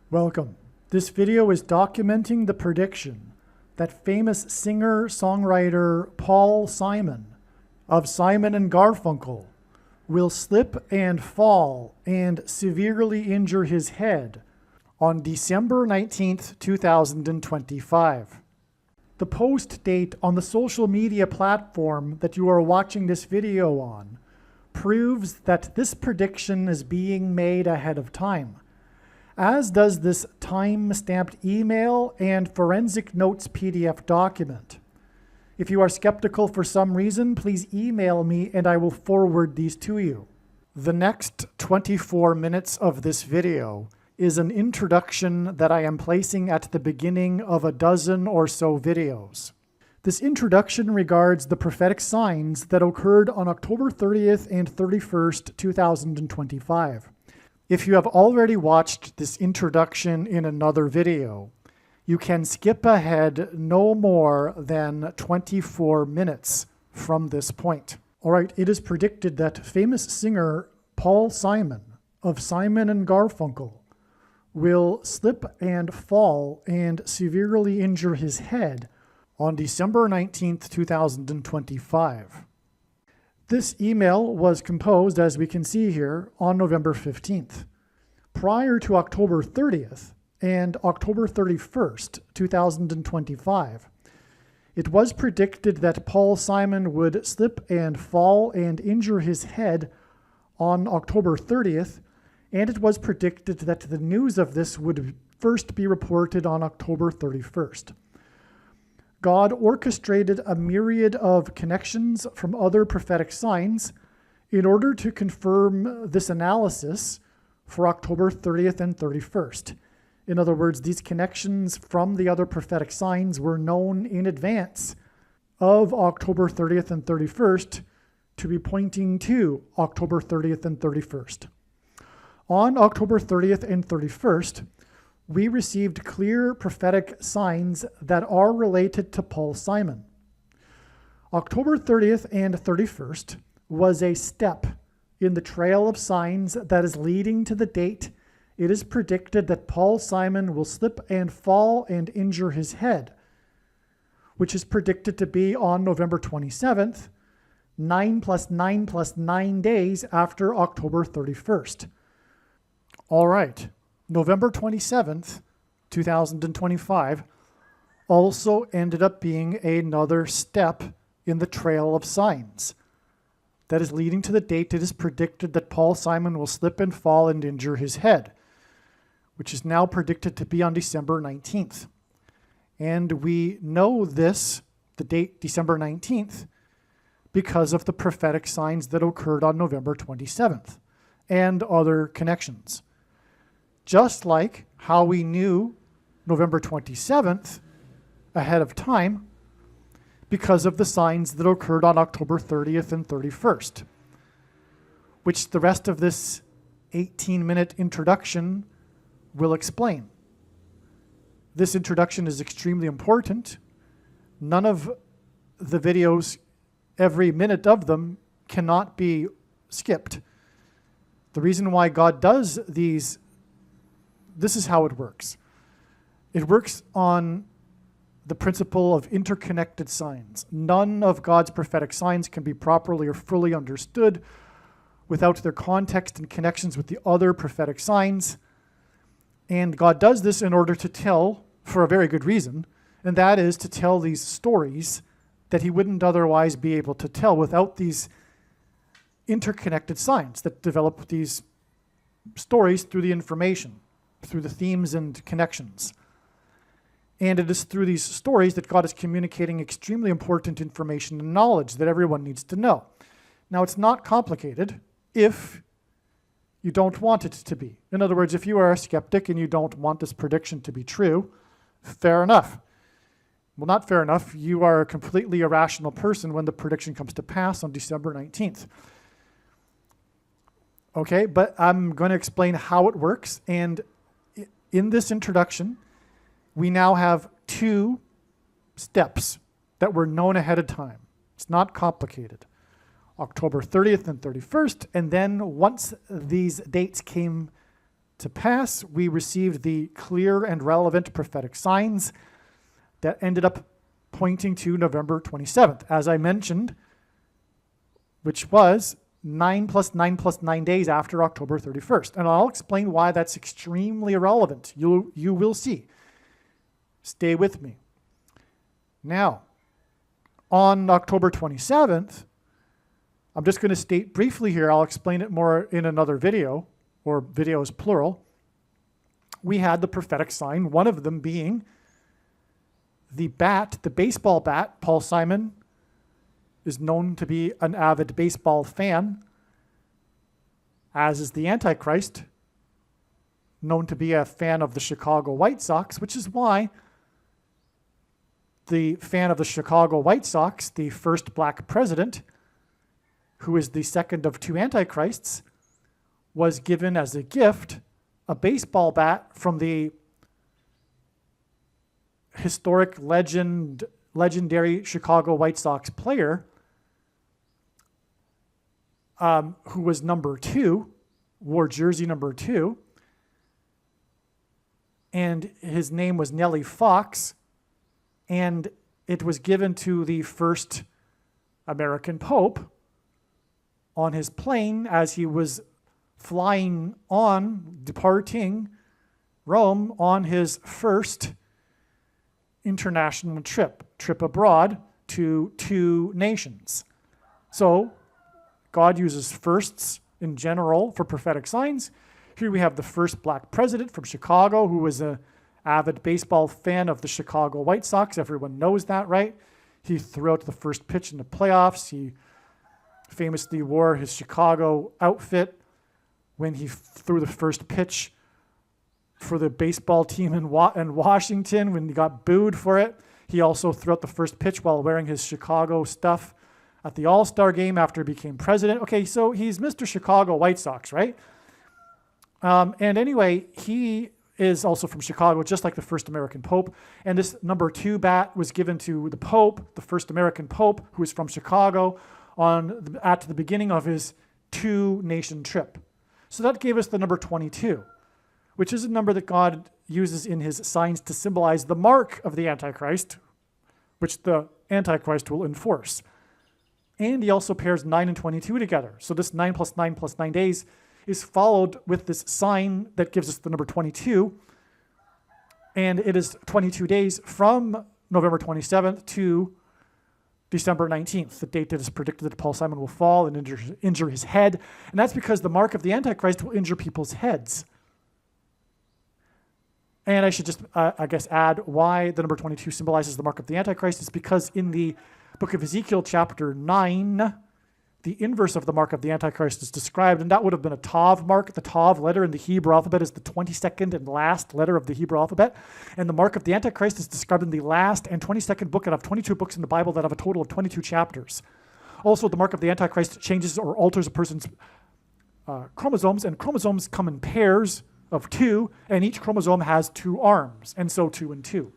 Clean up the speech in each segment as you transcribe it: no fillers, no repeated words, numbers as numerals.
Welcome. This video is documenting the prediction that famous singer-songwriter Paul Simon of Simon and Garfunkel will slip and fall and severely injure his head on December 19th, 2025. The post date on the social media platform that you are watching this video on proves that this prediction is being made ahead of time, as does this time-stamped email and forensic notes PDF document. If you are skeptical for some reason, please email me and I will forward these to you. The next 24 minutes of this video is an introduction that I am placing at the beginning of a dozen or so videos. This introduction regards the prophetic signs that occurred on October 30th and 31st, 2025. If you have already watched this introduction in another video, you can skip ahead no more than 24 minutes from this point. All right, it is predicted that famous singer Paul Simon of Simon and Garfunkel will slip and fall and severely injure his head on December 19th, 2025. This email was composed, as we can see here, on November 15th. Prior to October 30th and October 31st, 2025, it was predicted that Paul Simon would slip and fall and injure his head on October 30th, and it was predicted that the news of this would first be reported on October 31st. God orchestrated a myriad of connections from other prophetic signs in order to confirm this analysis for October 30th and 31st. In other words, these connections from the other prophetic signs were known in advance of October 30th and 31st to be pointing to October 30th and 31st. On October 30th and 31st, we received clear prophetic signs that are related to Paul Simon. October 30th and 31st was a step in the trail of signs that is leading to the date it is predicted that Paul Simon will slip and fall and injure his head, which is predicted to be on November 27th, 9 plus 9 plus 9 days after October 31st. All right. November 27th, 2025, also ended up being another step in the trail of signs that is leading to the date it is predicted that Paul Simon will slip and fall and injure his head, which is now predicted to be on December 19th. And we know this, the date December 19th, because of the prophetic signs that occurred on November 27th and other connections. Just like how we knew November 27th ahead of time because of the signs that occurred on October 30th and 31st, which the rest of this 18-minute introduction will explain. This introduction is extremely important. None of the videos, every minute of them, cannot be skipped. The reason why God does these, this is how it works. It works on the principle of interconnected signs. None of God's prophetic signs can be properly or fully understood without their context and connections with the other prophetic signs. And God does this in order to tell, for a very good reason, and that is to tell these stories that he wouldn't otherwise be able to tell without these interconnected signs that develop these stories through the information, through the themes and connections. And it is through these stories that God is communicating extremely important information and knowledge that everyone needs to know. Now, it's not complicated if you don't want it to be. In other words, if you are a skeptic and you don't want this prediction to be true, fair enough. Well, not fair enough. You are a completely irrational person when the prediction comes to pass on December 19th. Okay, but I'm going to explain how it works. And in this introduction, we now have two steps that were known ahead of time. It's not complicated. October 30th and 31st, and then once these dates came to pass, we received the clear and relevant prophetic signs that ended up pointing to November 27th, as I mentioned, which was 9 plus 9 plus 9 days after October 31st. And I'll explain why that's extremely irrelevant. You will see. Stay with me. Now, on October 27th, I'm just going to state briefly here, I'll explain it more in another video, or videos plural. We had the prophetic sign, one of them being the bat, the baseball bat. Paul Simon is known to be an avid baseball fan, as is the Antichrist, known to be a fan of the Chicago White Sox, which is why the fan of the Chicago White Sox, the first black president, who is the second of two Antichrists, was given as a gift a baseball bat from the historic legendary Chicago White Sox player, who was number 2, wore jersey number 2, and his name was Nellie Fox, and it was given to the first American Pope on his plane as he was departing Rome on his first international trip abroad to 2 nations. So God uses firsts in general for prophetic signs. Here we have the first black president from Chicago, who was an avid baseball fan of the Chicago White Sox. Everyone knows that, right? He threw out the first pitch in the playoffs. He famously wore his Chicago outfit when he threw the first pitch for the baseball team in Washington when he got booed for it. He also threw out the first pitch while wearing his Chicago stuff at the All-Star game after he became president. Okay, so he's Mr. Chicago White Sox, right? And anyway, he is also from Chicago, just like the first American Pope. And this number 2 bat was given to the Pope, the first American Pope, who is from Chicago, at the beginning of his 2-nation trip. So that gave us the number 22, which is a number that God uses in his signs to symbolize the mark of the Antichrist, which the Antichrist will enforce. And he also pairs 9 and 22 together. So this 9 plus 9 plus 9 days is followed with this sign that gives us the number 22. And it is 22 days from November 27th to December 19th, the date that is predicted that Paul Simon will fall and injure his head. And that's because the mark of the Antichrist will injure people's heads. And I should just, add why the number 22 symbolizes the mark of the Antichrist is because in the book of Ezekiel, chapter 9, the inverse of the mark of the Antichrist is described, and that would have been a Tav mark. The Tav letter in the Hebrew alphabet is the 22nd and last letter of the Hebrew alphabet, and the mark of the Antichrist is described in the last and 22nd book out of 22 books in the Bible that have a total of 22 chapters. Also, the mark of the Antichrist changes or alters a person's chromosomes, and chromosomes come in pairs of 2, and each chromosome has 2 arms, and so 2 and 2.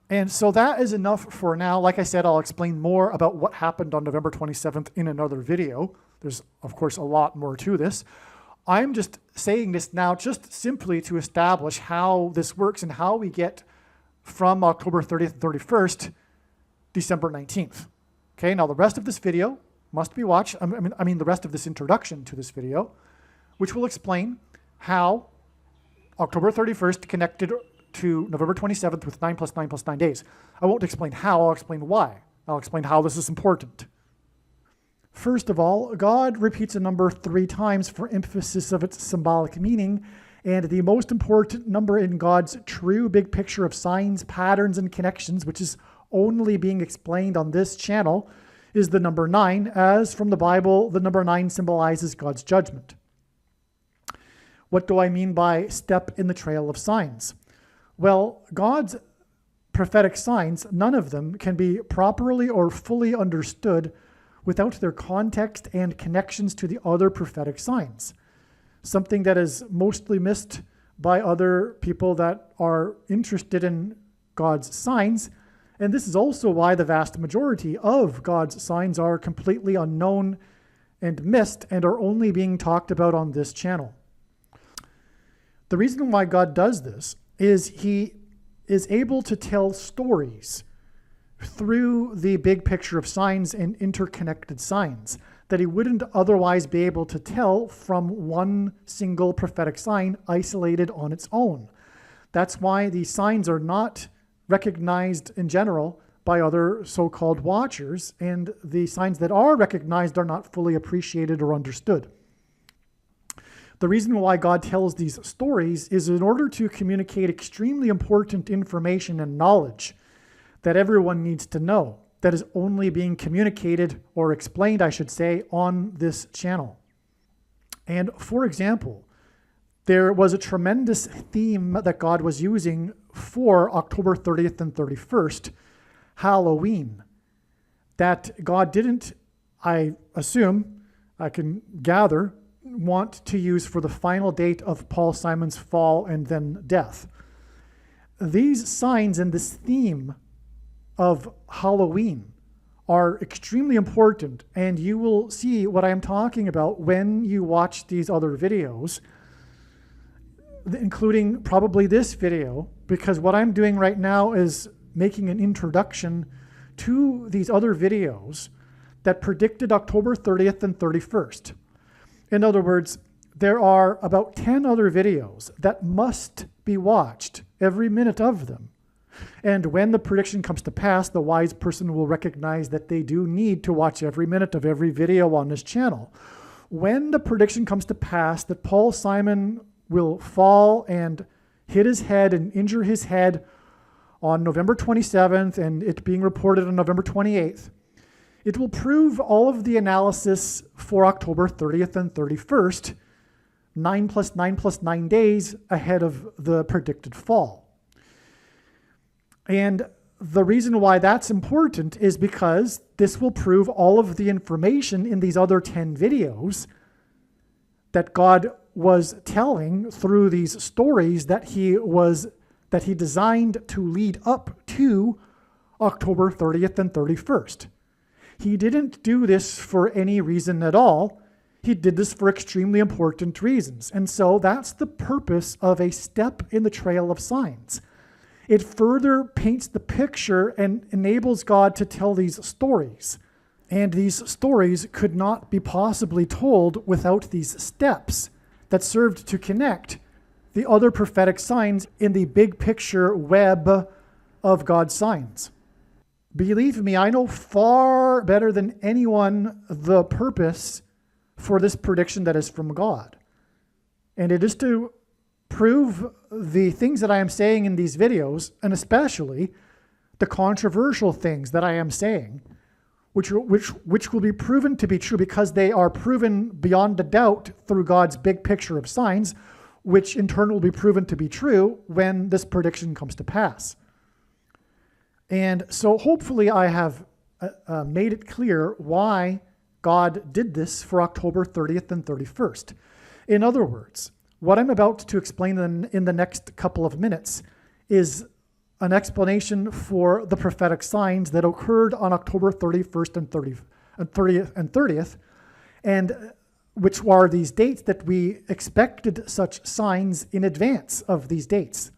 And so that is enough for now. Like I said, I'll explain more about what happened on November 27th in another video. There's, of course, a lot more to this. I'm just saying this now just simply to establish how this works and how we get from October 30th and 31st, December 19th. Okay, now the rest of this video must be watched. I mean the rest of this introduction to this video, which will explain how October 31st connected to November 27th with 9 plus 9 plus 9 days. I won't explain how, I'll explain why. I'll explain how this is important. First of all, God repeats a number 3 times for emphasis of its symbolic meaning, and the most important number in God's true big picture of signs, patterns, and connections, which is only being explained on this channel, is the number 9, as from the Bible, the number 9 symbolizes God's judgment. What do I mean by step in the trail of signs? Well, God's prophetic signs, none of them can be properly or fully understood without their context and connections to the other prophetic signs, something that is mostly missed by other people that are interested in God's signs. And this is also why the vast majority of God's signs are completely unknown and missed and are only being talked about on this channel. The reason why God does this is he is able to tell stories through the big picture of signs and interconnected signs that he wouldn't otherwise be able to tell from one single prophetic sign isolated on its own. That's why these signs are not recognized in general by other so-called watchers, and the signs that are recognized are not fully appreciated or understood. The reason why God tells these stories is in order to communicate extremely important information and knowledge that everyone needs to know, that is only being communicated or explained, I should say, on this channel. And for example, there was a tremendous theme that God was using for October 30th and 31st, Halloween, that God didn't, I assume, I can gather, want to use for the final date of Paul Simon's fall and then death. These signs and this theme of Halloween are extremely important, and you will see what I am talking about when you watch these other videos, including probably this video, because what I'm doing right now is making an introduction to these other videos that predicted October 30th and 31st. In other words, there are about 10 other videos that must be watched, every minute of them. And when the prediction comes to pass, the wise person will recognize that they do need to watch every minute of every video on this channel. When the prediction comes to pass that Paul Simon will fall and hit his head and injure his head on November 27th, and it being reported on November 28th, it will prove all of the analysis for October 30th and 31st, 9 plus 9 plus 9 days ahead of the predicted fall. And the reason why that's important is because this will prove all of the information in these other 10 videos that God was telling through these stories that he designed to lead up to October 30th and 31st. He didn't do this for any reason at all. He did this for extremely important reasons. And so that's the purpose of a step in the trail of signs. It further paints the picture and enables God to tell these stories. And these stories could not be possibly told without these steps that served to connect the other prophetic signs in the big picture web of God's signs. Believe me, I know far better than anyone the purpose for this prediction that is from God. And it is to prove the things that I am saying in these videos, and especially the controversial things that I am saying, which will be proven to be true because they are proven beyond a doubt through God's big picture of signs, which in turn will be proven to be true when this prediction comes to pass. And so hopefully I have made it clear why God did this for October 30th and 31st. In other words, what I'm about to explain in the next couple of minutes is an explanation for the prophetic signs that occurred on October 31st and 30th, and which are these dates that we expected such signs in advance of these dates.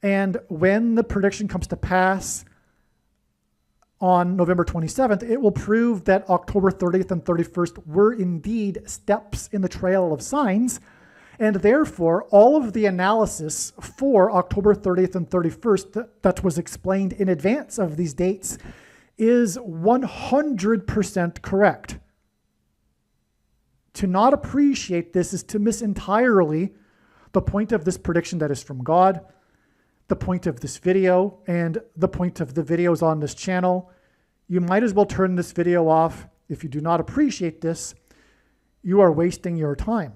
And when the prediction comes to pass on November 27th, it will prove that October 30th and 31st were indeed steps in the trail of signs, and therefore all of the analysis for October 30th and 31st that was explained in advance of these dates is 100% correct. To not appreciate this is to miss entirely the point of this prediction that is from God, the point of this video, and the point of the videos on this channel. You might as well turn this video off. If you do not appreciate this, you are wasting your time.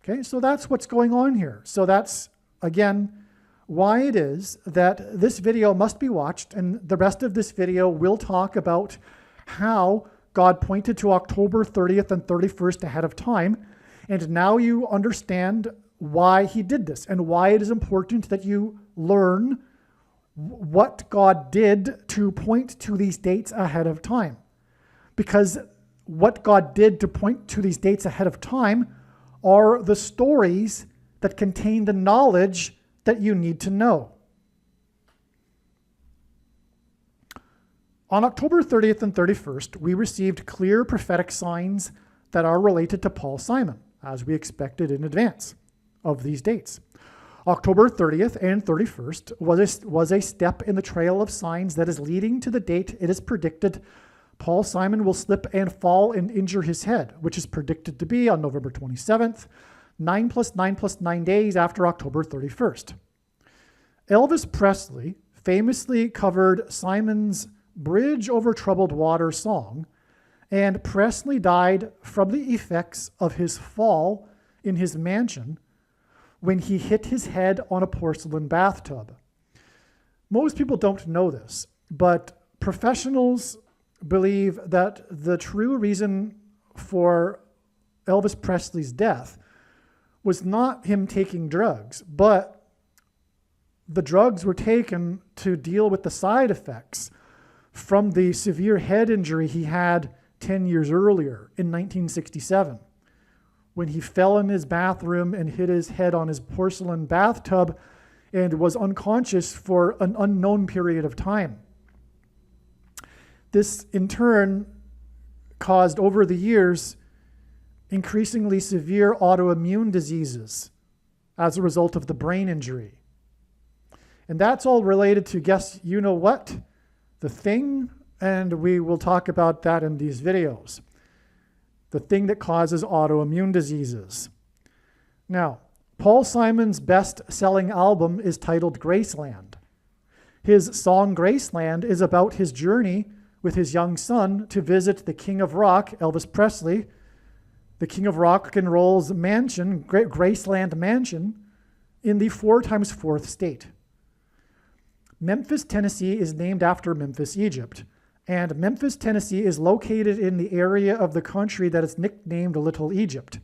Okay, so that's what's going on here. So that's, again, why it is that this video must be watched, and the rest of this video will talk about how God pointed to October 30th and 31st ahead of time, and now you understand why he did this and why it is important that you learn what God did to point to these dates ahead of time. Because what God did to point to these dates ahead of time are the stories that contain the knowledge that you need to know. On October 30th and 31st, we received clear prophetic signs that are related to Paul Simon, as we expected in advance of these dates. October 30th and 31st was a step in the trail of signs that is leading to the date it is predicted Paul Simon will slip and fall and injure his head, which is predicted to be on November 27th, 9 plus 9 plus 9 days after October 31st. Elvis Presley famously covered Simon's Bridge Over Troubled Water song, and Presley died from the effects of his fall in his mansion when he hit his head on a porcelain bathtub. Most people don't know this, but professionals believe that the true reason for Elvis Presley's death was not him taking drugs, but the drugs were taken to deal with the side effects from the severe head injury he had 10 years earlier in 1967, when he fell in his bathroom and hit his head on his porcelain bathtub and was unconscious for an unknown period of time. This, in turn, caused over the years increasingly severe autoimmune diseases as a result of the brain injury. And that's all related to, guess you know what? The Thing, and we will talk about that in these videos. The thing that causes autoimmune diseases. Now, Paul Simon's best-selling album is titled Graceland. His song Graceland is about his journey with his young son to visit the King of Rock, Elvis Presley, the King of Rock and Roll's mansion, Graceland Mansion, in the 4x4th state. Memphis, Tennessee is named after Memphis, Egypt, and Memphis, Tennessee is located in the area of the country that is nicknamed Little Egypt.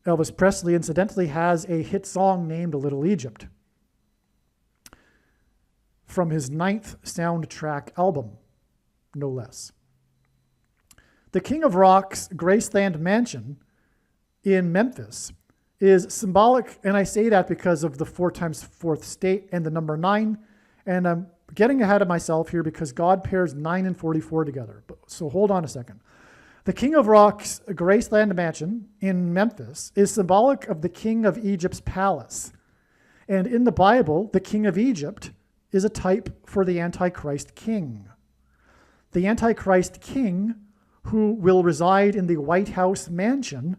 Elvis Presley, incidentally, has a hit song named Little Egypt from his 9th soundtrack album, no less. The King of Rock's Graceland Mansion in Memphis is symbolic, and I say that because of the 4x4th state and the number 9, and I'm getting ahead of myself here because God pairs 9 and 44 together. So hold on a second. The King of Rock's Graceland Mansion in Memphis is symbolic of the King of Egypt's palace. And in the Bible, the King of Egypt is a type for the Antichrist king. The Antichrist king, who will reside in the White House mansion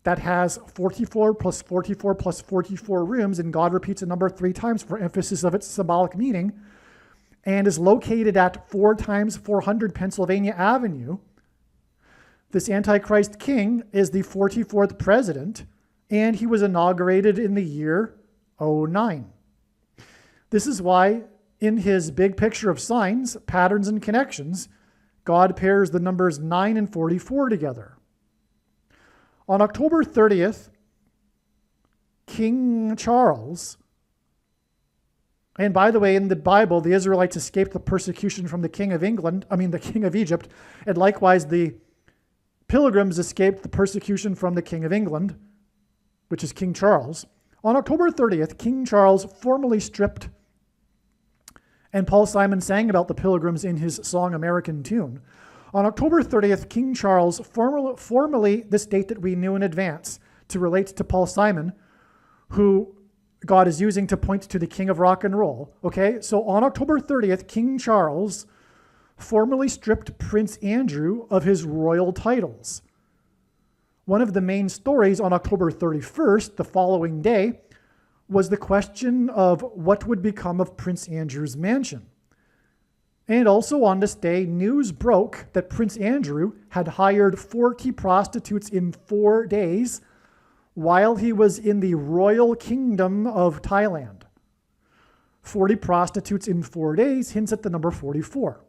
that has 44 plus 44 plus 44 rooms, and God repeats the number 3 times for emphasis of its symbolic meaning, and is located at 4x400 Pennsylvania Avenue. This Antichrist king is the 44th president, and he was inaugurated in the year 09. This is why in his big picture of signs, patterns, and connections, God pairs the numbers 9 and 44 together. On October 30th, King Charles, and by the way, in the Bible, the Israelites escaped the persecution from the King of Egypt, and likewise the Pilgrims escaped the persecution from the King of England, which is King Charles. On October 30th, King Charles formally stripped, and Paul Simon sang about the Pilgrims in his song American Tune. On October 30th, King Charles formally, this date that we knew in advance, to relate to Paul Simon, who God is using to point to the King of Rock and Roll. Okay, so on October 30th, King Charles formally stripped Prince Andrew of his royal titles. One of the main stories on October 31st, the following day, was the question of what would become of Prince Andrew's mansion. And also on this day, news broke that Prince Andrew had hired 40 prostitutes in 4 days while he was in the royal kingdom of Thailand. 40 prostitutes in 4 days hints at the number 44.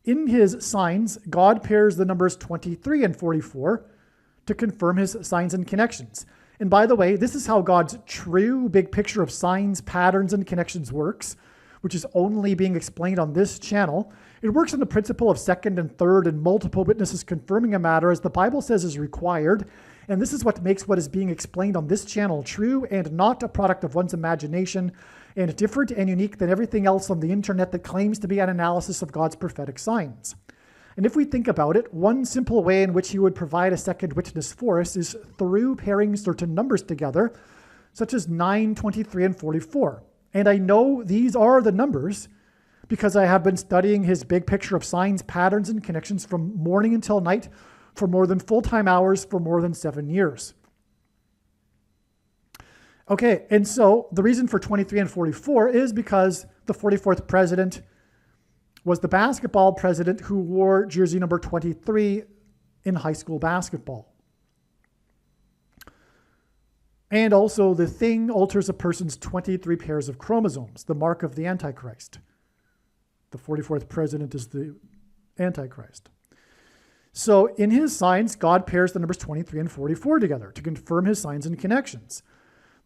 In his signs, God pairs the numbers 23 and 44 to confirm his signs and connections. And by the way, this is how God's true big picture of signs, patterns, and connections works, which is only being explained on this channel. It works on the principle of second and third and multiple witnesses confirming a matter, as the Bible says is required, And this is what makes what is being explained on this channel true and not a product of one's imagination, and different and unique than everything else on the internet that claims to be an analysis of God's prophetic signs. And if we think about it, one simple way in which he would provide a second witness for us is through pairing certain numbers together, such as 9, 23, and 44. And I know these are the numbers because I have been studying his big picture of signs, patterns, and connections from morning until night for more than full-time hours for more than 7 years. Okay, and so the reason for 23 and 44 is because the 44th president was the basketball president who wore jersey number 23 in high school basketball. And also the thing alters a person's 23 pairs of chromosomes, the mark of the Antichrist. The 44th president is the Antichrist. So in his signs, God pairs the numbers 23 and 44 together to confirm his signs and connections.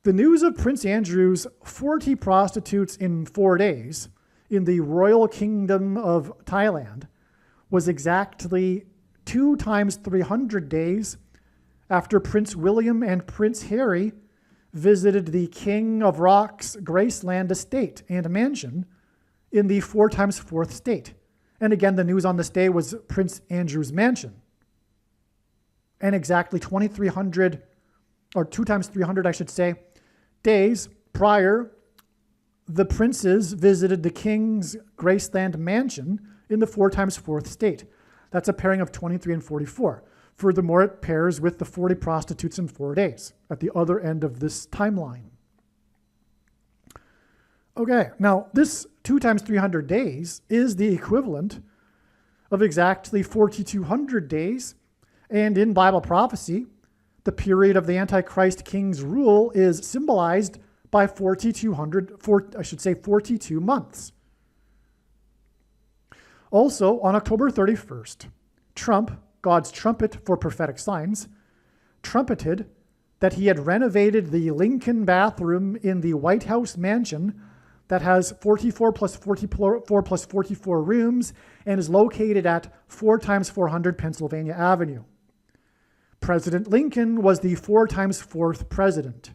The news of Prince Andrew's 40 prostitutes in 4 days in the Royal Kingdom of Thailand was exactly 2 times 300 days after Prince William and Prince Harry visited the King of Rock's Graceland estate and mansion in the 4 times 4th state. And again, the news on this day was Prince Andrew's mansion. And exactly 2,300, or 2 times 300, I should say, days prior, the princes visited the King's Graceland mansion in the 4 times 4th state. That's a pairing of 23 and 44. Furthermore, it pairs with the 40 prostitutes in 4 days at the other end of this timeline. Okay, now this 2 times 300 days is the equivalent of exactly 4,200 days. And in Bible prophecy, the period of the Antichrist king's rule is symbolized by 42 months. Also, on October 31st, Trump, God's trumpet for prophetic signs, trumpeted that he had renovated the Lincoln bathroom in the White House mansion that has 44 plus 44 plus 44 rooms and is located at 4 times 400 Pennsylvania Avenue. President Lincoln was the 4 times 4th president.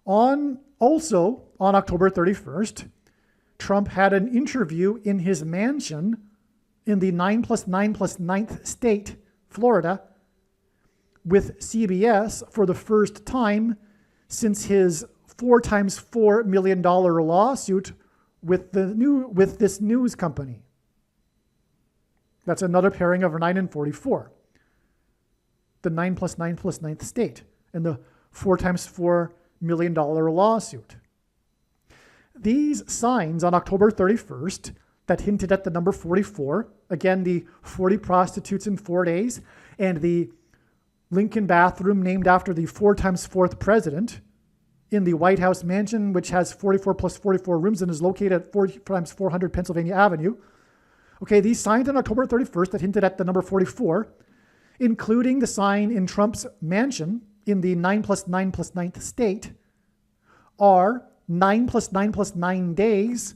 Also on October 31st, Trump had an interview in his mansion in the 9 plus 9 plus 9th state, Florida, with CBS for the first time since his $4 times $4 million lawsuit with this news company. That's another pairing of 9 and 44. The 9 plus 9 plus 9th state and the $4 times $4 million lawsuit. These signs on October 31st that hinted at the number 44, again, the 40 prostitutes in 4 days, and the Lincoln bathroom named after the 4 times 4th president in the White House mansion, which has 44 plus 44 rooms and is located at 4 times 400 Pennsylvania Avenue. Okay, these signs on October 31st that hinted at the number 44, including the sign in Trump's mansion in the 9 plus 9 plus 9th state, are 9 plus 9 plus 9 days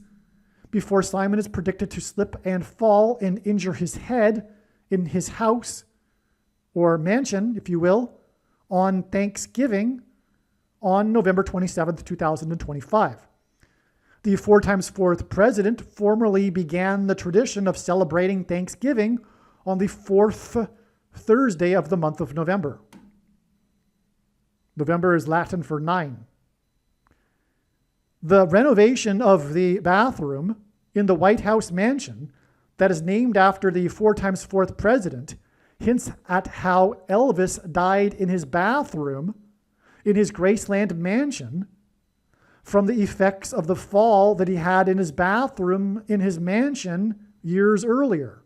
before Simon is predicted to slip and fall and injure his head in his house or mansion, if you will, on Thanksgiving on November 27th, 2025. The 4 times 4th president formally began the tradition of celebrating Thanksgiving on the 4th Thursday of the month of November. November is Latin for 9. The renovation of the bathroom in the White House mansion that is named after the 4 times 4th president hints at how Elvis died in his bathroom in his Graceland mansion from the effects of the fall that he had in his bathroom in his mansion years earlier.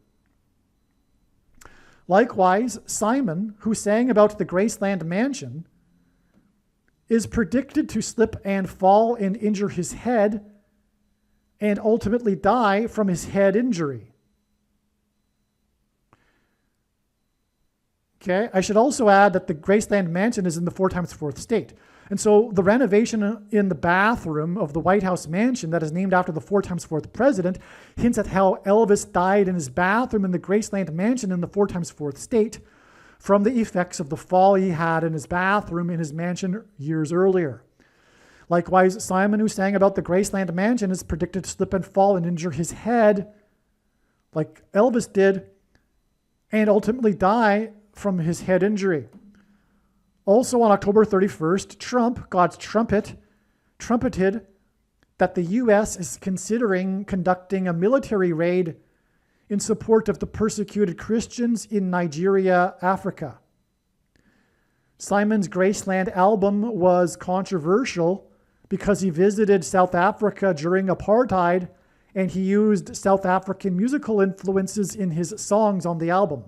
Likewise, Simon, who sang about the Graceland mansion, is predicted to slip and fall and injure his head and ultimately die from his head injury. Okay, I should also add that the Graceland mansion is in the 4 times 4th state. And so the renovation in the bathroom of the White House mansion that is named after the 4 times 4th president hints at how Elvis died in his bathroom in the Graceland mansion in the 4 times 4th state, from the effects of the fall he had in his bathroom in his mansion years earlier. Likewise, Simon, who sang about the Graceland mansion, is predicted to slip and fall and injure his head, like Elvis did, and ultimately die from his head injury. Also on October 31st, Trump, God's trumpeted that the U.S. is considering conducting a military raid in support of the persecuted Christians in Nigeria, Africa. Simon's Graceland album was controversial because he visited South Africa during apartheid and he used South African musical influences in his songs on the album.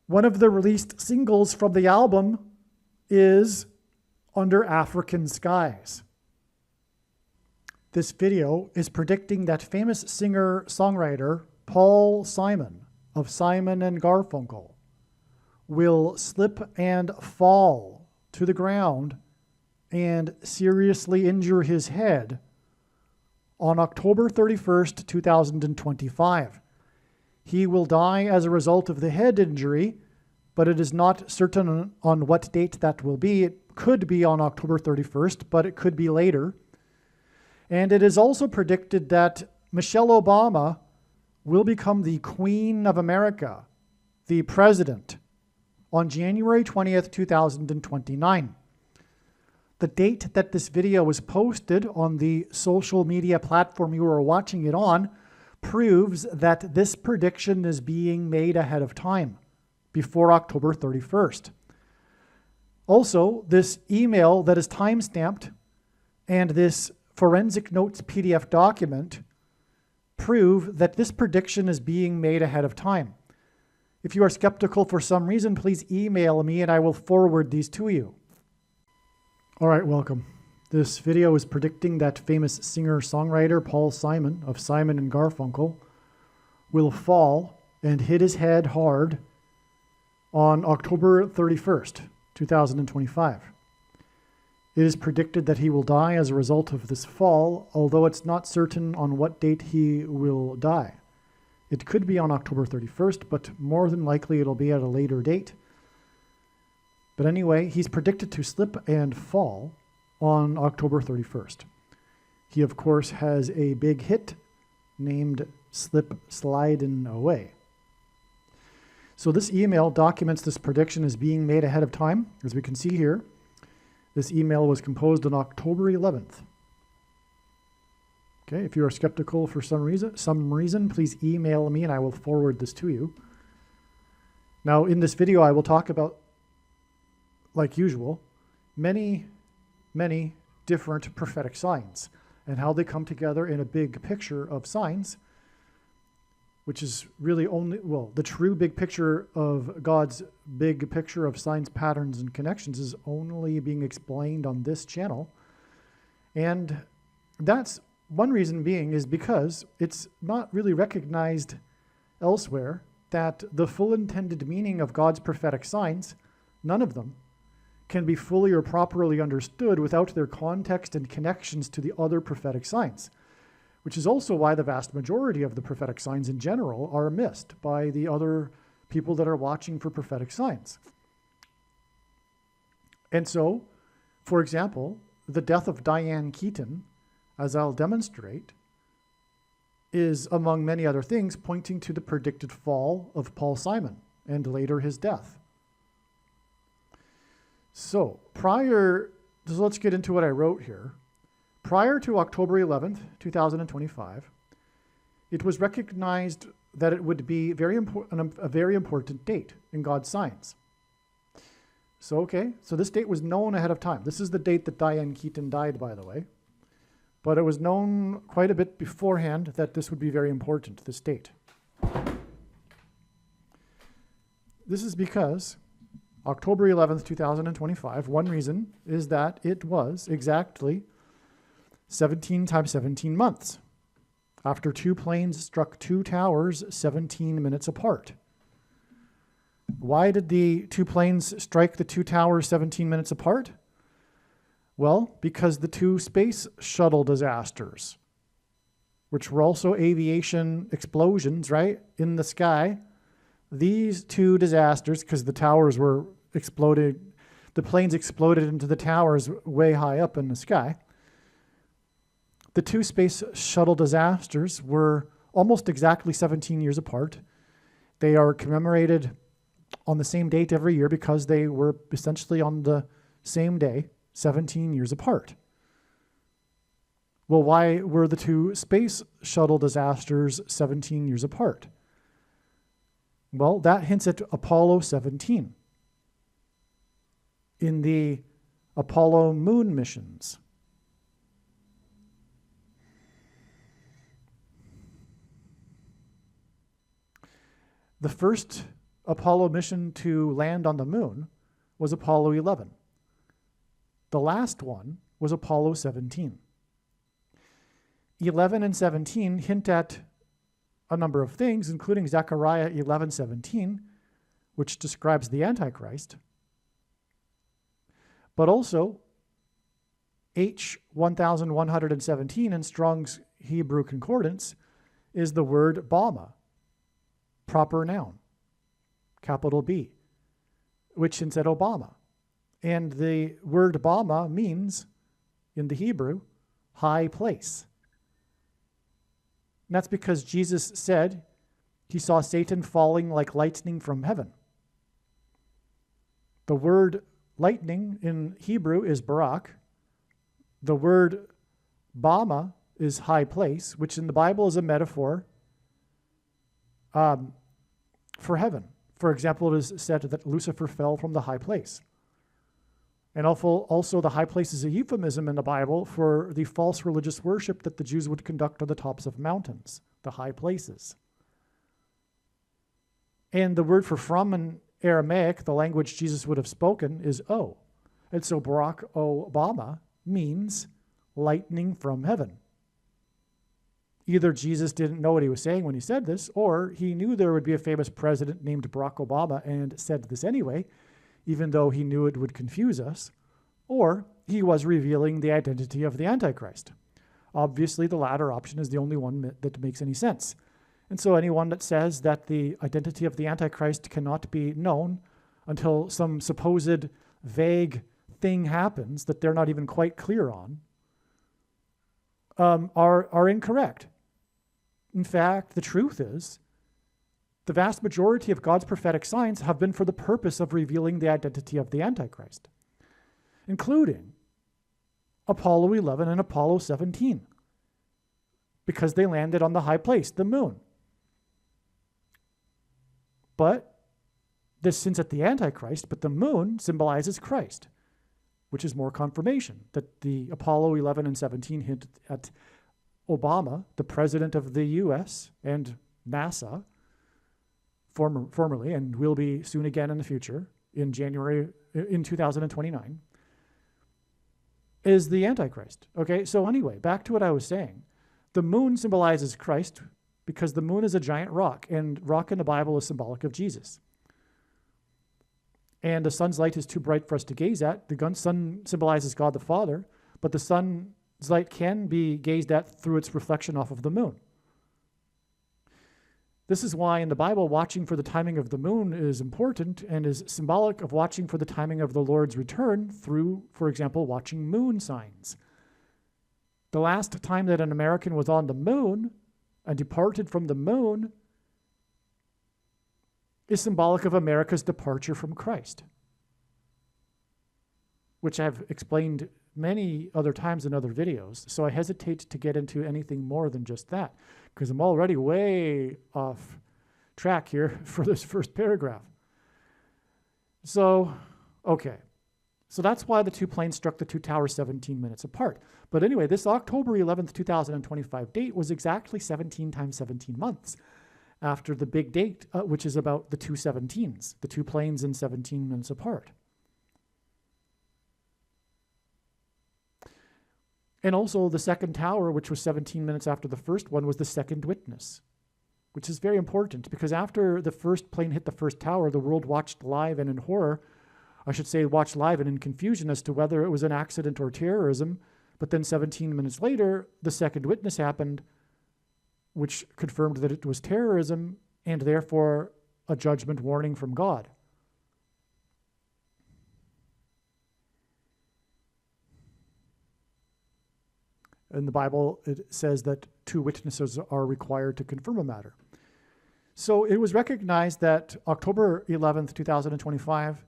One of the released singles from the album is Under African Skies. This video is predicting that famous singer-songwriter Paul Simon of Simon and Garfunkel will slip and fall to the ground and seriously injure his head on October 31st, 2025. He will die as a result of the head injury, but it is not certain on what date that will be. It could be on October 31st, but it could be later. And it is also predicted that Michelle Obama will become the Queen of America, the president, on January 20th, 2029. The date that this video was posted on the social media platform you are watching it on proves that this prediction is being made ahead of time, before October 31st. Also, this email that is timestamped and this forensic notes PDF document prove that this prediction is being made ahead of time. If you are skeptical for some reason, please email me and I will forward these to you. All right, welcome. This video is predicting that famous singer-songwriter Paul Simon of Simon and Garfunkel will fall and hit his head hard on October 31st, 2025. It is predicted that he will die as a result of this fall, although it's not certain on what date he will die. It could be on October 31st, but more than likely it'll be at a later date. But anyway, he's predicted to slip and fall on October 31st. He, of course, has a big hit named Slip, Slidin' Away. So this email documents this prediction as being made ahead of time. As we can see here, this email was composed on October 11th. Okay, if you are skeptical for some reason, please email me and I will forward this to you. Now, in this video, I will talk about, like usual, many different prophetic signs and how they come together in a big picture of signs, which is really only, well, the true big picture of God's big picture of signs, patterns, and connections is only being explained on this channel. And that's one reason being is because it's not really recognized elsewhere that the full intended meaning of God's prophetic signs, none of them, can be fully or properly understood without their context and connections to the other prophetic signs, which is also why the vast majority of the prophetic signs in general are missed by the other people that are watching for prophetic signs. And so, for example, the death of Diane Keaton, as I'll demonstrate, is, among many other things, pointing to the predicted fall of Paul Simon and later his death. So let's get into what I wrote here. Prior to October 11th, 2025, it was recognized that it would be a very important date in God's signs. So this date was known ahead of time. This is the date that Diane Keaton died, by the way. But it was known quite a bit beforehand that this would be very important, this date. This is because October 11th, 2025, one reason is that it was exactly 17 times 17 months after two planes struck two towers 17 minutes apart. Why did the two planes strike the two towers 17 minutes apart? Well, because the two space shuttle disasters, which were also aviation explosions, right, in the sky, these two disasters, because the towers were exploded, the planes exploded into the towers way high up in the sky. The two space shuttle disasters were almost exactly 17 years apart. They are commemorated on the same date every year because they were essentially on the same day, 17 years apart. Well, why were the two space shuttle disasters 17 years apart? Well, that hints at Apollo 17 in the Apollo moon missions. The first Apollo mission to land on the moon was Apollo 11. The last one was Apollo 17. 11 and 17 hint at a number of things, including Zechariah 11:17, which describes the Antichrist, but also H1117 in Strong's Hebrew Concordance is the word Bama, proper noun, capital B, which hints at Obama. And the word Bama means, in the Hebrew, high place. And that's because Jesus said he saw Satan falling like lightning from heaven. The word lightning in Hebrew is barak. The word Bama is high place, which in the Bible is a metaphor for heaven. For example, it is said that Lucifer fell from the high place. And also the high place is a euphemism in the Bible for the false religious worship that the Jews would conduct on the tops of mountains, the high places. And the word for from in Aramaic, the language Jesus would have spoken, is O. And so Barack Obama means lightning from heaven. Either Jesus didn't know what he was saying when he said this, or he knew there would be a famous president named Barack Obama and said this anyway, even though he knew it would confuse us, or he was revealing the identity of the Antichrist. Obviously, the latter option is the only one that makes any sense. And so anyone that says that the identity of the Antichrist cannot be known until some supposed vague thing happens that they're not even quite clear on are incorrect. In fact, the truth is, the vast majority of God's prophetic signs have been for the purpose of revealing the identity of the Antichrist, including Apollo 11 and Apollo 17, because they landed on the high place, the moon. But this hints at the Antichrist, but the moon symbolizes Christ, which is more confirmation that the Apollo 11 and 17 hint at Obama, the president of the US and NASA, formerly, and will be soon again in the future, in 2029, is the Antichrist. Okay, so anyway, back to what I was saying. The moon symbolizes Christ because the moon is a giant rock, and rock in the Bible is symbolic of Jesus. And the sun's light is too bright for us to gaze at. The sun symbolizes God the Father, but the sun's light can be gazed at through its reflection off of the moon. This is why in the Bible, watching for the timing of the moon is important and is symbolic of watching for the timing of the Lord's return through, for example, watching moon signs. The last time that an American was on the moon and departed from the moon is symbolic of America's departure from Christ, which I've explained many other times in other videos. So I hesitate to get into anything more than just that, because I'm already way off track here for this first paragraph. So, okay. So that's why the two planes struck the two towers 17 minutes apart. But anyway, this October 11th, 2025 date was exactly 17 times 17 months after the big date, which is about the two 17s, the two planes in 17 minutes apart. And also the second tower, which was 17 minutes after the first one, was the second witness, which is very important because after the first plane hit the first tower, the world watched live and in horror, I should say watched live and in confusion as to whether it was an accident or terrorism. But then 17 minutes later, the second witness happened, which confirmed that it was terrorism, and therefore a judgment warning from God. In the Bible, it says that 2 witnesses are required to confirm a matter. So it was recognized that October 11th, 2025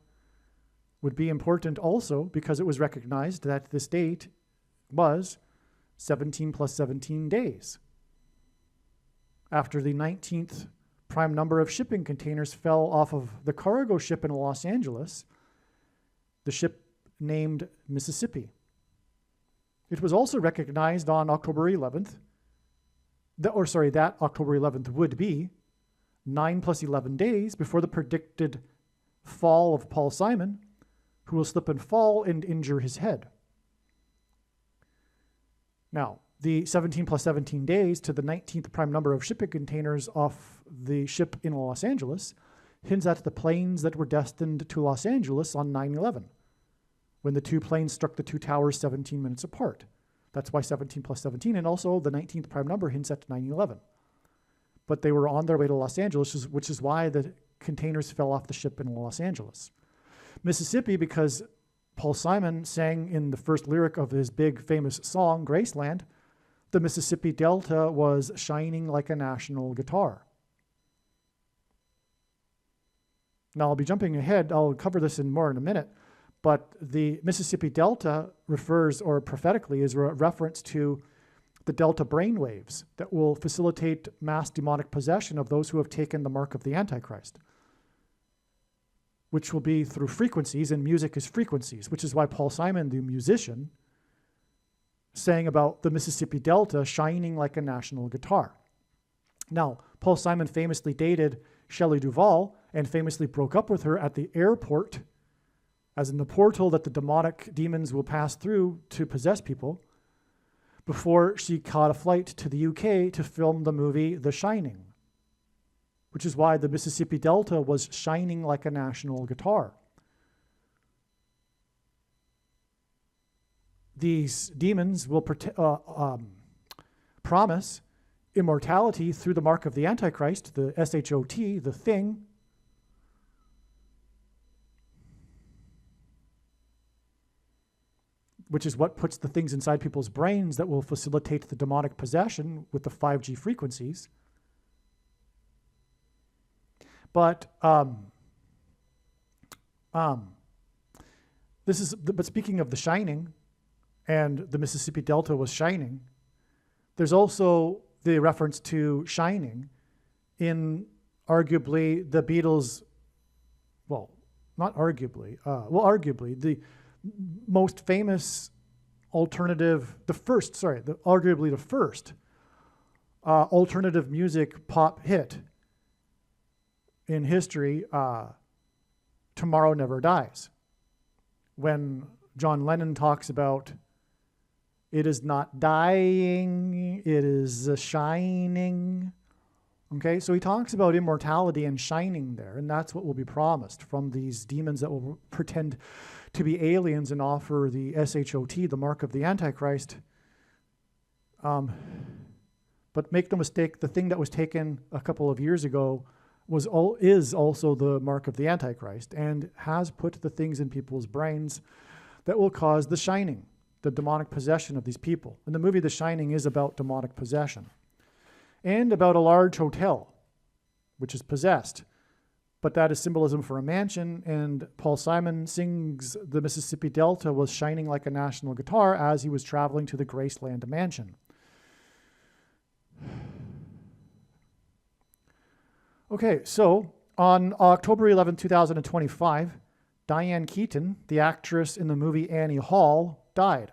would be important also because it was recognized that this date was 17 plus 17 days after the 19th prime number of shipping containers fell off of the cargo ship in Los Angeles, the ship named Mississippi. It was also recognized on October 11th, that October 11th would be 9 plus 11 days before the predicted fall of Paul Simon, who will slip and fall and injure his head. Now, the 17 plus 17 days to the 19th prime number of shipping containers off the ship in Los Angeles hints at the planes that were destined to Los Angeles on 9/11, when the 2 planes struck the 2 towers 17 minutes apart. That's why 17 plus 17, and also the 19th prime number hints at 9/11. But they were on their way to Los Angeles, which is why the containers fell off the ship in Los Angeles. Mississippi, because Paul Simon sang in the first lyric of his big famous song, Graceland, the Mississippi Delta was shining like a national guitar. Now, I'll be jumping ahead. I'll cover this more in a minute. But the Mississippi Delta refers, or prophetically, is a reference to the delta brainwaves that will facilitate mass demonic possession of those who have taken the mark of the Antichrist, which will be through frequencies, and music is frequencies, which is why Paul Simon, the musician, sang about the Mississippi Delta shining like a national guitar. Now, Paul Simon famously dated Shelley Duvall and famously broke up with her at the airport, as in the portal that the demonic demons will pass through to possess people, before she caught a flight to the UK to film the movie The Shining, which is why the Mississippi Delta was shining like a national guitar. These demons will promise immortality through the mark of the Antichrist, the SHOT, the thing, which is what puts the things inside people's brains that will facilitate the demonic possession with the 5G frequencies. But speaking of The Shining, and the Mississippi Delta was shining, there's also the reference to shining in arguably the Beatles, arguably the most famous alternative alternative music pop hit in history, Tomorrow Never Dies, when John Lennon talks about it is not dying, it is shining. Okay, so he talks about immortality and shining there, and that's what will be promised from these demons that will pretend to be aliens and offer the SHOT, the mark of the Antichrist. But make no mistake, the thing that was taken a couple of years ago is also the mark of the Antichrist, and has put the things in people's brains that will cause the shining, the demonic possession of these people. And the movie The Shining is about demonic possession and about a large hotel, which is possessed. But that is symbolism for a mansion, and Paul Simon sings the Mississippi Delta was shining like a national guitar as he was traveling to the Graceland mansion. Okay, so on October 11, 2025, Diane Keaton, the actress in the movie Annie Hall, died.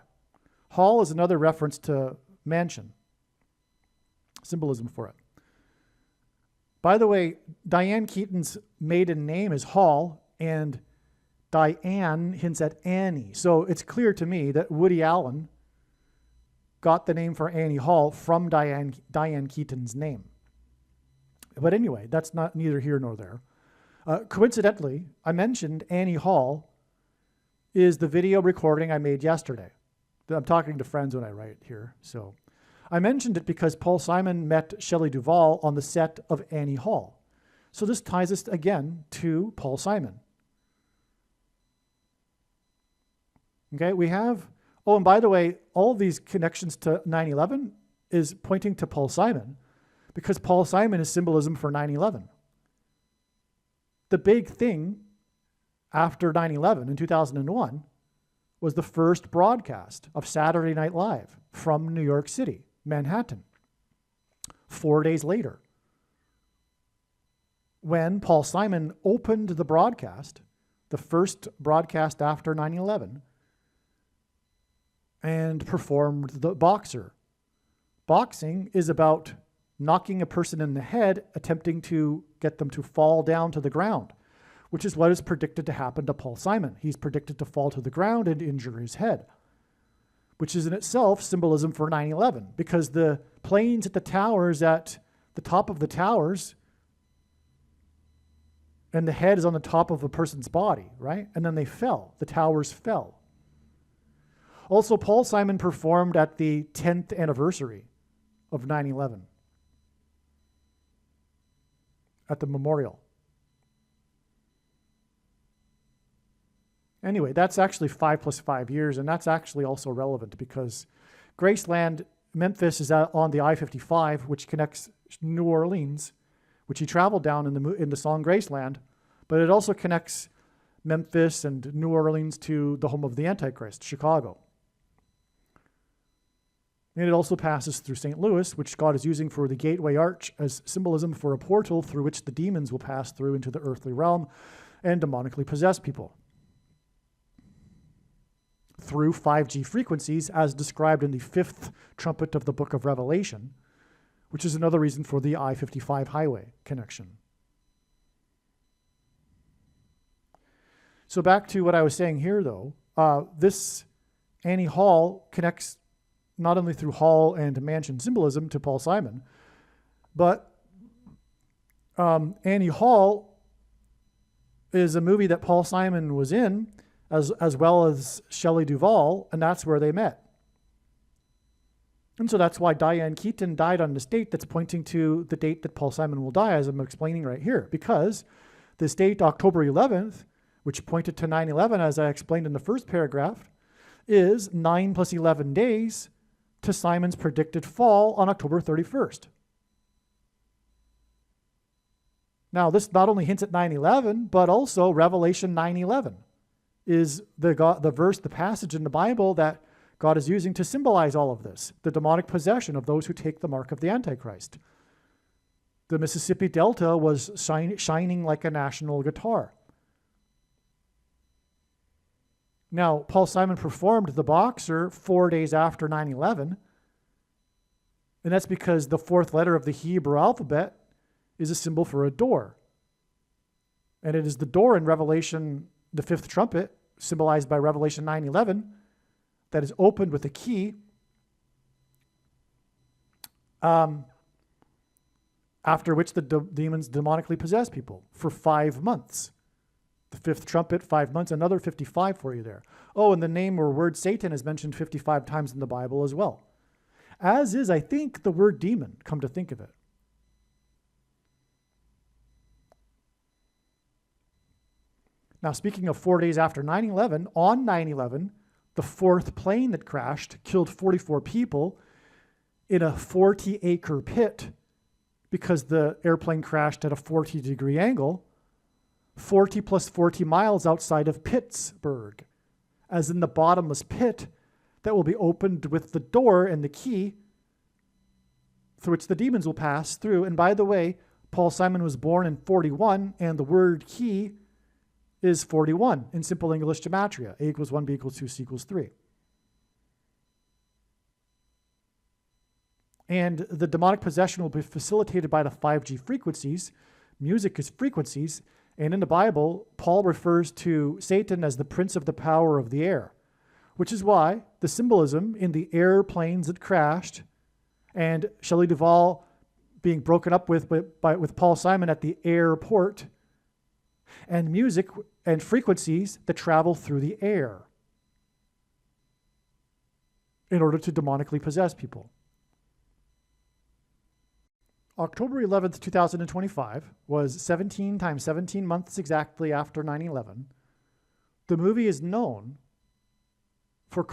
Hall is another reference to mansion, symbolism for it. By the way, Diane Keaton's maiden name is Hall, and Diane hints at Annie. So it's clear to me that Woody Allen got the name for Annie Hall from Diane Keaton's name. But anyway, that's not neither here nor there. Coincidentally, I mentioned Annie Hall is the video recording I made yesterday. I'm talking to friends when I write here, so I mentioned it because Paul Simon met Shelley Duvall on the set of Annie Hall. So this ties us again to Paul Simon. Okay, we have, and by the way, all of these connections to 9/11 is pointing to Paul Simon, because Paul Simon is symbolism for 9/11. The big thing after 9/11 in 2001 was the first broadcast of Saturday Night Live from New York City, Manhattan. 4 days later, when Paul Simon opened the broadcast, the first broadcast after 9/11, and performed the boxer. Boxing is about knocking a person in the head, attempting to get them to fall down to the ground, which is what is predicted to happen to Paul Simon. He's predicted to fall to the ground and injure his head, which is in itself symbolism for 9/11, because the planes at the towers, at the top of the towers, and the head is on the top of a person's body, right? And then they fell. The towers fell. Also, Paul Simon performed at the 10th anniversary of 9/11 at the memorial. Anyway, that's actually 5 + 5 years, and that's actually also relevant because Graceland, Memphis, is on the I-55, which connects New Orleans, which he traveled down in the song Graceland, but it also connects Memphis and New Orleans to the home of the Antichrist, Chicago. And it also passes through St. Louis, which God is using for the Gateway Arch as symbolism for a portal through which the demons will pass through into the earthly realm and demonically possess people. Through 5G frequencies, as described in the 5th trumpet of the book of Revelation, which is another reason for the I-55 highway connection. So back to what I was saying here, though, this Annie Hall connects not only through hall and mansion symbolism to Paul Simon, but Annie Hall is a movie that Paul Simon was in, as well as Shelley Duvall, and that's where they met. And so that's why Diane Keaton died on this date that's pointing to the date that Paul Simon will die, as I'm explaining right here, because this date, October 11th, which pointed to 9/11, as I explained in the first paragraph, is 9 + 11 days to Simon's predicted fall on October 31st. Now, this not only hints at 9/11, but also Revelation 9:11 is the verse, the passage in the Bible that God is using to symbolize all of this, the demonic possession of those who take the mark of the Antichrist. The Mississippi Delta was shining like a national guitar. Now, Paul Simon performed the boxer 4 days after 9/11, and that's because the 4th letter of the Hebrew alphabet is a symbol for a door. And it is the door in Revelation, the 5th trumpet, symbolized by Revelation 9:11, that is opened with a key, after which the demons demonically possess people for 5 months. The 5th trumpet, 5 months, another 55 for you there. Oh, and the name or word Satan is mentioned 55 times in the Bible as well. As is, I think, the word demon, come to think of it. Now, speaking of 4 days after 9/11, on 9/11, the 4th plane that crashed killed 44 people in a 40-acre pit because the airplane crashed at a 40-degree angle, 40 + 40 miles outside of Pittsburgh, as in the bottomless pit that will be opened with the door and the key through which the demons will pass through. And by the way, Paul Simon was born in 41, and the word key is 41 in simple English gematria. A = 1, B = 2, C = 3. And the demonic possession will be facilitated by the 5G frequencies. Music is frequencies. And in the Bible, Paul refers to Satan as the prince of the power of the air, which is why the symbolism in the airplanes that crashed and Shelley Duvall being broken up with Paul Simon at the airport, and music and frequencies that travel through the air in order to demonically possess people. October 11th, 2025 was 17 times 17 months exactly after 9/11. The movie is known for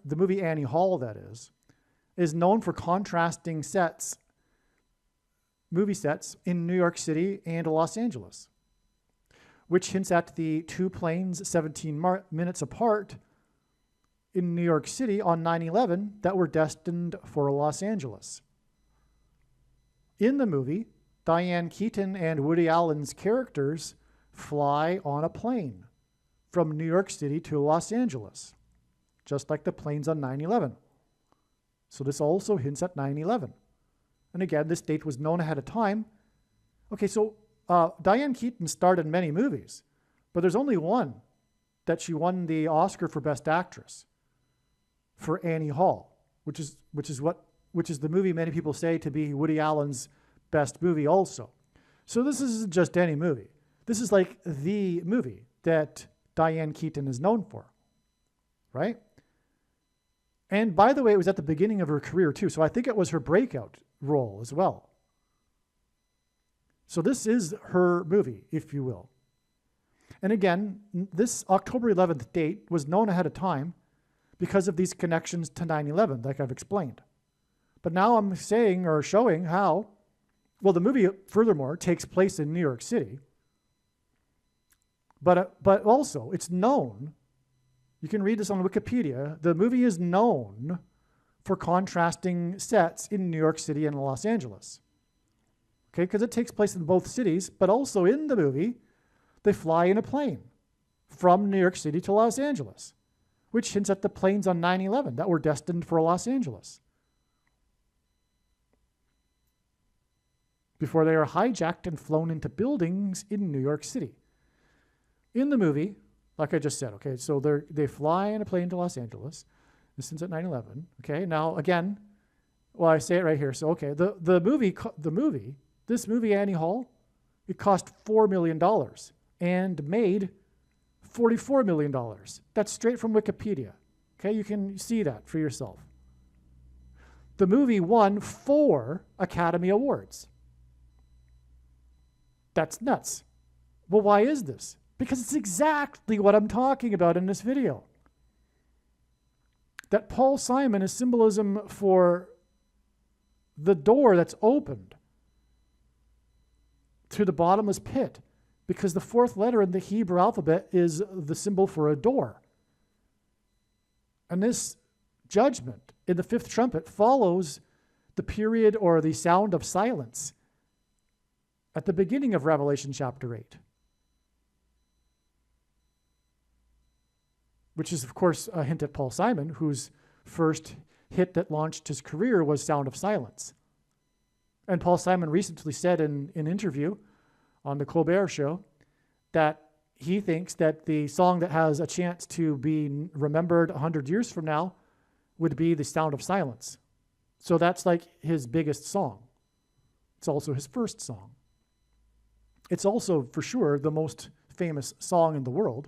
the movie Annie Hall, that is known for contrasting movie sets in New York City and Los Angeles, which hints at the two planes 17 minutes apart in New York City on 9/11 that were destined for Los Angeles. In the movie, Diane Keaton and Woody Allen's characters fly on a plane from New York City to Los Angeles, just like the planes on 9/11. So this also hints at 9/11. And again, this date was known ahead of time. Okay, so Diane Keaton starred in many movies, but there's only one that she won the Oscar for Best Actress, for Annie Hall, which is the movie many people say to be Woody Allen's best movie also. So this isn't just any movie. This is like the movie that Diane Keaton is known for, right? And by the way, it was at the beginning of her career too, so I think it was her breakout role as well. So this is her movie, if you will. And again, this October 11th date was known ahead of time because of these connections to 9/11, like I've explained. But now I'm saying or showing how, well, the movie, furthermore, takes place in New York City. But also, it's known, you can read this on Wikipedia, the movie is known for contrasting sets in New York City and Los Angeles. Okay, because it takes place in both cities, but also in the movie, they fly in a plane from New York City to Los Angeles, which hints at the planes on 9/11 that were destined for Los Angeles, before they are hijacked and flown into buildings in New York City. In the movie, like I just said, okay, so they fly in a plane to Los Angeles. This is at 9/11. Okay, now again, well, I say it right here. So okay, this movie Annie Hall, it cost $4 million and made $44 million. That's straight from Wikipedia. Okay, you can see that for yourself. The movie won 4 Academy Awards. That's nuts. Well, why is this? Because it's exactly what I'm talking about in this video. That Paul Simon is symbolism for the door that's opened to the bottomless pit, because the 4th letter in the Hebrew alphabet is the symbol for a door. And this judgment in the 5th trumpet follows the period or the sound of silence at the beginning of Revelation chapter 8. Which is, of course, a hint at Paul Simon, whose first hit that launched his career was Sound of Silence. And Paul Simon recently said in an interview on the Colbert Show that he thinks that the song that has a chance to be remembered 100 years from now would be the Sound of Silence. So that's like his biggest song. It's also his first song. It's also, for sure, the most famous song in the world.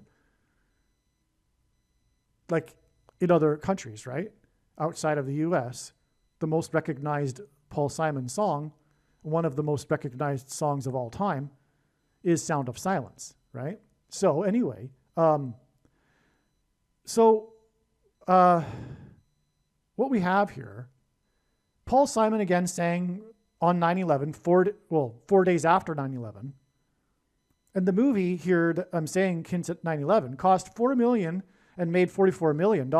Like in other countries, right? Outside of the US, the most recognized Paul Simon song, one of the most recognized songs of all time, is Sound of Silence, right? So anyway, what we have here, Paul Simon again sang on 9/11, 4 days after 9/11. And the movie here that I'm saying hints at 9/11 cost $4 million and made $44 million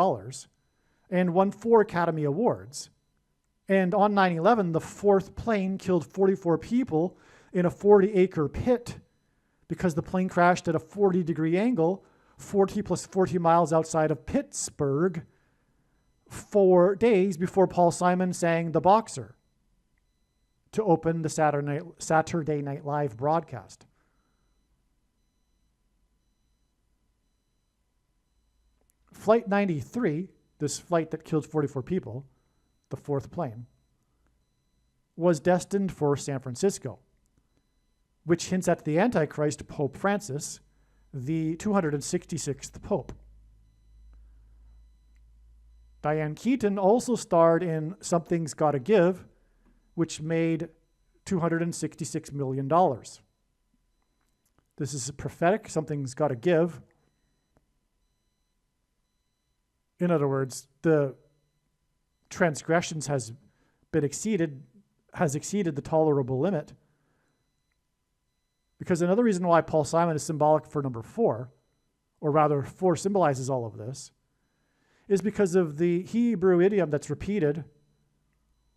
and won 4 Academy Awards. And on 9/11, the 4th plane killed 44 people in a 40-acre pit because the plane crashed at a 40-degree angle, 40 plus 40 miles outside of Pittsburgh, 4 days before Paul Simon sang The Boxer to open the Saturday Night Live broadcast. Flight 93, this flight that killed 44 people, the 4th plane, was destined for San Francisco, which hints at the Antichrist, Pope Francis, the 266th Pope. Diane Keaton also starred in Something's Gotta Give, which made $266 million. This is prophetic. Something's got to give. In other words, the transgressions has exceeded the tolerable limit. Because another reason why Paul Simon is symbolic for number 4, or rather 4 symbolizes all of this, is because of the Hebrew idiom that's repeated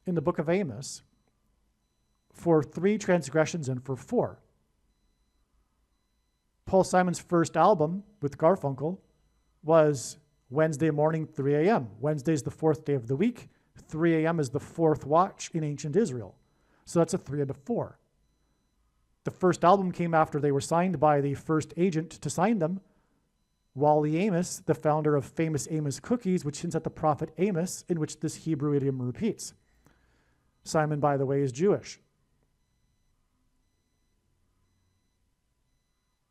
in the book of Amos for 3 transgressions and for 4. Paul Simon's first album with Garfunkel was Wednesday morning, 3 a.m. Wednesday is the 4th day of the week. 3 a.m. is the 4th watch in ancient Israel. So that's a 3 and a 4. The first album came after they were signed by the first agent to sign them, Wally Amos, the founder of famous Amos cookies, which hints at the prophet Amos, in which this Hebrew idiom repeats. Simon, by the way, is Jewish.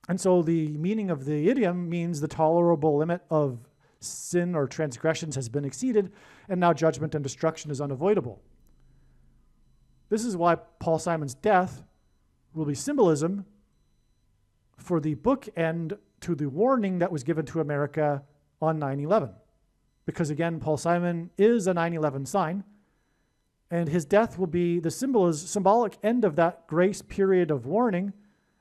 And so the meaning of the idiom means the tolerable limit of sin or transgressions has been exceeded, and now judgment and destruction is unavoidable. This is why Paul Simon's death will be symbolism for the bookend to the warning that was given to America on 9/11. Because again, Paul Simon is a 9/11 sign, and his death will be the symbolic end of that grace period of warning,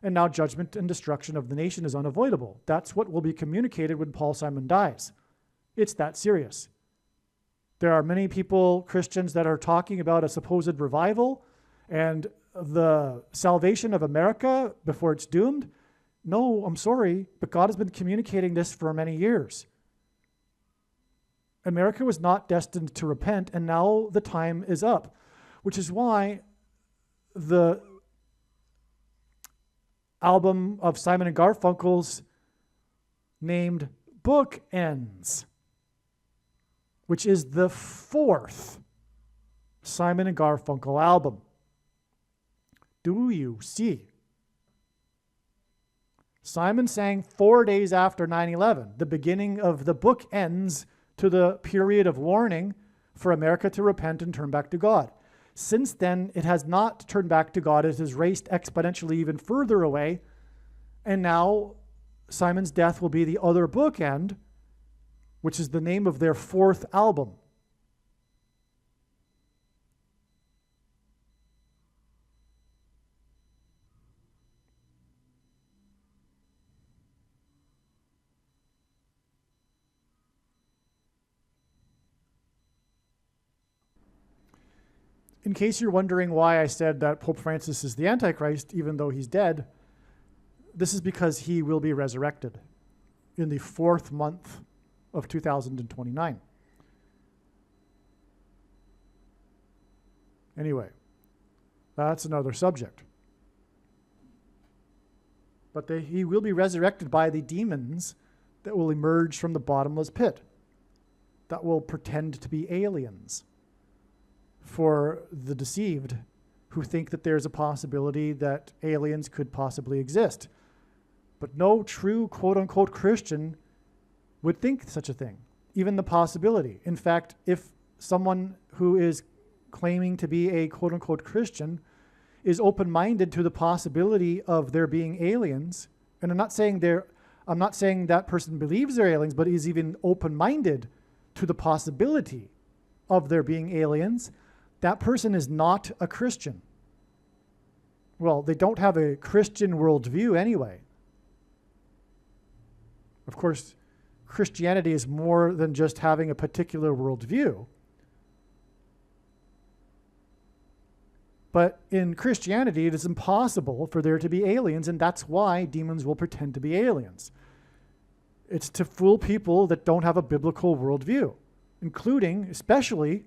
and now judgment and destruction of the nation is unavoidable. That's what will be communicated when Paul Simon dies. It's that serious. There are many people, Christians, that are talking about a supposed revival and the salvation of America before it's doomed. No, I'm sorry, but God has been communicating this for many years. America was not destined to repent, and now the time is up, which is why the album of Simon and Garfunkel's named Bookends, which is the 4th Simon and Garfunkel album. Do you see? Simon sang 4 days after 9/11, the beginning of the bookends to the period of warning for America to repent and turn back to God. Since then, it has not turned back to God. It has raced exponentially even further away. And now Simon's death will be the other bookend, which is the name of their 4th album. In case you're wondering why I said that Pope Francis is the Antichrist, even though he's dead, this is because he will be resurrected in the 4th month of 2029. Anyway, that's another subject. But he will be resurrected by the demons that will emerge from the bottomless pit, that will pretend to be aliens for the deceived who think that there's a possibility that aliens could possibly exist. But no true quote-unquote Christian would think such a thing, even the possibility. In fact, if someone who is claiming to be a quote-unquote Christian is open-minded to the possibility of there being aliens, and I'm not saying that person believes they're aliens, but is even open-minded to the possibility of there being aliens, that person is not a Christian. Well, they don't have a Christian worldview anyway. Of course, Christianity is more than just having a particular worldview. But in Christianity, it is impossible for there to be aliens, and that's why demons will pretend to be aliens. It's to fool people that don't have a biblical worldview, including, especially,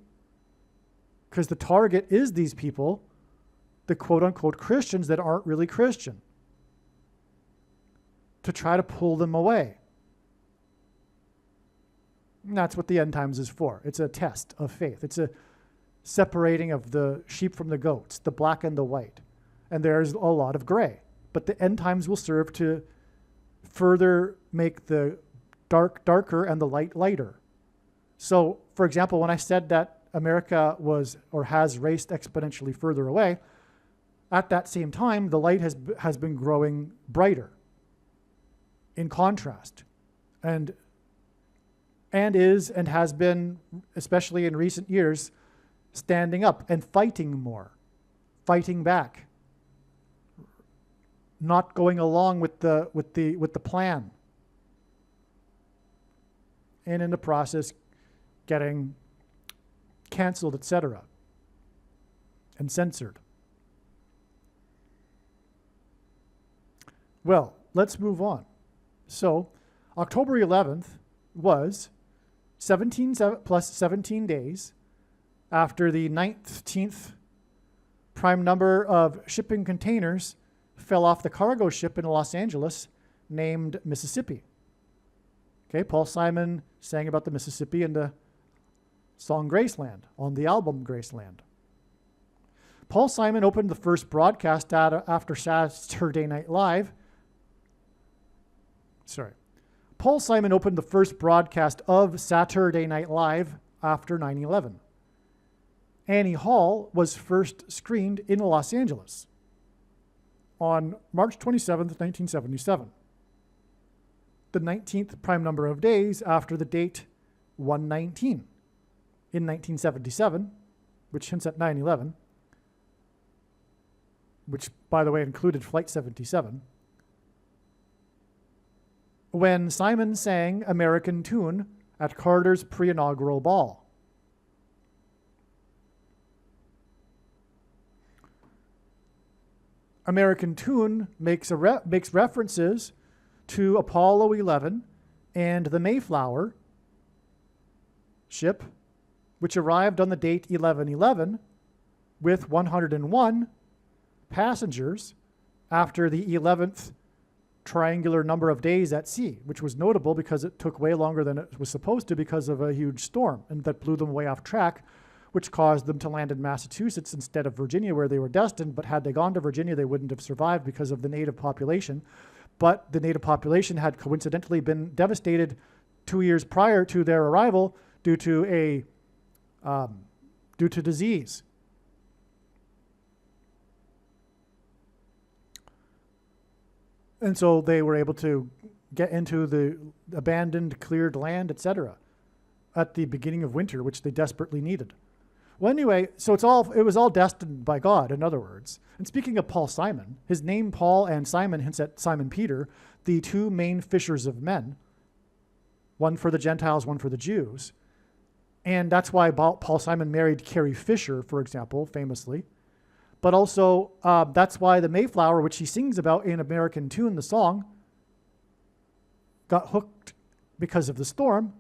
because the target is these people, the quote-unquote Christians that aren't really Christian, to try to pull them away. And that's what the end times is for. It's a test of faith. It's a separating of the sheep from the goats, the black and the white. And there's a lot of gray. But the end times will serve to further make the dark darker and the light lighter. So, for example, when I said that America was or has raced exponentially further away, At that same time, the light has been growing brighter in contrast, and is and has been, especially in recent years, standing up and fighting more, fighting back, not going along with the plan, and in the process getting canceled, etc., and censored. Well, let's move on. So, October 11th was 17 plus 17 days after the 19th prime number of shipping containers fell off the cargo ship in Los Angeles named Mississippi. Okay, Paul Simon sang about the Mississippi in the song Graceland, on the album Graceland. Paul Simon opened the first broadcast after Saturday Night Live. Paul Simon opened the first broadcast of Saturday Night Live after 9/11. Annie Hall was first screened in Los Angeles on March 27th, 1977. The 19th prime number of days after the date 119 in 1977, which hints at 9/11, which, by the way, included Flight 77, when Simon sang American Tune at Carter's pre-inaugural ball. American Tune makes references to Apollo 11 and the Mayflower ship, which arrived on the date 11/11 with 101 passengers after the 11th triangular number of days at sea, which was notable because it took way longer than it was supposed to because of a huge storm, and that blew them way off track, which caused them to land in Massachusetts instead of Virginia, where they were destined. But had they gone to Virginia, they wouldn't have survived because of the native population. But the native population had coincidentally been devastated 2 years prior to their arrival due to disease. And so they were able to get into the abandoned, cleared land, etc., at the beginning of winter, which they desperately needed. Well, anyway, so it was all destined by God, in other words. And speaking of Paul Simon, his name Paul and Simon hints at Simon Peter, the two main fishers of men, one for the Gentiles, one for the Jews. And that's why Paul Simon married Carrie Fisher, for example, famously. But also, that's why the Mayflower, which he sings about in American Tune, the song, got hooked because of the storm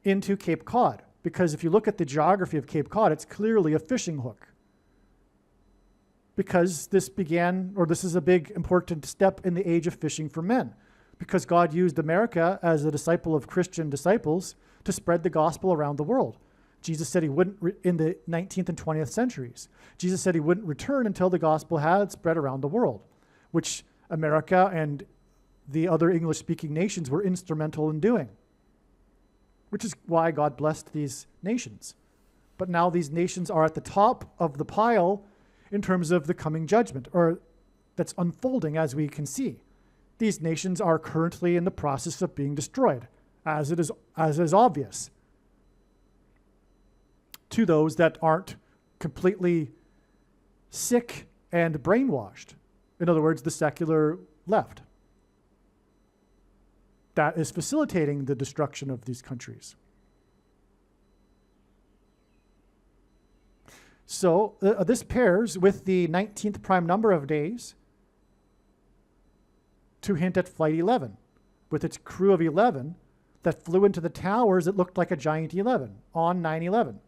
into Cape Cod. Because if you look at the geography of Cape Cod, it's clearly a fishing hook. Because this is a big important step in the age of fishing for men. Because God used America as a disciple of Christian disciples to spread the gospel around the world. Jesus said he wouldn't, in the 19th and 20th centuries, Jesus said he wouldn't return until the gospel had spread around the world, which America and the other English-speaking nations were instrumental in doing, which is why God blessed these nations. But now these nations are at the top of the pile in terms of the coming judgment, or that's unfolding as we can see. These nations are currently in the process of being destroyed, as is obvious to those that aren't completely sick and brainwashed. In other words, the secular left. That is facilitating the destruction of these countries. So this pairs with the 19th prime number of days to hint at Flight 11, with its crew of 11 that flew into the towers that looked like a giant 11 on 9/11.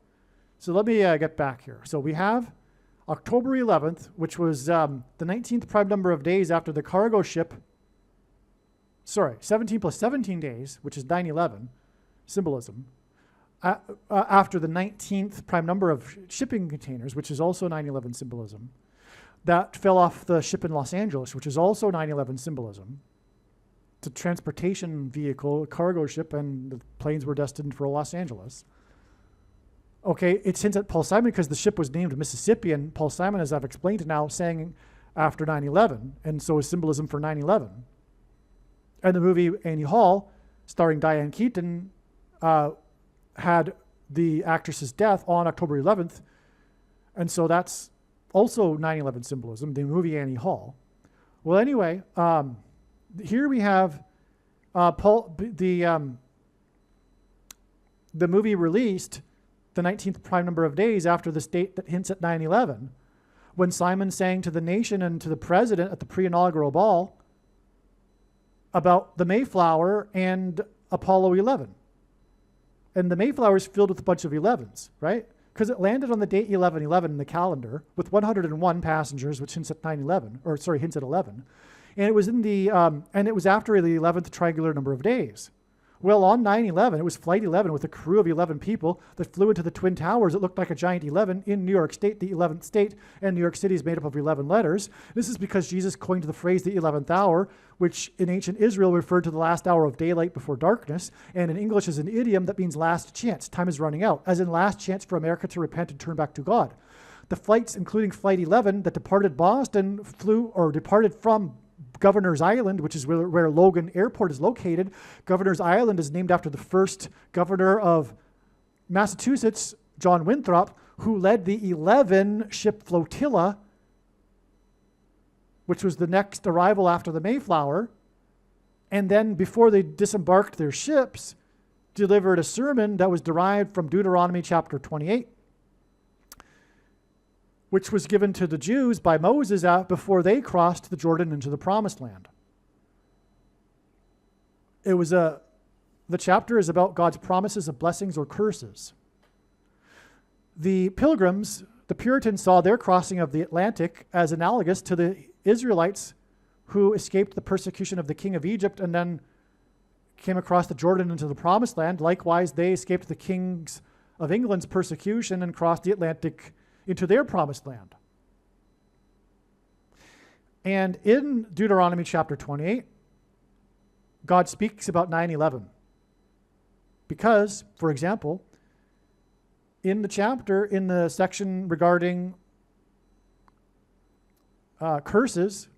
So let me get back here. So we have October 11th, which was the 19th prime number of days after the cargo ship, 17 plus 17 days, which is 9/11 symbolism, after the 19th prime number of shipping containers, which is also 9/11 symbolism, that fell off the ship in Los Angeles, which is also 9/11 symbolism. It's a transportation vehicle, a cargo ship, and the planes were destined for Los Angeles. Okay, it hints at Paul Simon because the ship was named Mississippi, and Paul Simon, as I've explained now, sang after 9/11, and so is symbolism for 9/11. And the movie Annie Hall, starring Diane Keaton, had the actress's death on October 11th, and so that's also 9/11 symbolism, the movie Annie Hall. Well, anyway, here we have the movie released the 19th prime number of days after this date that hints at 9/11, when Simon sang to the nation and to the president at the pre-inaugural ball about the Mayflower and Apollo 11. And the Mayflower is filled with a bunch of 11s, right? Because it landed on the date 11/11 in the calendar with 101 passengers, which hints at 9/11, or sorry, hints at 11. And it was in the and it was after the 11th triangular number of days. Well, on 9/11, it was Flight 11 with a crew of 11 people that flew into the Twin Towers. It looked like a giant 11 in New York State, the 11th state, and New York City is made up of 11 letters. This is because Jesus coined the phrase the 11th hour, which in ancient Israel referred to the last hour of daylight before darkness, and in English is an idiom that means last chance, time is running out, as in last chance for America to repent and turn back to God. The flights, including Flight 11 that departed Boston, departed from Governor's Island, which is where Logan Airport is located. Governor's Island is named after the first governor of Massachusetts, John Winthrop, who led the 11-ship flotilla, which was the next arrival after the Mayflower. And then before they disembarked their ships, delivered a sermon that was derived from Deuteronomy chapter 28. Which was given to the Jews by Moses before they crossed the Jordan into the Promised Land. The chapter is about God's promises of blessings or curses. The Pilgrims, the Puritans, saw their crossing of the Atlantic as analogous to the Israelites who escaped the persecution of the king of Egypt and then came across the Jordan into the Promised Land. Likewise, they escaped the kings of England's persecution and crossed the Atlantic into their promised land. And in Deuteronomy chapter 28, God speaks about 9/11. Because, for example, in the chapter, in the section regarding curses,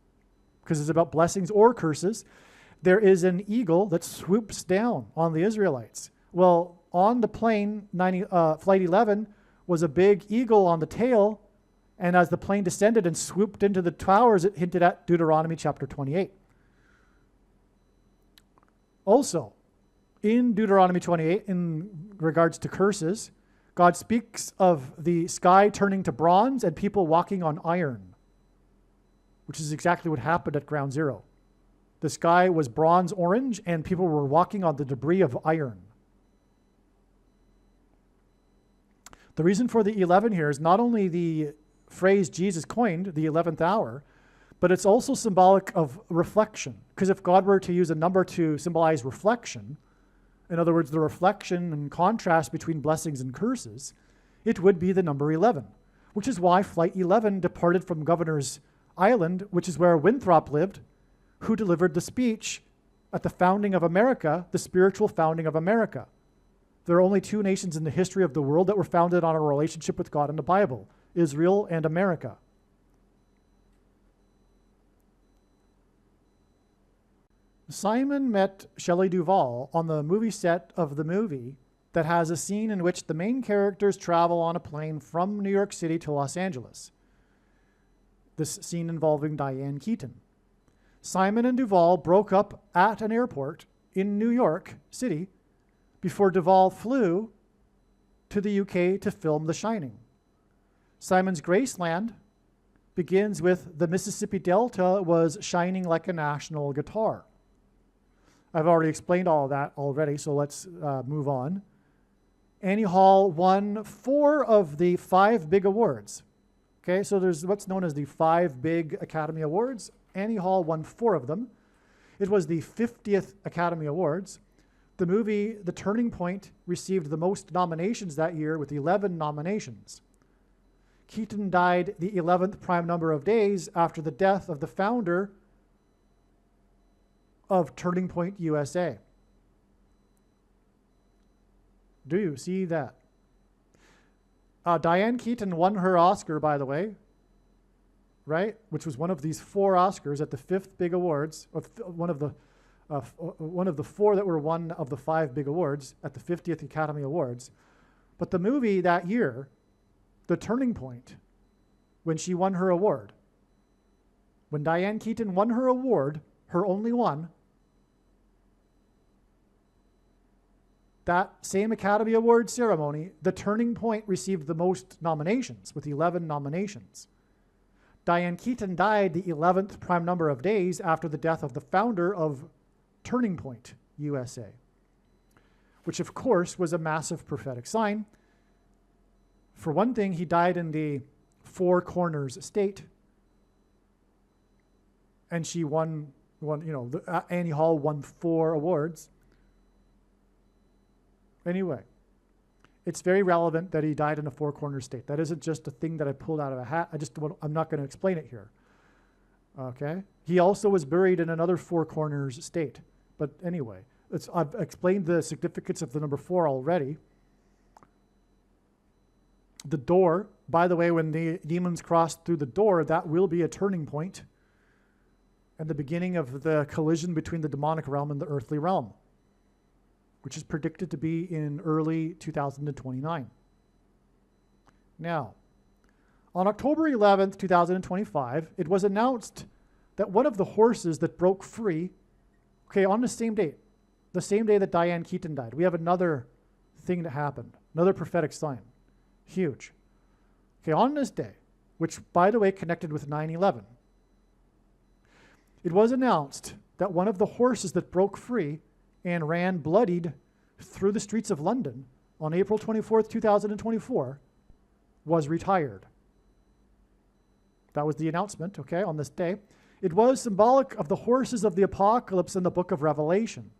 because it's about blessings or curses, there is an eagle that swoops down on the Israelites. Well, on the plane, Flight 11, was a big eagle on the tail, and as the plane descended and swooped into the towers, it hinted at Deuteronomy chapter 28. Also, in Deuteronomy 28, in regards to curses, God speaks of the sky turning to bronze and people walking on iron, which is exactly what happened at Ground Zero. The sky was bronze orange, and people were walking on the debris of iron. The reason for the 11 here is not only the phrase Jesus coined, the 11th hour, but it's also symbolic of reflection. Because if God were to use a number to symbolize reflection, in other words, the reflection and contrast between blessings and curses, it would be the number 11, which is why Flight 11 departed from Governor's Island, which is where Winthrop lived, who delivered the speech at the founding of America, the spiritual founding of America. There are only two nations in the history of the world that were founded on a relationship with God in the Bible, Israel and America. Simon met Shelley Duvall on the movie set of the movie that has a scene in which the main characters travel on a plane from New York City to Los Angeles. This scene involving Diane Keaton. Simon and Duvall broke up at an airport in New York City before Duvall flew to the UK to film The Shining. Simon's Graceland begins with the Mississippi Delta was shining like a national guitar. I've already explained all of that already, so let's move on. Annie Hall won 4 of the 5 big awards. Okay, so there's what's known as the 5 big Academy Awards. Annie Hall won 4 of them. It was the 50th Academy Awards. The movie The Turning Point received the most nominations that year with 11 nominations. Keaton died the 11th prime number of days after the death of the founder of Turning Point USA. Do you see that? Diane Keaton won her Oscar, by the way, right? Which was one of these 4 Oscars at the 5th big awards, one of the 4 that were one of the 5 big awards at the 50th Academy Awards. But the movie that year, The Turning Point, when she won her award, when Diane Keaton won her award, her only one, that same Academy Award ceremony, The Turning Point received the most nominations, with 11 nominations. Diane Keaton died the 11th prime number of days after the death of the founder of Turning Point USA, which of course was a massive prophetic sign. For one thing, he died in the Four Corners state, and she won Annie Hall won 4 awards. Anyway, it's very relevant that he died in a Four Corners state. That isn't just a thing that I pulled out of a hat. I'm not going to explain it here. Okay? He also was buried in another Four Corners state. But anyway, I've explained the significance of the number 4 already. The door, by the way, when the demons cross through the door, that will be a turning point and the beginning of the collision between the demonic realm and the earthly realm, which is predicted to be in early 2029. Now, on October 11th, 2025, it was announced that one of the horses that broke free, on the same day that Diane Keaton died, we have another thing that happened, another prophetic sign. Huge. On this day, which, by the way, connected with 9/11, it was announced that one of the horses that broke free and ran bloodied through the streets of London on April 24th, 2024, was retired. That was the announcement, on this day. It was symbolic of the horses of the apocalypse in the book of Revelation.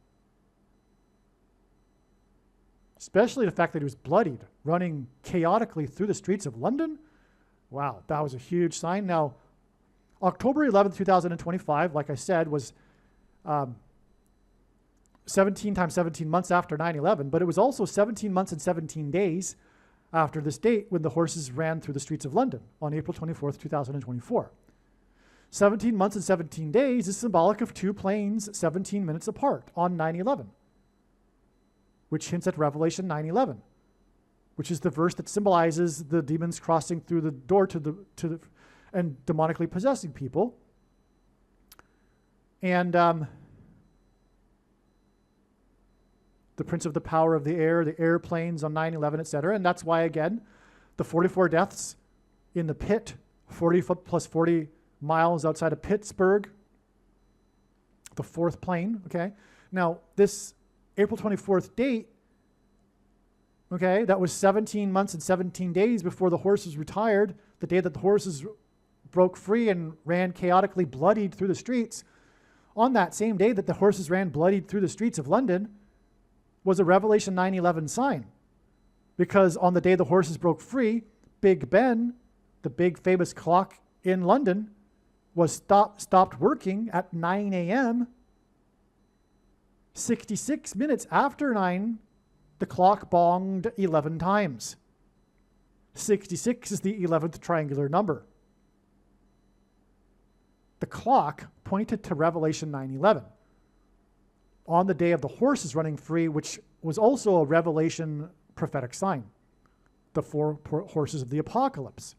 Especially the fact that he was bloodied, running chaotically through the streets of London. Wow, that was a huge sign. Now, October 11th, 2025, like I said, was 17 times 17 months after 9/11, but it was also 17 months and 17 days after this date when the horses ran through the streets of London on April 24th, 2024. 17 months and 17 days is symbolic of 2 planes 17 minutes apart on 9/11, which hints at Revelation 9/11, which is the verse that symbolizes the demons crossing through the door to the and demonically possessing people. And the prince of the power of the airplanes on 9/11, etc. And that's why, again, the 44 deaths in the pit, 40 plus 40 miles outside of Pittsburgh, the 4th plane, Now, this April 24th date, that was 17 months and 17 days before the horses retired, the day that the horses broke free and ran chaotically bloodied through the streets. On that same day that the horses ran bloodied through the streets of London was a Revelation 9/11 sign. Because on the day the horses broke free, Big Ben, the big famous clock in London, was stopped working at 9 a.m. 66 minutes after 9, the clock bonged 11 times. 66 is the 11th triangular number. The clock pointed to Revelation 9/11 on the day of the horses running free, which was also a Revelation prophetic sign, the 4 horses of the apocalypse.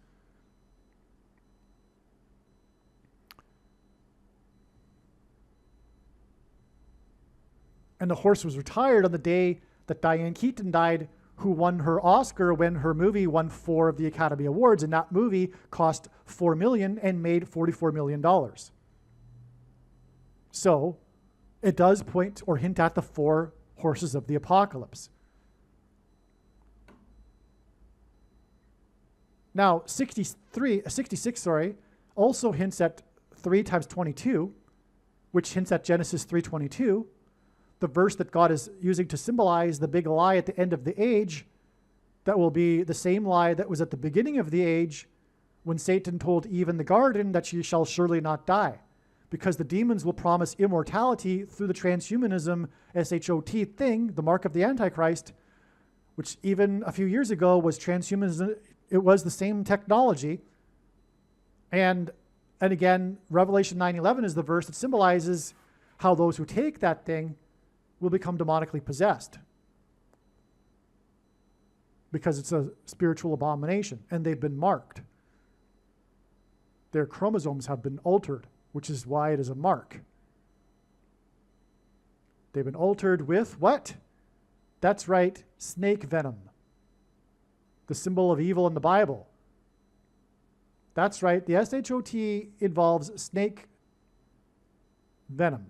And the horse was retired on the day that Diane Keaton died, who won her Oscar when her movie won 4 of the Academy Awards, and that movie cost $4 million and made $44 million. So it does point or hint at the 4 horses of the apocalypse. Now, 66 also hints at 3 times 22, which hints at Genesis 3:22, the verse that God is using to symbolize the big lie at the end of the age, that will be the same lie that was at the beginning of the age when Satan told Eve in the garden that she shall surely not die, because the demons will promise immortality through the transhumanism SHOT thing, the mark of the Antichrist, which even a few years ago was transhumanism. It was the same technology. And again, Revelation 9:11 is the verse that symbolizes how those who take that thing will become demonically possessed, because it's a spiritual abomination and they've been marked. Their chromosomes have been altered, which is why it is a mark. They've been altered with what? That's right, snake venom, the symbol of evil in the Bible. That's right, the SHOT involves snake venom.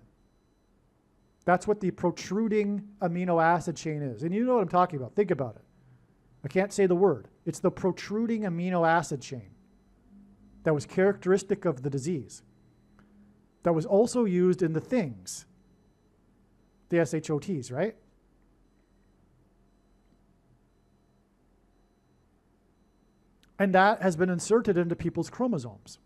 That's what the protruding amino acid chain is. And you know what I'm talking about. Think about it. I can't say the word. It's the protruding amino acid chain that was characteristic of the disease, that was also used in the things, the SHOTs, right? And that has been inserted into people's chromosomes.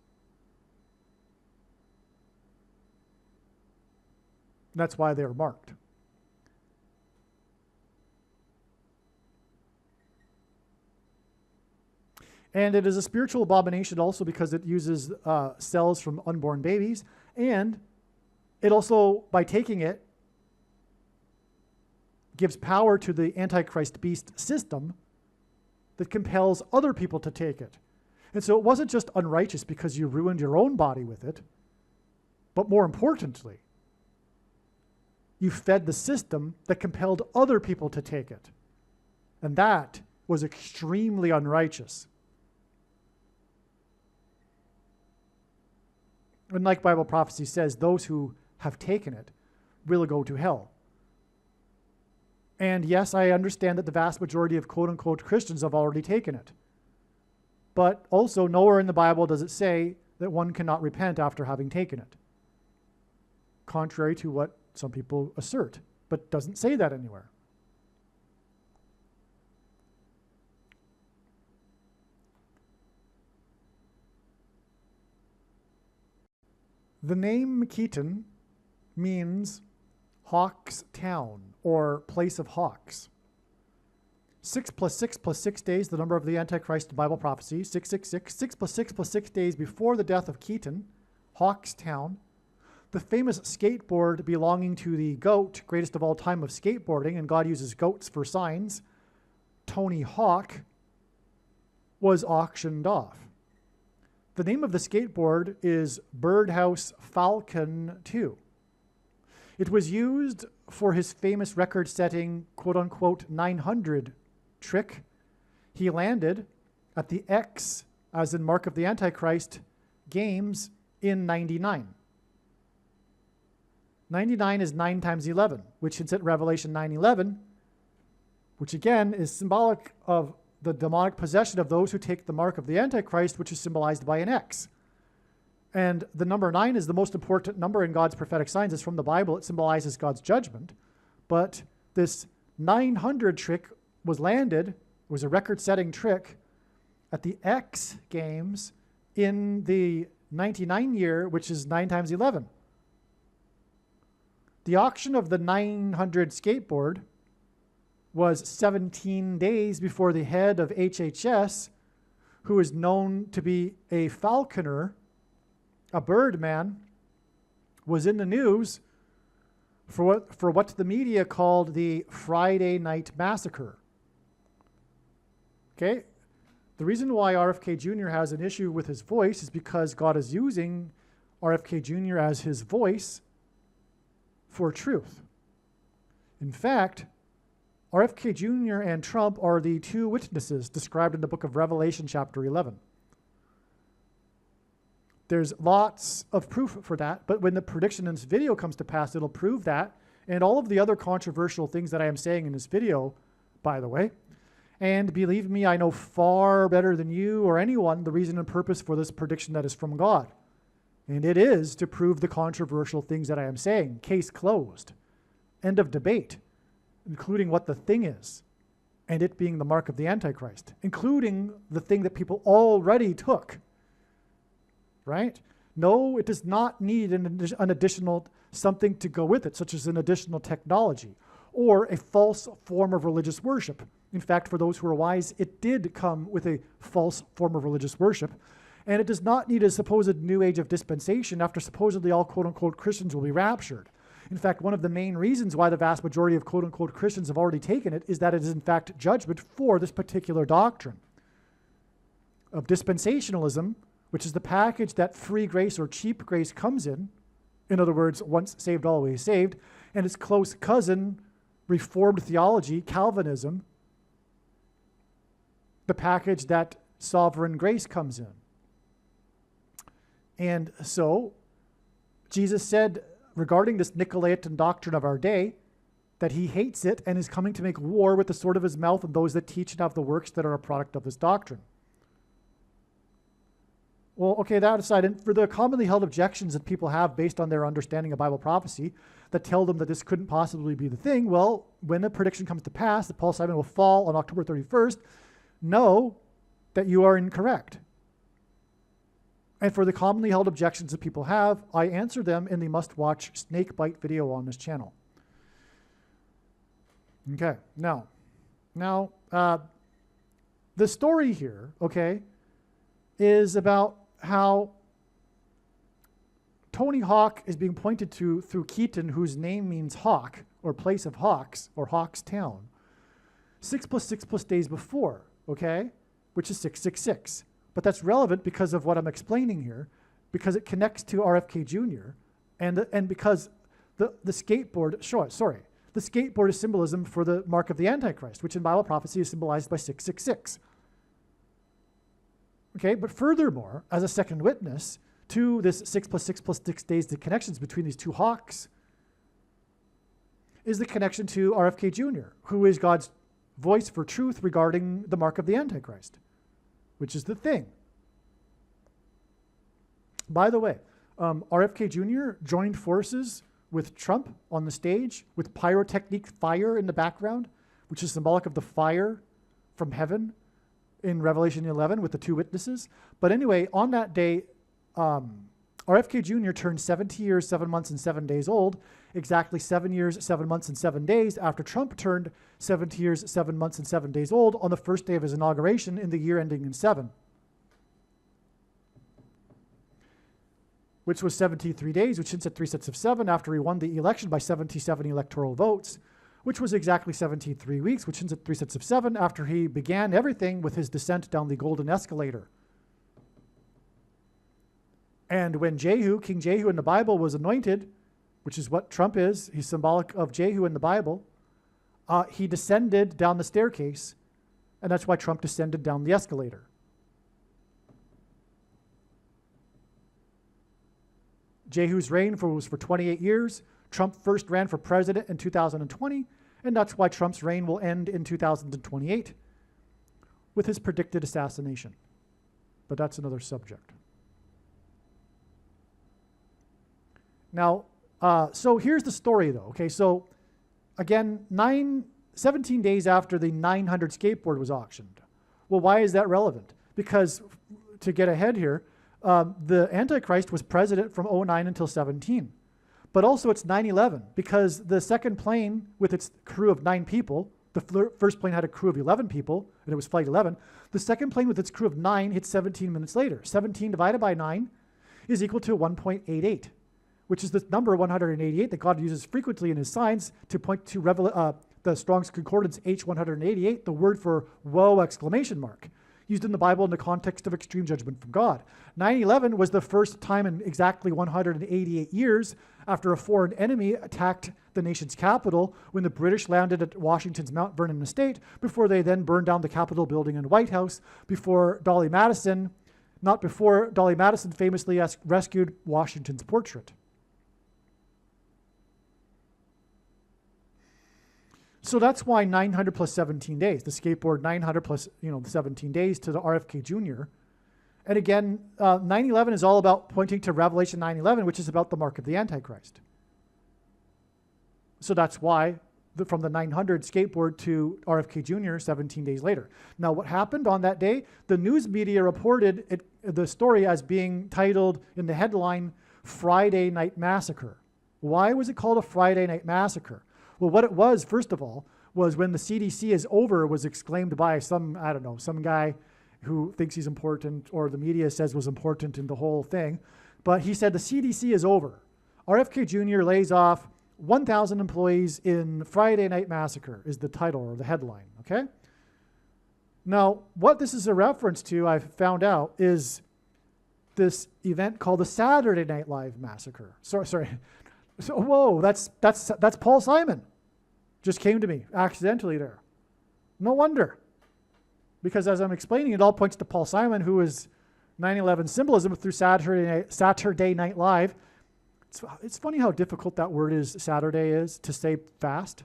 That's why they are marked. And it is a spiritual abomination also because it uses cells from unborn babies. And it also, by taking it, gives power to the Antichrist beast system that compels other people to take it. And so it wasn't just unrighteous because you ruined your own body with it, but more importantly, you fed the system that compelled other people to take it. And that was extremely unrighteous. And like Bible prophecy says, those who have taken it will go to hell. And yes, I understand that the vast majority of quote-unquote Christians have already taken it. But also, nowhere in the Bible does it say that one cannot repent after having taken it, contrary to what some people assert, but doesn't say that anywhere. The name Keaton means Hawk's Town, or place of hawks. 6 + 6 + 6 days, the number of the Antichrist in Bible prophecy, 666, 6 + 6 + 6 days before the death of Keaton, Hawk's Town. The famous skateboard belonging to the GOAT, greatest of all time of skateboarding, and God uses goats for signs, Tony Hawk, was auctioned off. The name of the skateboard is Birdhouse Falcon 2. It was used for his famous record-setting, quote-unquote, 900 trick. He landed at the X, as in Mark of the Antichrist, games in 99. 99 is 9 times 11, which hints at Revelation 9:11, which again is symbolic of the demonic possession of those who take the mark of the Antichrist, which is symbolized by an X. And the number 9 is the most important number in God's prophetic signs. It's from the Bible. It symbolizes God's judgment. But this 900 trick was landed, was a record-setting trick, at the X Games in the 99 year, which is 9 times 11. The auction of the 900 skateboard was 17 days before the head of HHS, who is known to be a falconer, a birdman, was in the news for what the media called the Friday Night Massacre. Okay? The reason why RFK Jr. has an issue with his voice is because God is using RFK Jr. as his voice for truth. In fact, RFK Jr. and Trump are the two witnesses described in the book of Revelation, chapter 11. There's lots of proof for that, but when the prediction in this video comes to pass, it'll prove that, and all of the other controversial things that I am saying in this video, by the way. And believe me, I know far better than you or anyone the reason and purpose for this prediction that is from God. And it is to prove the controversial things that I am saying. Case closed. End of debate, including what the thing is, and it being the mark of the Antichrist, including the thing that people already took. Right? No, it does not need an additional something to go with it, such as an additional technology or a false form of religious worship. In fact, for those who are wise, it did come with a false form of religious worship, and it does not need a supposed new age of dispensation after supposedly all quote-unquote Christians will be raptured. In fact, one of the main reasons why the vast majority of quote-unquote Christians have already taken it is that it is in fact judgment for this particular doctrine of dispensationalism, which is the package that free grace or cheap grace comes in other words, once saved, always saved, and its close cousin, Reformed theology, Calvinism, the package that sovereign grace comes in. And so, Jesus said regarding this Nicolaitan doctrine of our day, that he hates it and is coming to make war with the sword of his mouth and those that teach and have the works that are a product of this doctrine. Well, okay, that aside, and for the commonly held objections that people have based on their understanding of Bible prophecy that tell them that this couldn't possibly be the thing, well, when the prediction comes to pass that Paul Simon will fall on October 31st, know that you are incorrect. And for the commonly held objections that people have, I answer them in the must-watch snakebite video on this channel. Okay, now, the story here, okay, is about how Tony Hawk is being pointed to through Keaton, whose name means hawk, or place of hawks, or Hawk's Town, 6 + 6 + days before, okay, which is 666. But that's relevant because of what I'm explaining here, because it connects to RFK Jr., and because the skateboard, the skateboard is symbolism for the mark of the Antichrist, which in Bible prophecy is symbolized by 666. Okay, but furthermore, as a second witness to this 6 + 6 + 6 days, the connections between these two hawks is the connection to RFK Jr., who is God's voice for truth regarding the mark of the Antichrist, which is the thing. By the way, RFK Jr. joined forces with Trump on the stage with pyrotechnic fire in the background, which is symbolic of the fire from heaven in Revelation 11 with the two witnesses. But anyway, on that day, RFK Jr. turned 70 years, 7 months, and 7 days old, exactly 7 years, 7 months, and 7 days after Trump turned 70 years, 7 months, and 7 days old on the first day of his inauguration in the year ending in 7, which was 73 days, which hints at 3 sets of 7 after he won the election by 77 electoral votes, which was exactly 73 weeks, which hints at 3 sets of 7 after he began everything with his descent down the golden escalator. And when Jehu, King Jehu in the Bible, was anointed, which is what Trump is, he's symbolic of Jehu in the Bible, he descended down the staircase, and that's why Trump descended down the escalator. Jehu's reign was for 28 years. Trump first ran for president in 2020, and that's why Trump's reign will end in 2028 with his predicted assassination. But that's another subject. Now, so here's the story, though. Okay, so again, 17 days after the 900 skateboard was auctioned. Well, why is that relevant? Because, to get ahead here, the Antichrist was president from 09 until 17. But also it's 9/11, because the second plane with its crew of 9 people, the first plane had a crew of 11 people, and it was flight 11. The second plane with its crew of 9 hit 17 minutes later. 17 divided by 9 is equal to 1.88, which is the number 188 that God uses frequently in his signs to point to the Strong's Concordance H188, the word for woe exclamation mark, used in the Bible in the context of extreme judgment from God. 9/11 was the first time in exactly 188 years after a foreign enemy attacked the nation's capital when the British landed at Washington's Mount Vernon estate before they then burned down the Capitol building and White House before Dolly Madison famously rescued Washington's portrait. So that's why 900 plus 17 days, the skateboard 900 plus 17 days to the RFK Jr. And again, 9/11 is all about pointing to Revelation 9/11, which is about the mark of the Antichrist. So that's why from the 900 skateboard to RFK Jr. 17 days later. Now, what happened on that day? The news media reported the story as being titled in the headline, Friday Night Massacre. Why was it called a Friday Night Massacre? Well, what it was, first of all, was when the CDC is over was exclaimed by some guy who thinks he's important, or the media says was important in the whole thing. But he said the CDC is over. RFK Jr. lays off 1,000 employees in Friday Night Massacre is the title or the headline, okay? Now, what this is a reference to, I've found out, is this event called the Saturday Night Live Massacre. Sorry. So, whoa, that's Paul Simon. Just came to me accidentally there. No wonder. Because as I'm explaining, it all points to Paul Simon, who is 9/11 symbolism through Saturday Night Live. It's funny how difficult that word is, Saturday is, to say fast.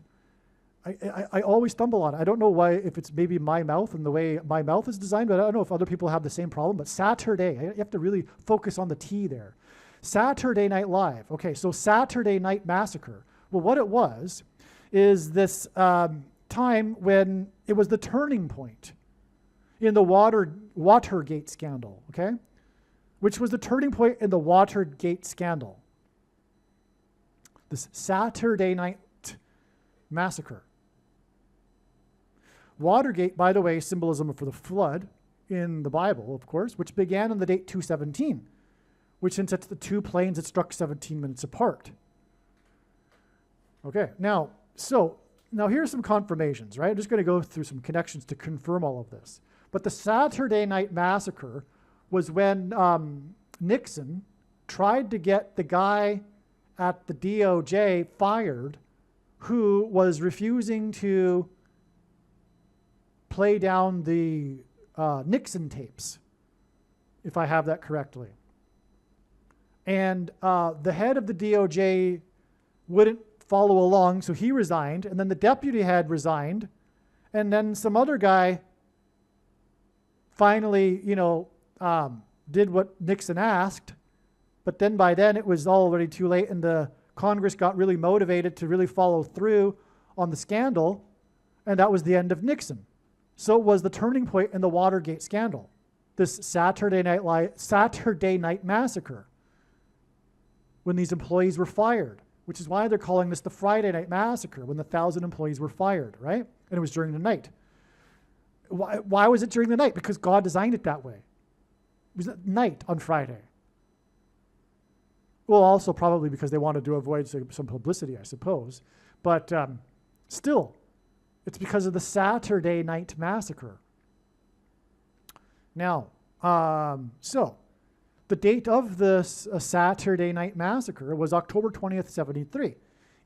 I always stumble on it. I don't know why, if it's maybe my mouth and the way my mouth is designed, but I don't know if other people have the same problem. But Saturday, you have to really focus on the T there. Saturday Night Live. Okay, so Saturday Night Massacre. Well, what it was is this time when it was the turning point in the Watergate scandal, okay? Which was the turning point in the Watergate scandal. This Saturday Night Massacre. Watergate, by the way, symbolism for the flood in the Bible, of course, which began on the date 217, which hints at the two planes that struck 17 minutes apart. Okay, now here's some confirmations, right? I'm just going to go through some connections to confirm all of this. But the Saturday Night Massacre was when Nixon tried to get the guy at the DOJ fired who was refusing to play down the Nixon tapes, if I have that correctly. And the head of the DOJ wouldn't follow along, so he resigned, and then the deputy head resigned, and then some other guy finally, did what Nixon asked, but then by then it was already too late, and the Congress got really motivated to really follow through on the scandal, and that was the end of Nixon. So it was the turning point in the Watergate scandal, this Saturday Night Massacre, when these employees were fired, which is why they're calling this the Friday Night Massacre, when the 1,000 employees were fired, right? And it was during the night. Why was it during the night? Because God designed it that way. It was at night on Friday. Well, also probably because they wanted to avoid some publicity, I suppose. But still, it's because of the Saturday Night Massacre. Now, so the date of this Saturday Night Massacre was October 20th, 73.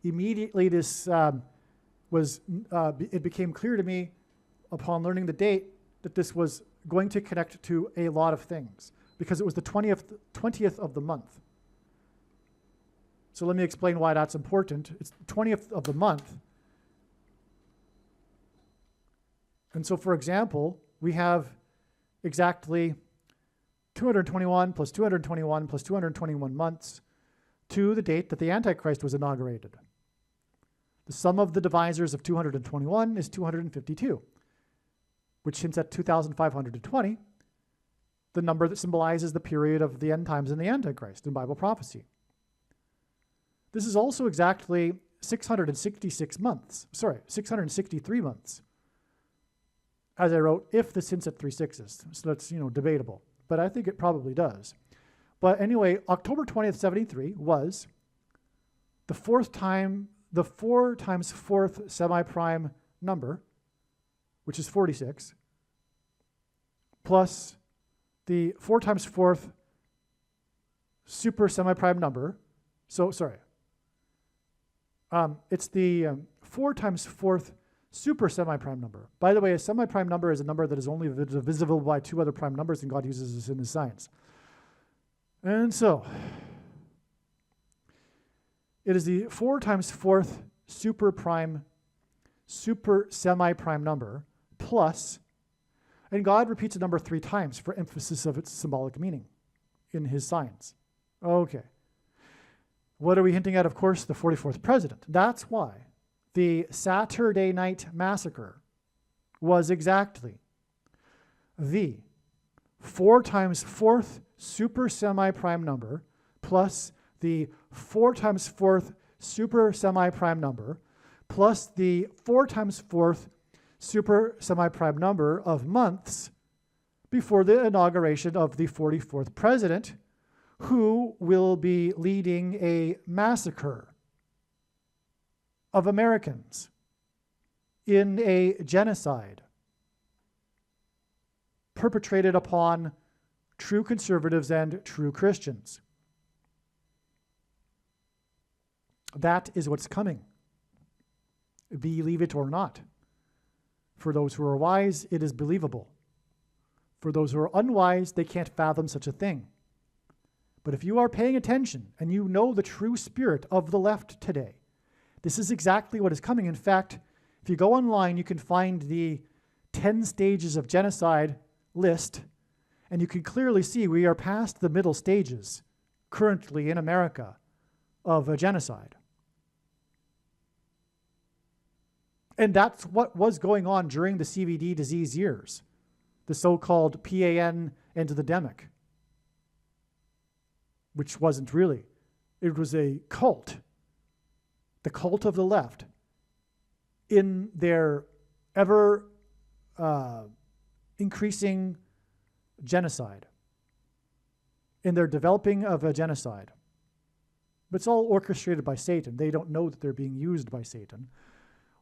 Immediately, this it became clear to me upon learning the date that this was going to connect to a lot of things because it was the 20th of the month. So let me explain why that's important. It's the 20th of the month. And so, for example, we have exactly 221 plus 221 plus 221 months to the date that the Antichrist was inaugurated. The sum of the divisors of 221 is 252, which hints at 2,520, the number that symbolizes the period of the end times and the Antichrist in Bible prophecy. This is also exactly 663 months, as I wrote, if this hints at 3 sixes. So that's, debatable, but I think it probably does. But anyway, October 20th, 73 was the 4 times fourth semi-prime number, which is 46, plus the 4 times fourth super semi-prime number. It's the 4 times fourth super semi-prime number. By the way, a semi-prime number is a number that is only divisible by 2 other prime numbers, and God uses this in his science. And so, it is the 4 times fourth super semi-prime number plus, and God repeats a number 3 times for emphasis of its symbolic meaning in his science. Okay. What are we hinting at? Of course, the 44th president. That's why the Saturday Night Massacre was exactly the 4 times fourth super semi-prime number plus the 4 times fourth super semi-prime number plus the 4 times fourth super semi-prime number of months before the inauguration of the 44th president, who will be leading a massacre of Americans in a genocide perpetrated upon true conservatives and true Christians. That is what's coming. Believe it or not. For those who are wise, it is believable. For those who are unwise, they can't fathom such a thing. But if you are paying attention and you know the true spirit of the left today, this is exactly what is coming. In fact, if you go online, you can find the 10 stages of genocide list, and you can clearly see we are past the middle stages currently in America of a genocide. And that's what was going on during the CVD disease years, the so-called PAN endemic, which wasn't really. It was a cult, the cult of the left, in their ever increasing genocide, in their developing of a genocide. But it's all orchestrated by Satan. They don't know that they're being used by Satan,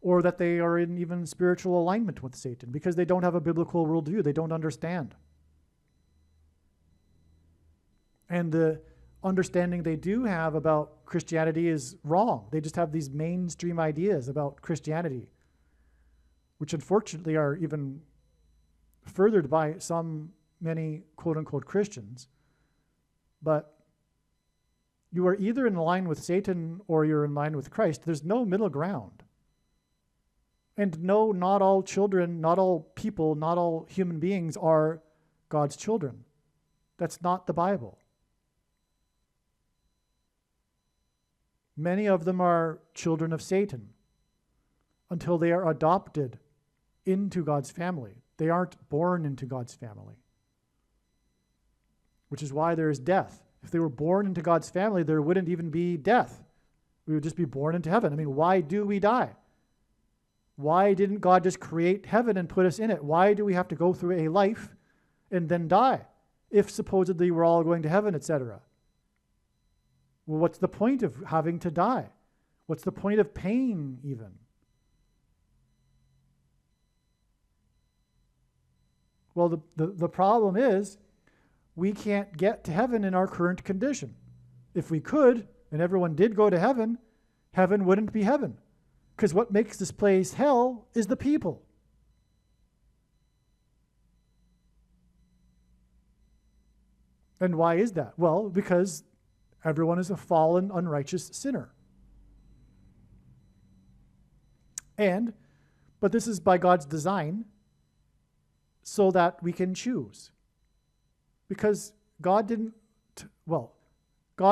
or that they are in even spiritual alignment with Satan, because they don't have a biblical worldview. They don't understand. And the understanding they do have about Christianity is wrong. They just have these mainstream ideas about Christianity, which unfortunately are even furthered by many quote-unquote Christians. But you are either in line with Satan or you're in line with Christ. There's no middle ground. And no, not all children, not all people, not all human beings are God's children. That's not the Bible. Many of them are children of Satan until they are adopted into God's family. They aren't born into God's family, which is why there is death. If they were born into God's family, there wouldn't even be death. We would just be born into heaven. I mean, why do we die? Why didn't God just create heaven and put us in it? Why do we have to go through a life and then die if supposedly we're all going to heaven, etc.? Well, what's the point of having to die? What's the point of pain even? Well, the problem is we can't get to heaven in our current condition. If we could, and everyone did go to heaven, heaven wouldn't be heaven. Because what makes this place hell is the people. And why is that? Well, because everyone is a fallen, unrighteous sinner. But this is by God's design so that we can choose. Because God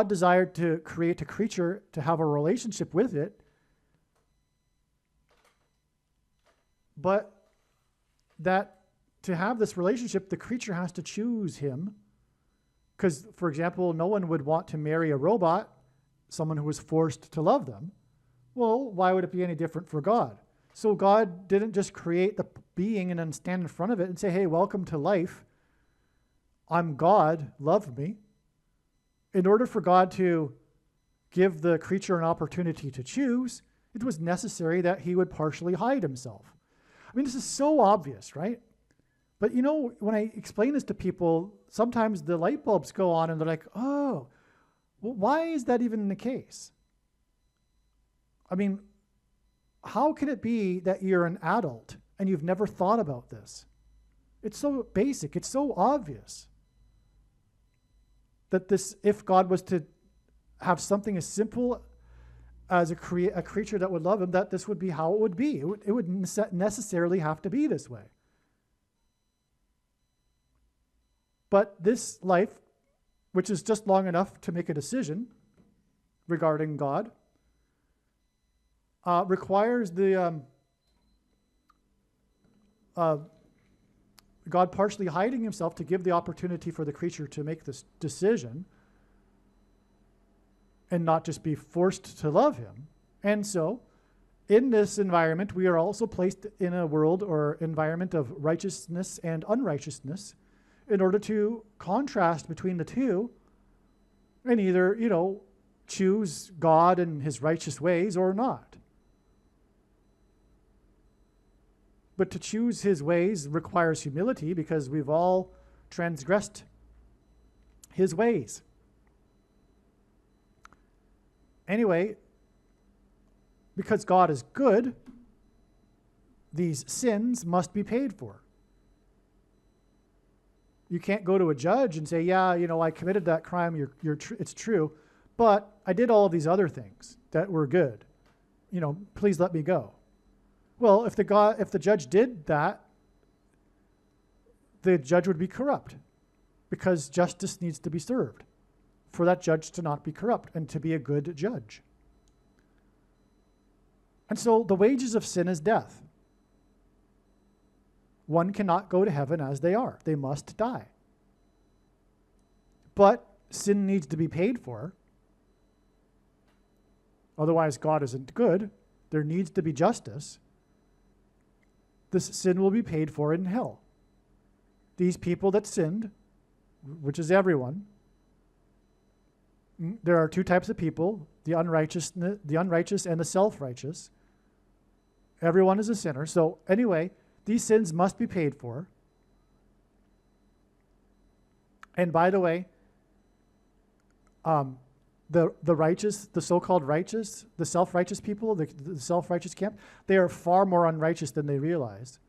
desired to create a creature to have a relationship with it, but that to have this relationship, the creature has to choose him. Because, for example, no one would want to marry a robot, someone who was forced to love them. Well, why would it be any different for God? So God didn't just create the being and then stand in front of it and say, hey, welcome to life. I'm God, love me. In order for God to give the creature an opportunity to choose, it was necessary that he would partially hide himself. I mean, this is so obvious, right? But when I explain this to people, sometimes the light bulbs go on and they're like, oh, well, why is that even the case? I mean, how can it be that you're an adult and you've never thought about this? It's so basic, it's so obvious that if God was to have something as simple as a creature that would love him, that this would be how it would be. It would necessarily have to be this way. But this life, which is just long enough to make a decision regarding God, requires God partially hiding himself to give the opportunity for the creature to make this decision and not just be forced to love him. And so In this environment, we are also placed in a world or environment of righteousness and unrighteousness in order to contrast between the two and either, choose God and his righteous ways or not. But to choose his ways requires humility because we've all transgressed his ways. Anyway, because God is good, these sins must be paid for. You can't go to a judge and say, yeah, I committed that crime, it's true, but I did all of these other things that were good. Please let me go. Well, if the judge did that, the judge would be corrupt because justice needs to be served for that judge to not be corrupt and to be a good judge. And so the wages of sin is death. One cannot go to heaven as they are. They must die. But sin needs to be paid for. Otherwise, God isn't good. There needs to be justice. This sin will be paid for in hell. These people that sinned, which is everyone, there are two types of people, the unrighteous and the self-righteous. Everyone is a sinner. So anyway, these sins must be paid for. And by the way, the righteous, the so-called righteous, the self-righteous people, the self-righteous camp, they are far more unrighteous than they realize.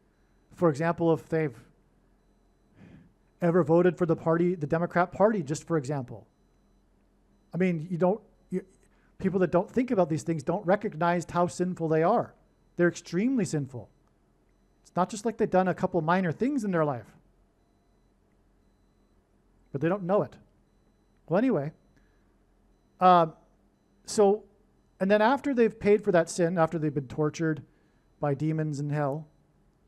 For example, if they've ever voted for the Democrat Party, just for example. I mean, people that don't think about these things don't recognize how sinful they are. They're extremely sinful. It's not just like they've done a couple minor things in their life, but they don't know it. Well, anyway, and then after they've paid for that sin, after they've been tortured by demons in hell,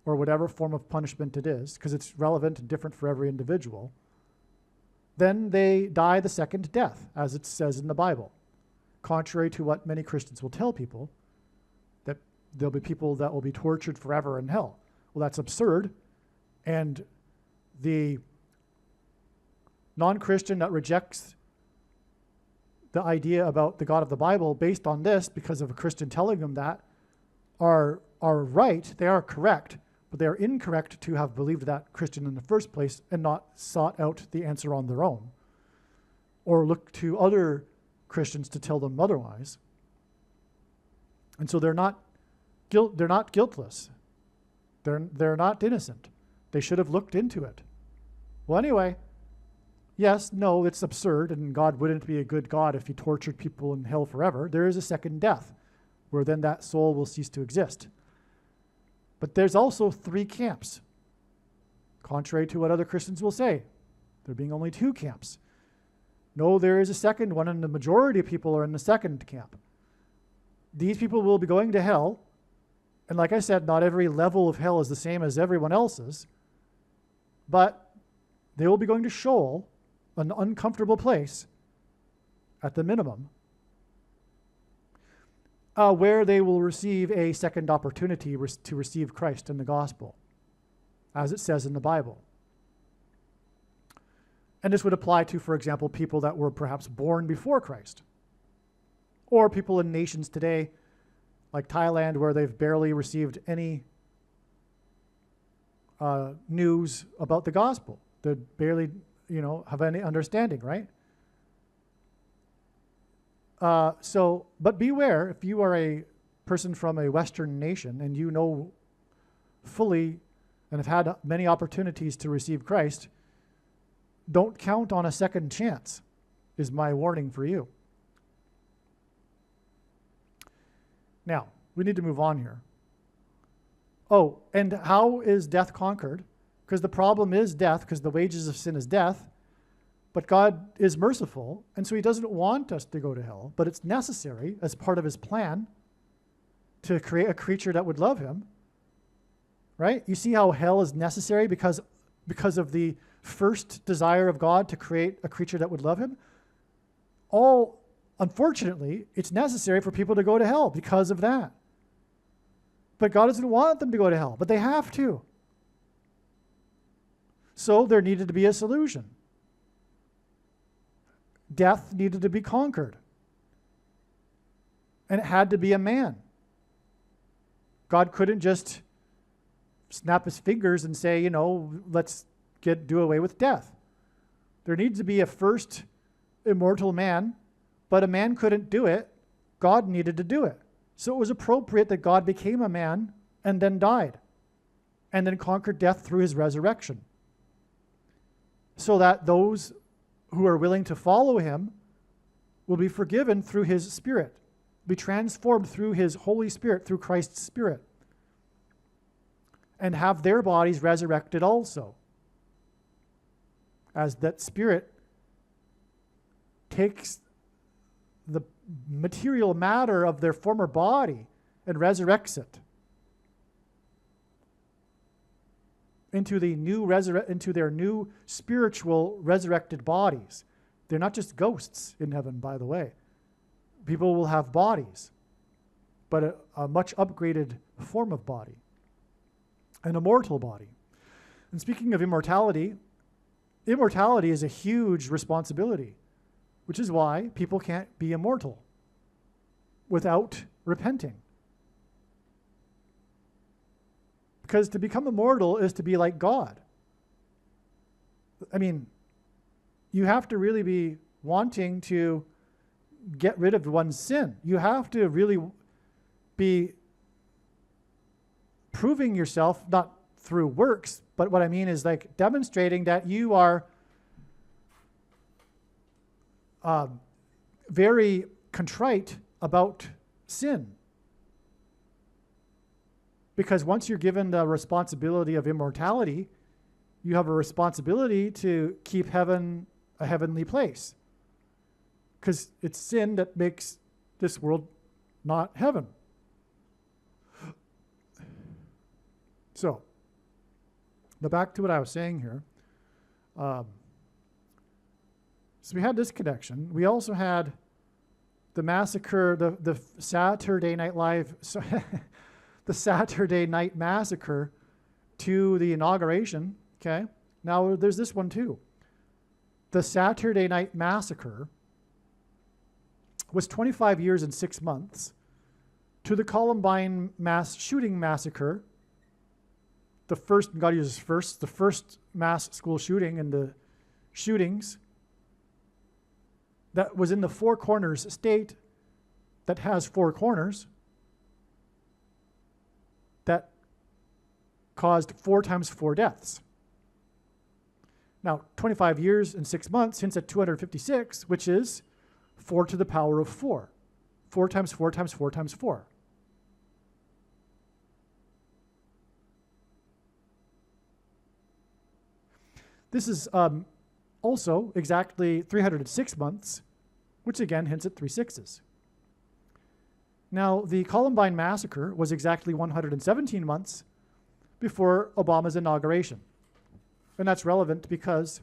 or whatever form of punishment it is, because it's relevant and different for every individual, then they die the second death, as it says in the Bible, contrary to what many Christians will tell people, that there'll be people that will be tortured forever in hell. Well, that's absurd, and the non-Christian that rejects the idea about the God of the Bible based on this, because of a Christian telling them that, are right, they are correct, but they are incorrect to have believed that Christian in the first place and not sought out the answer on their own, or look to other Christians to tell them otherwise. And so they're not guiltless. They're not innocent. They should have looked into it. Well, anyway, yes, no, it's absurd, and God wouldn't be a good God if he tortured people in hell forever. There is a second death, where then that soul will cease to exist. But there's also three camps, contrary to what other Christians will say. There being only two camps. No, there is a second one, and the majority of people are in the second camp. These people will be going to hell, and like I said, not every level of hell is the same as everyone else's, but they will be going to Sheol, an uncomfortable place, at the minimum, where they will receive a second opportunity to receive Christ in the gospel, as it says in the Bible. And this would apply to, for example, people that were perhaps born before Christ, or people in nations today, like Thailand, where they've barely received any news about the gospel. They barely, have any understanding, right? But beware, if you are a person from a Western nation and you know fully and have had many opportunities to receive Christ, don't count on a second chance, is my warning for you. Now, we need to move on here. Oh, and how is death conquered? Because the problem is death, because the wages of sin is death. But God is merciful, and so he doesn't want us to go to hell, but it's necessary as part of his plan to create a creature that would love him. Right? You see how hell is necessary because of the first desire of God to create a creature that would love him? Unfortunately, it's necessary for people to go to hell because of that. But God doesn't want them to go to hell, but they have to. So there needed to be a solution. Death needed to be conquered. And it had to be a man. God couldn't just snap his fingers and say, let's do away with death. There needs to be a first immortal man, but a man couldn't do it. God needed to do it. So it was appropriate that God became a man and then died and then conquered death through his resurrection, so that those who are willing to follow him will be forgiven through his Spirit, be transformed through his Holy Spirit, through Christ's Spirit, and have their bodies resurrected also, as that Spirit takes the material matter of their former body and resurrects it into their new spiritual resurrected bodies. They're not just ghosts in heaven, by the way. People will have bodies, but a much upgraded form of body, an immortal body. And speaking of immortality, immortality is a huge responsibility, which is why people can't be immortal without repenting. Because to become immortal is to be like God. I mean, you have to really be wanting to get rid of one's sin. You have to really be proving yourself, not through works, but what I mean is like demonstrating that you are very contrite about sin. Because once you're given the responsibility of immortality, you have a responsibility to keep heaven a heavenly place. Because it's sin that makes this world not heaven. So, now back to what I was saying here. So we had this connection. We also had the massacre, the Saturday Night Live, the Saturday Night Massacre to the inauguration. Okay, now there's this one too. The Saturday Night Massacre was 25 years and 6 months to the Columbine mass shooting massacre. The first, God uses first, the first mass school shooting and the shootings that was in the Four Corners state that has four corners that caused 4 times 4 deaths. Now, 25 years and 6 months hints at 256, which is 4 to the power of 4. 4 times 4 times 4 times 4. This is also exactly 306 months, which again hints at 3 sixes. Now, the Columbine massacre was exactly 117 months before Obama's inauguration. And that's relevant because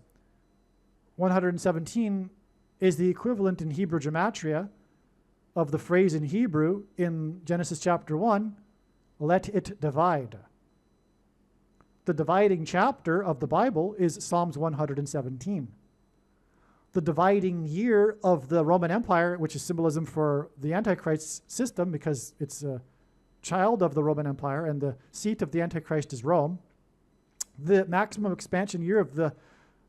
117 is the equivalent in Hebrew gematria of the phrase in Hebrew in Genesis chapter 1, let it divide. The dividing chapter of the Bible is Psalms 117. The dividing year of the Roman Empire, which is symbolism for the Antichrist system because it's a child of the Roman Empire and the seat of the Antichrist is Rome. The maximum expansion year of the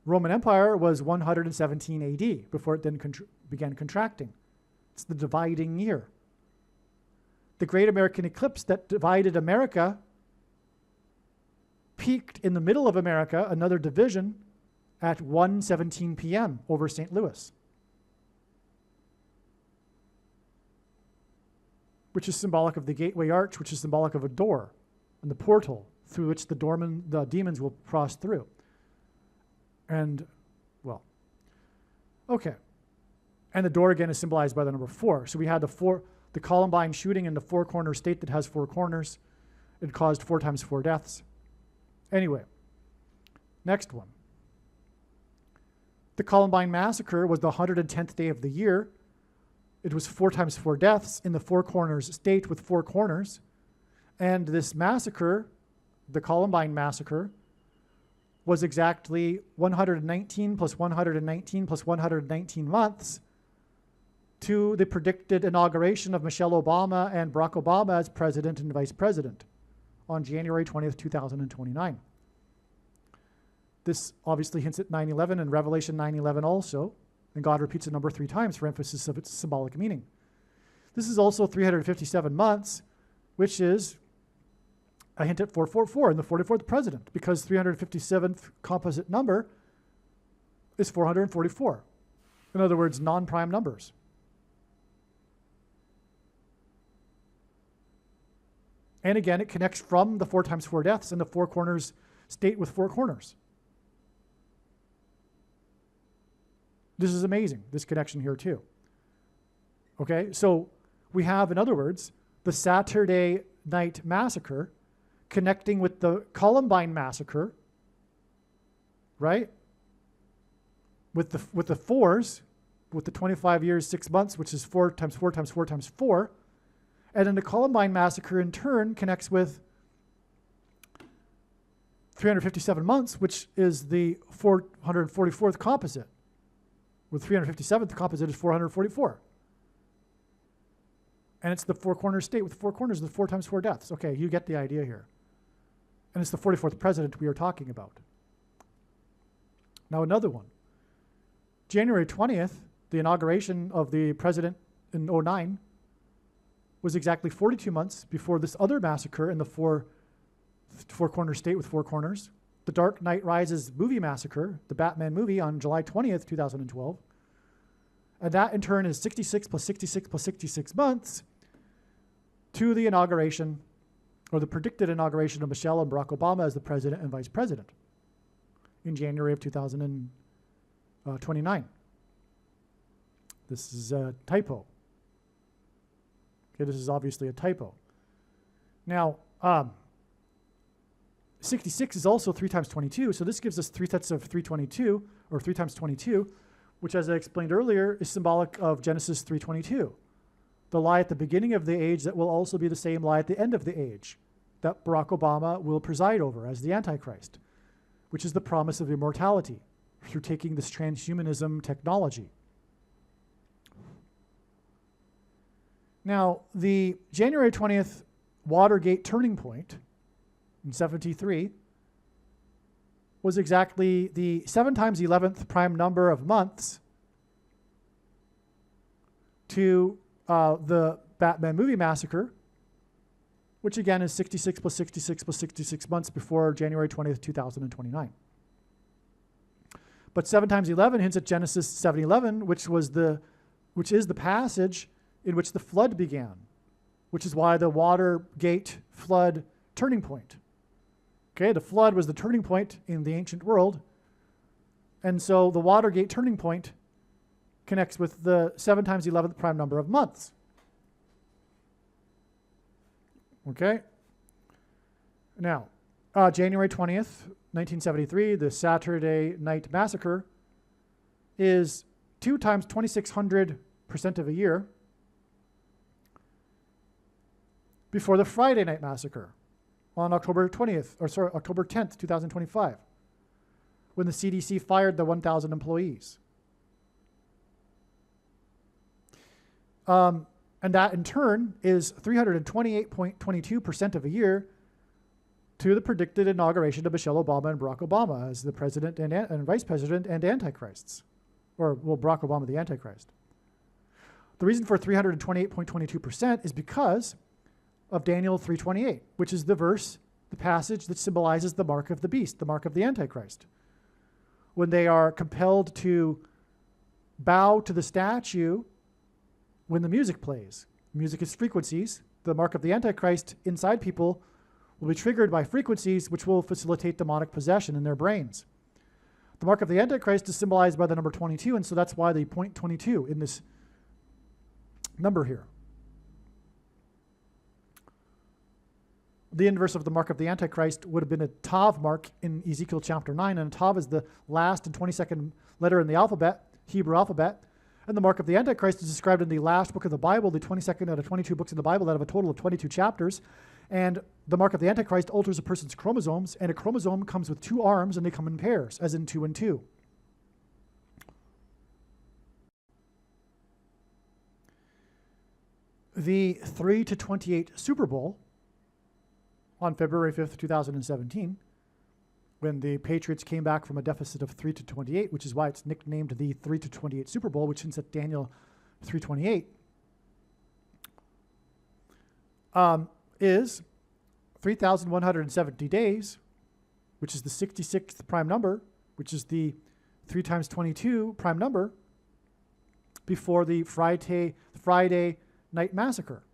Roman Empire was 117 AD before it then began contracting. It's the dividing year. The Great American Eclipse that divided America peaked in the middle of America, another division, at 1:17 p.m. over St. Louis, which is symbolic of the gateway arch, which is symbolic of a door and the portal through which the demons will cross through. And, well, okay. And the door again is symbolized by the number 4. So we had the Columbine shooting in the Four Corner state that has 4 corners. It caused 4 times 4 deaths. Anyway, next one. The Columbine massacre was the 110th day of the year. It was 4 times 4 deaths in the Four Corners state with 4 corners. And this massacre, the Columbine massacre, was exactly 119 plus 119 plus 119 months to the predicted inauguration of Michelle Obama and Barack Obama as president and vice president on January 20th, 2029. This obviously hints at 9/11 and Revelation 9/11 also, and God repeats the number 3 times for emphasis of its symbolic meaning. This is also 357 months, which is a hint at 444 and the 44th president, because 357th composite number is 444. In other words, non-prime numbers. And again, it connects from the 4 times 4 deaths and the 4 corners state with 4 corners. This is amazing, this connection here too. Okay, so we have, in other words, the Saturday night massacre connecting with the Columbine massacre, right? With the 4s, with the 25 years, 6 months, which is 4 times 4 times 4 times 4. And then the Columbine massacre in turn connects with 357 months, which is the 444th composite. With 357th, the composite is 444. And it's the 4 corner state with 4 corners, the 4 times 4 deaths. Okay, you get the idea here. And it's the 44th president we are talking about. Now another one. January 20th, the inauguration of the president in 2009 was exactly 42 months before this other massacre in the 4 corner state with 4 corners. The Dark Knight Rises movie massacre, the Batman movie on July 20th, 2012. And that in turn is 66 plus 66 plus 66 months to the inauguration, or the predicted inauguration of Michelle and Barack Obama as the president and vice president in January of 2029. This is a typo. Okay, this is obviously a typo. Now, 66 is also 3 times 22, so this gives us 3 sets of 322, or 3 times 22, which, as I explained earlier, is symbolic of Genesis 3:22, the lie at the beginning of the age that will also be the same lie at the end of the age that Barack Obama will preside over as the Antichrist, which is the promise of immortality through taking this transhumanism technology. Now, the January 20th Watergate turning point in 73 was exactly the 7 times 11th prime number of months to the Batman movie massacre, which again is 66 plus 66 plus 66 months before January 20th, 2029. But 7 times 11 hints at Genesis 7:11, which is the passage in which the flood began, which is why the Watergate flood turning point. Okay, the flood was the turning point in the ancient world, and so the Watergate turning point connects with the 7 times 11th prime number of months. Okay? Now, January 20th, 1973, the Saturday Night Massacre is 2 times 2,600% of a year before the Friday Night Massacre on October 10th, 2025, when the CDC fired the 1,000 employees. And that in turn is 328.22% of a year to the predicted inauguration of Michelle Obama and Barack Obama as the president and vice president and antichrists. Or, well, Barack Obama the antichrist. The reason for 328.22% is because of Daniel 3:28, which is the verse, the passage that symbolizes the mark of the beast, the mark of the Antichrist. When they are compelled to bow to the statue when the music plays. Music is frequencies. The mark of the Antichrist inside people will be triggered by frequencies which will facilitate demonic possession in their brains. The mark of the Antichrist is symbolized by the number 22, and so that's why they point 22 in this number here. The inverse of the mark of the Antichrist would have been a Tav mark in Ezekiel chapter 9, and Tav is the last and 22nd letter in the alphabet, Hebrew alphabet. And the mark of the Antichrist is described in the last book of the Bible, the 22nd out of 22 books in the Bible out of a total of 22 chapters. And the mark of the Antichrist alters a person's chromosomes, and a chromosome comes with 2 arms, and they come in pairs, as in 2 and 2. The 3-28 Super Bowl on February 5th, 2017, when the Patriots came back from a deficit of 3-28, which is why it's nicknamed the 3-28 Super Bowl, which hints at Daniel 3:28, is 3,170 days, which is the 66th prime number, which is the 3 times 22 prime number, before the Friday night massacre,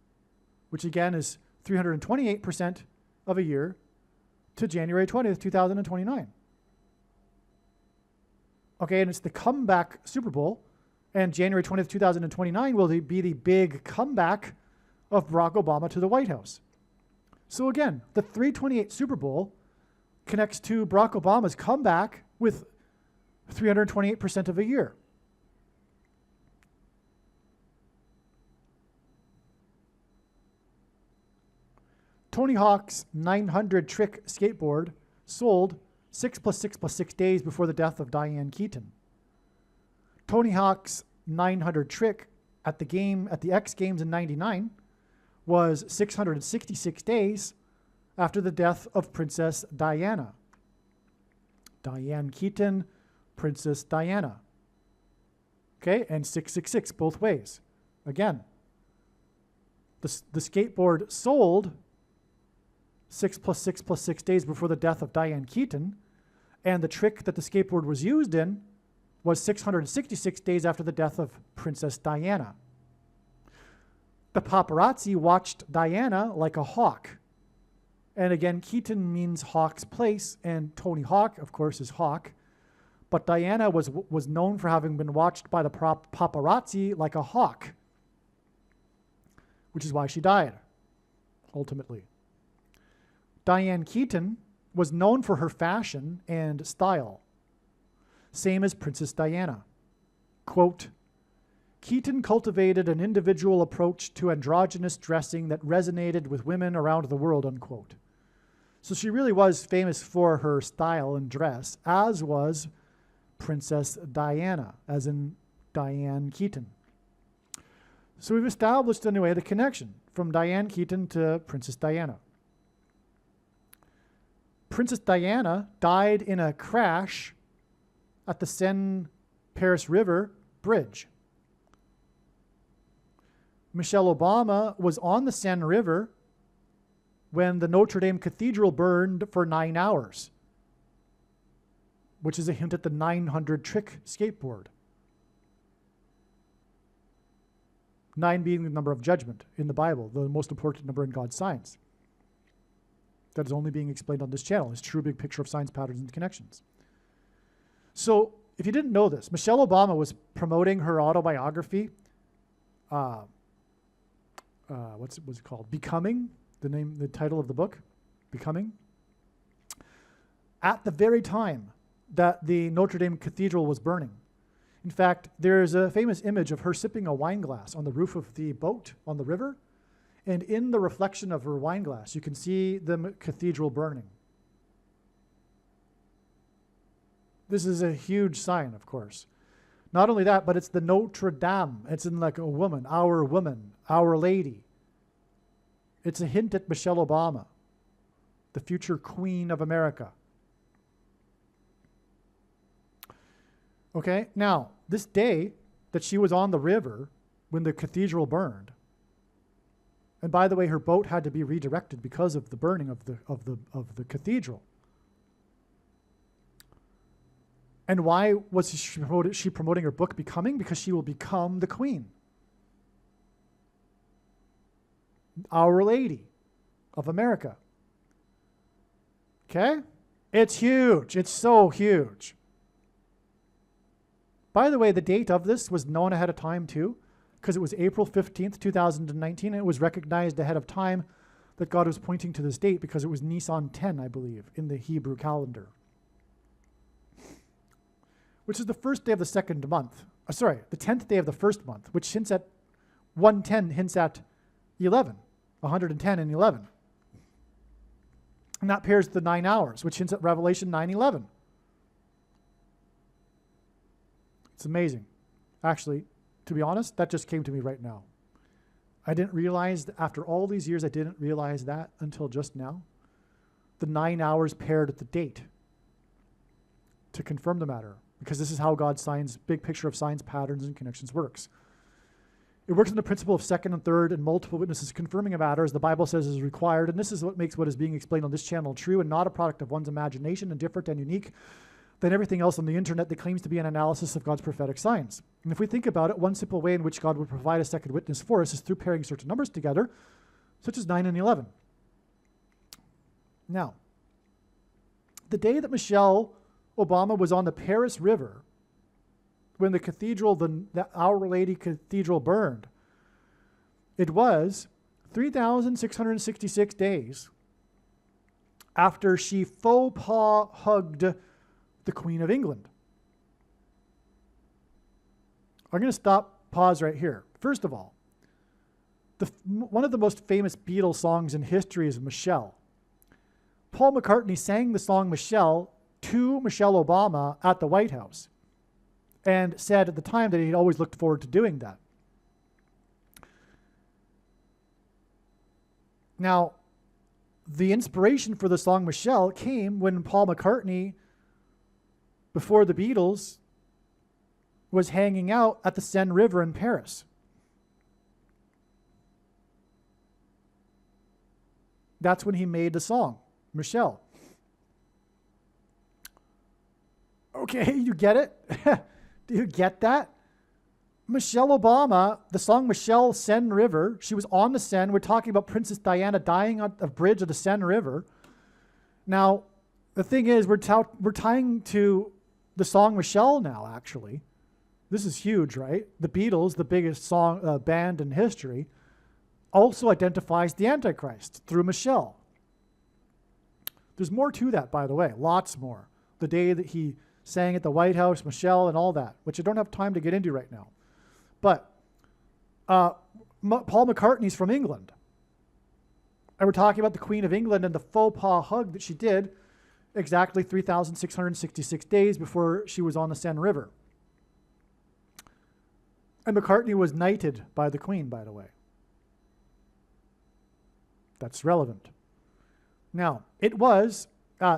which again is 328% of a year to January 20th, 2029. Okay, and it's the comeback Super Bowl, and January 20th, 2029 will be the big comeback of Barack Obama to the White House. So again, the 328 Super Bowl connects to Barack Obama's comeback with 328% of a year. Tony Hawk's 900 trick skateboard sold 6 + 6 + 6 days before the death of Diane Keaton. Tony Hawk's 900 trick at the X Games in '99 was 666 days after the death of Princess Diana. Diane Keaton, Princess Diana. Okay, and 666 both ways. Again, the skateboard sold 6 + 6 + 6 days before the death of Diane Keaton, and the trick that the skateboard was used in was 666 days after the death of Princess Diana. The paparazzi watched Diana like a hawk. And again, Keaton means Hawk's place, and Tony Hawk, of course, is Hawk. But Diana was known for having been watched by the paparazzi like a hawk, which is why she died, ultimately. Diane Keaton was known for her fashion and style, same as Princess Diana. Quote, Keaton cultivated an individual approach to androgynous dressing that resonated with women around the world, unquote. So she really was famous for her style and dress, as was Princess Diana, as in Diane Keaton. So we've established, anyway, the connection from Diane Keaton to Princess Diana. Princess Diana died in a crash at the Seine-Paris River Bridge. Michelle Obama was on the Seine River when the Notre Dame Cathedral burned for 9 hours, which is a hint at the 900 trick skateboard. 9 being the number of judgment in the Bible, the most important number in God's science. That is only being explained on this channel. It's true big picture of science, patterns, and connections. So if you didn't know this, Michelle Obama was promoting her autobiography. What's it called? Becoming, the title of the book, Becoming. At the very time that the Notre Dame Cathedral was burning. In fact, there's a famous image of her sipping a wine glass on the roof of the boat on the river. And in the reflection of her wine glass, you can see the cathedral burning. This is a huge sign, of course. Not only that, but it's the Notre Dame. It's in like a woman, Our Lady. It's a hint at Michelle Obama, the future Queen of America. Okay, now, this day that she was on the river when the cathedral burned, and by the way, her boat had to be redirected because of the burning of the cathedral. And why was she promoting her book Becoming? Because she will become the queen. Our Lady of America. Okay? It's huge. It's so huge. By the way, the date of this was known ahead of time too, because it was April 15th, 2019. And it was recognized ahead of time that God was pointing to this date because it was Nisan 10, I believe, in the Hebrew calendar, which is the first day of the second month. The 10th day of the first month, which hints at 110, hints at 11, 110 and 11. And that pairs the 9 hours, which hints at Revelation 9:11. It's amazing. Actually, to be honest, that just came to me right now. I didn't realize, after all these years, I didn't realize that until just now. The 9 hours paired at the date to confirm the matter, because this is how God's signs, big picture of signs, patterns, and connections works. It works on the principle of second and third and multiple witnesses confirming a matter, as the Bible says is required, and this is what makes what is being explained on this channel true and not a product of one's imagination and different and unique than everything else on the internet that claims to be an analysis of God's prophetic signs. And if we think about it, one simple way in which God would provide a second witness for us is through pairing certain numbers together, such as 9 and 11. Now, the day that Michelle Obama was on the Paris River, when the cathedral, the Our Lady Cathedral burned, it was 3,666 days after she faux pas hugged the Queen of England. I'm going to pause right here. First of all, one of the most famous Beatles songs in history is Michelle. Paul McCartney sang the song Michelle to Michelle Obama at the White House and said at the time that he'd always looked forward to doing that. Now, the inspiration for the song Michelle came when Paul McCartney, before the Beatles, was hanging out at the Seine River in Paris. That's when he made the song, Michelle. Okay, you get it? Do you get that? Michelle Obama, the song Michelle, Seine River, she was on the Seine. We're talking about Princess Diana dying on a bridge of the Seine River. Now, the thing is, we're tying to the song Michelle now, actually. This is huge, right? The Beatles, the biggest band in history, also identifies the Antichrist through Michelle. There's more to that, by the way, lots more. The day that he sang at the White House, Michelle, and all that, which I don't have time to get into right now. But Paul McCartney's from England. And we're talking about the Queen of England and the faux pas hug that she did exactly 3,666 days before she was on the Seine River. And McCartney was knighted by the Queen, by the way. That's relevant. Now, it was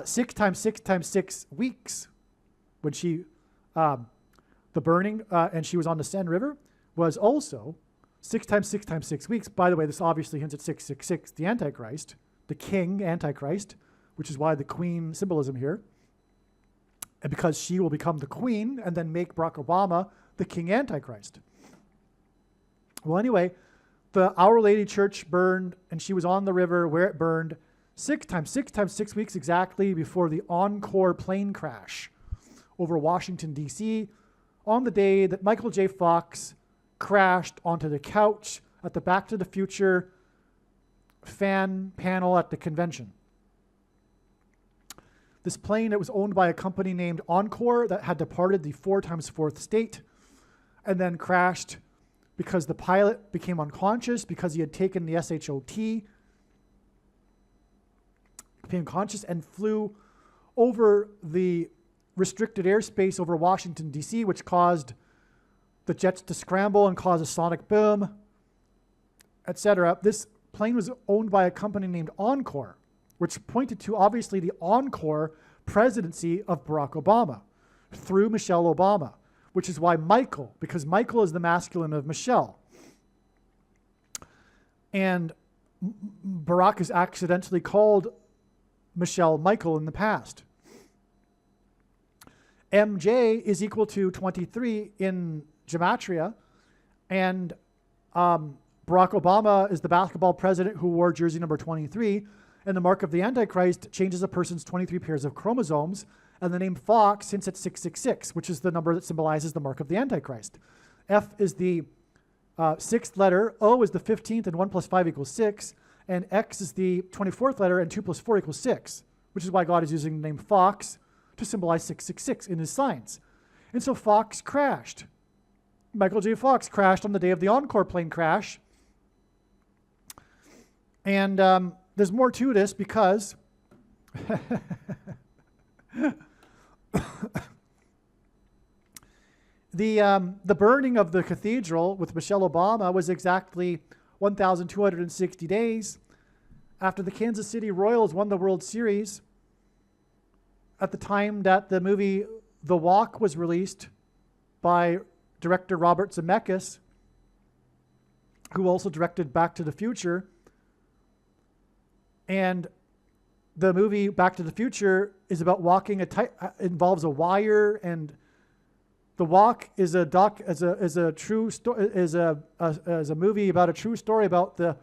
6 times 6 times 6 weeks when she, the burning, and she was on the Seine River, was also 6 times 6 times 6 weeks. By the way, this obviously hints at 666, the Antichrist, the King Antichrist, which is why the Queen symbolism here. And because she will become the Queen and then make Barack Obama the King Antichrist. Well, anyway, the Our Lady Church burned, and she was on the river where it burned 6 times 6 times 6 weeks exactly before the Encore plane crash over Washington, D.C., on the day that Michael J. Fox crashed onto the couch at the Back to the Future fan panel at the convention. This plane, it was owned by a company named Encore that had departed the 4 times 4th state and then crashed because the pilot became unconscious because he had taken the SHOT, became conscious and flew over the restricted airspace over Washington, D.C., which caused the jets to scramble and cause a sonic boom, etc. This plane was owned by a company named Encore, which pointed to, obviously, the Encore presidency of Barack Obama through Michelle Obama, which is why Michael, because Michael is the masculine of Michelle. And Barack has accidentally called Michelle Michael in the past. MJ is equal to 23 in gematria, and Barack Obama is the basketball president who wore jersey number 23, and the mark of the Antichrist changes a person's 23 pairs of chromosomes, and the name Fox hints at 666, which is the number that symbolizes the mark of the Antichrist. F is the 6th letter, O is the 15th, and 1 plus 5 equals 6, and X is the 24th letter, and 2 plus 4 equals 6, which is why God is using the name Fox to symbolize 666 in his signs. And so Fox crashed. Michael J. Fox crashed on the day of the Encore plane crash. And there's more to this because The burning of the cathedral with Michelle Obama was exactly 1,260 days after the Kansas City Royals won the World Series, at the time that the movie The Walk was released by director Robert Zemeckis, who also directed Back to the Future. And the movie Back to the Future is about walking involves a wire, and The Walk is a movie about a true story about the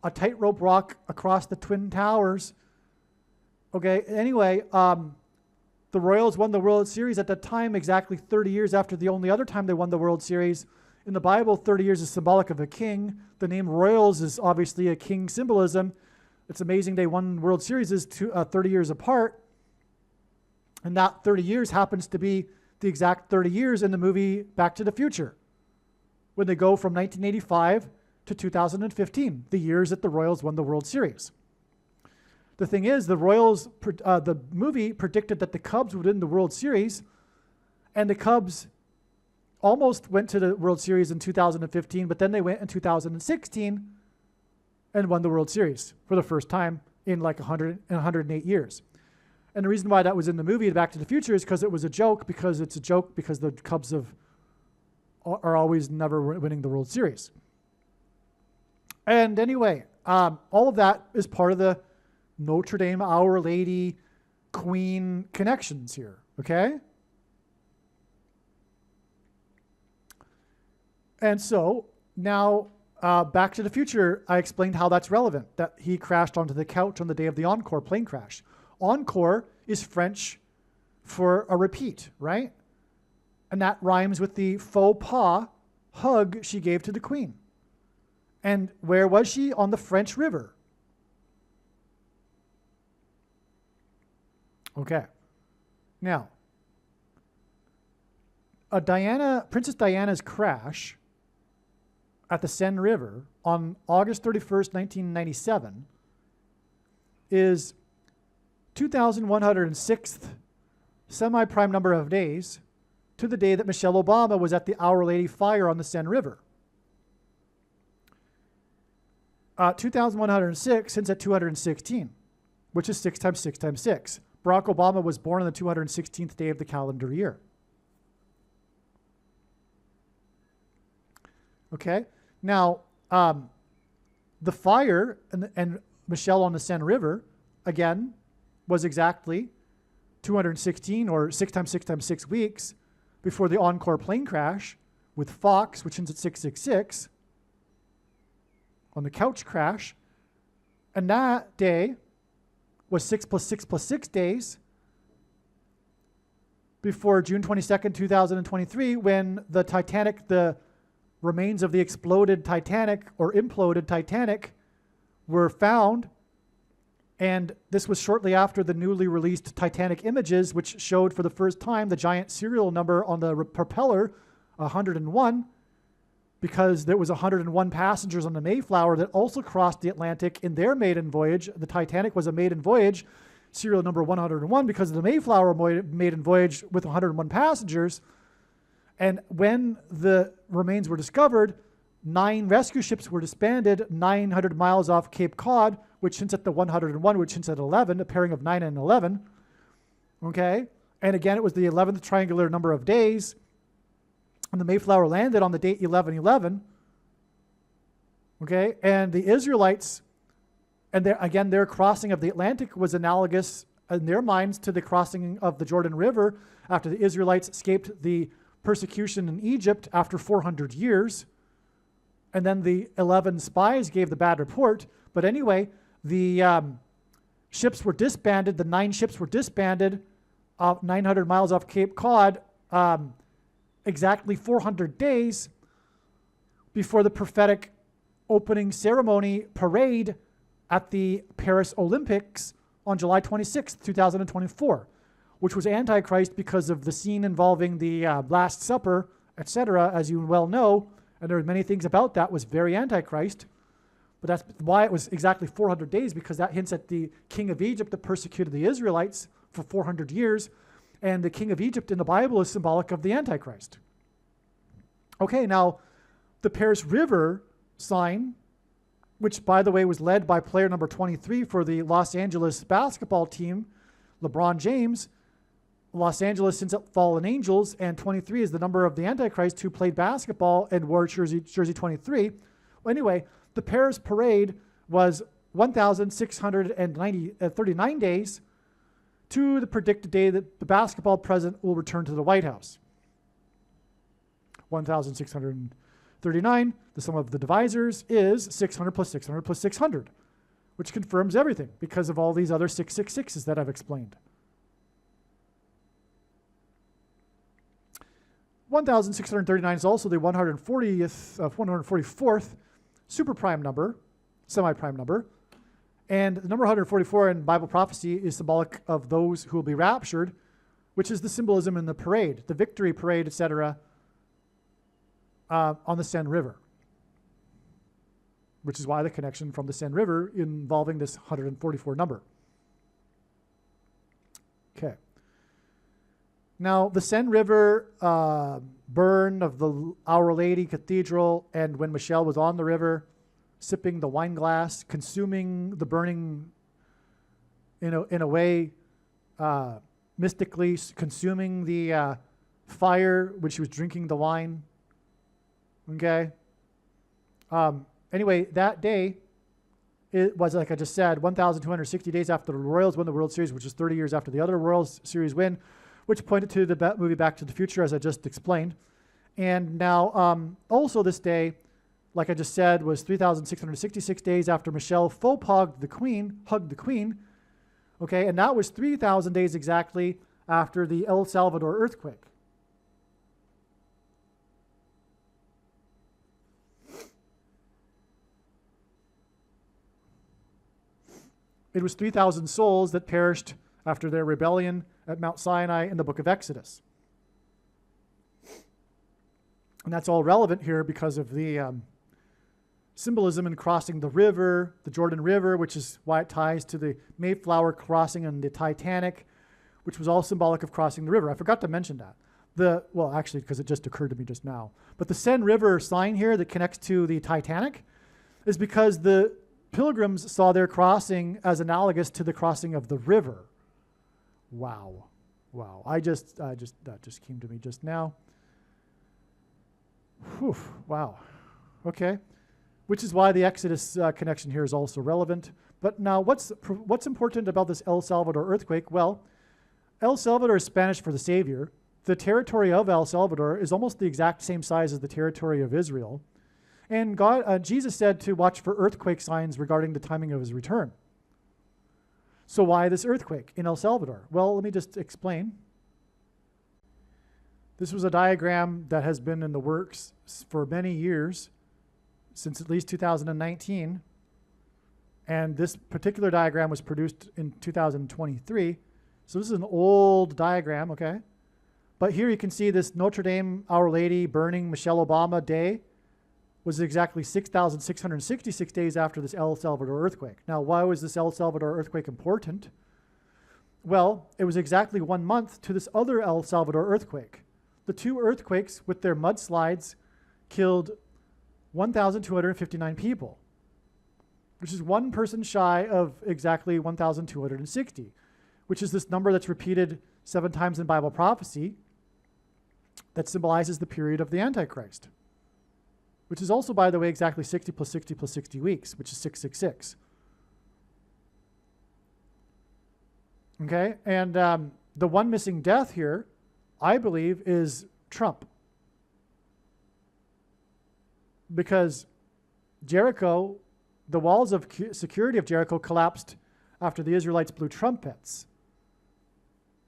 a tightrope walk across the Twin Towers. Okay, anyway, the Royals won the World Series at that time, exactly 30 years after the only other time they won the World Series. In the Bible, 30 years is symbolic of a king. The name Royals is obviously a king symbolism. It's amazing they won World Series 30 years apart. And that 30 years happens to be the exact 30 years in the movie Back to the Future, when they go from 1985 to 2015, the years that the Royals won the World Series. The thing is, the movie predicted that the Cubs would win the World Series, and the Cubs almost went to the World Series in 2015, but then they went in 2016 and won the World Series for the first time in like 108 years. And the reason why that was in the movie Back to the Future is because it was a joke, because the Cubs are always never winning the World Series. And anyway, all of that is part of the Notre Dame, Our Lady, Queen connections here, okay? And so now, Back to the Future, I explained how that's relevant, that he crashed onto the couch on the day of the Encore plane crash. Encore is French for a repeat, right? And that rhymes with the faux pas hug she gave to the Queen. And where was she? On the French River. Okay. Now, Princess Diana's crash at the Seine River on August 31st, 1997 is 2,106th semi-prime number of days to the day that Michelle Obama was at the Our Lady fire on the Seine River. 2,106 hints at 216, which is 6 times 6 times 6. Barack Obama was born on the 216th day of the calendar year. Okay? Now, the fire and Michelle on the Seine River, again, was exactly 216 or 6 times 6 times 6 weeks before the Encore plane crash with Fox, which ends at 666, on the couch crash. And that day was 6 plus 6 plus 6 days before June 22nd, 2023, when the Titanic, the remains of the exploded Titanic or imploded Titanic were found. And this was shortly after the newly released Titanic images, which showed for the first time the giant serial number on the propeller, 101, because there was 101 passengers on the Mayflower that also crossed the Atlantic in their maiden voyage. The Titanic was a maiden voyage, serial number 101, because of the Mayflower maiden voyage with 101 passengers. And when the remains were discovered, 9 rescue ships were disbanded 900 miles off Cape Cod, which hints at the 101, which hints at 11, a pairing of 9 and 11. Okay? And again, it was the 11th triangular number of days. And the Mayflower landed on the date 11/11. Okay? And the Israelites, and their crossing of the Atlantic was analogous in their minds to the crossing of the Jordan River after the Israelites escaped the persecution in Egypt after 400 years. And then the 11 spies gave the bad report. But anyway, the ships were disbanded. The 9 ships were disbanded 900 miles off Cape Cod, exactly 400 days before the prophetic opening ceremony parade at the Paris Olympics on July 26, 2024, which was Antichrist because of the scene involving the Last Supper, etc., as you well know. And there are many things about that was very Antichrist. But that's why it was exactly 400 days, because that hints at the king of Egypt that persecuted the Israelites for 400 years. And the king of Egypt in the Bible is symbolic of the Antichrist. Okay, now the Paris River sign, which, by the way, was led by player number 23 for the Los Angeles basketball team, LeBron James. Los Angeles since fallen angels, and 23 is the number of the Antichrist who played basketball and wore jersey 23. Well, anyway, the Paris parade was 1,639 days to the predicted day that the basketball president will return to the White House. 1,639, the sum of the divisors is 600 plus 600 plus 600, which confirms everything because of all these other 666s that I've explained. 1,639 is also the 144th superprime number, semi-prime number. And the number 144 in Bible prophecy is symbolic of those who will be raptured, which is the symbolism in the parade, the victory parade, etc., on the Seine River, which is why the connection from the Seine River involving this 144 number. Okay. Now, the Seine River burn of the Our Lady Cathedral, and when Michelle was on the river, sipping the wine glass, consuming the burning in a way, mystically consuming the fire when she was drinking the wine. Okay? Anyway, that day, it was, like I just said, 1,260 days after the Royals won the World Series, which is 30 years after the other World Series win, which pointed to the movie Back to the Future, as I just explained. And now, also this day, like I just said, was 3,666 days after Michelle faux hugged the Queen, okay, and that was 3,000 days exactly after the El Salvador earthquake. It was 3,000 souls that perished after their rebellion at Mount Sinai in the book of Exodus. And that's all relevant here because of the symbolism in crossing the river, the Jordan River, which is why it ties to the Mayflower crossing and the Titanic, which was all symbolic of crossing the river. I forgot to mention that. Well, actually, because it just occurred to me just now. But the Seine River sign here that connects to the Titanic is because the Pilgrims saw their crossing as analogous to the crossing of the river. Wow. That just came to me just now. Whew, wow. Okay. Which is why the Exodus connection here is also relevant. But now, what's important about this El Salvador earthquake? Well, El Salvador is Spanish for the Savior. The territory of El Salvador is almost the exact same size as the territory of Israel. And Jesus said to watch for earthquake signs regarding the timing of his return. So why this earthquake in El Salvador? Well, let me just explain. This was a diagram that has been in the works for many years, since at least 2019. And this particular diagram was produced in 2023. So this is an old diagram, okay? But here you can see this Notre Dame Our Lady burning Michelle Obama day was exactly 6,666 days after this El Salvador earthquake. Now, why was this El Salvador earthquake important? Well, it was exactly 1 month to this other El Salvador earthquake. The two earthquakes with their mudslides killed 1,259 people, which is one person shy of exactly 1,260, which is this number that's repeated 7 times in Bible prophecy that symbolizes the period of the Antichrist, which is also, by the way, exactly 60 plus 60 plus 60 weeks, which is 666. Okay, and the one missing death here, I believe, is Trump. Because Jericho, the walls of security of Jericho collapsed after the Israelites blew trumpets.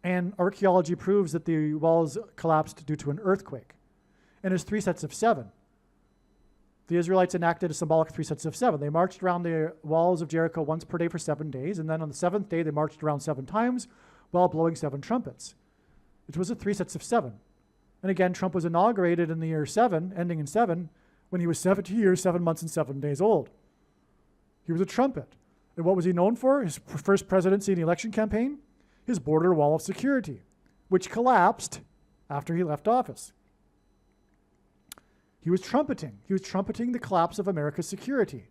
And archaeology proves that the walls collapsed due to an earthquake. And there's 3 sets of 7. The Israelites enacted a symbolic 3 sets of 7. They marched around the walls of Jericho once per day for 7 days, and then on the 7th day they marched around 7 times while blowing 7 trumpets. It was a 3 sets of 7. And again, Trump was inaugurated in the year 7, ending in 7, when he was 70 years, 7 months, and 7 days old. He was a trumpet. And what was he known for? His first presidency in the election campaign? His border wall of security, which collapsed after he left office. He was trumpeting. He was trumpeting the collapse of America's security.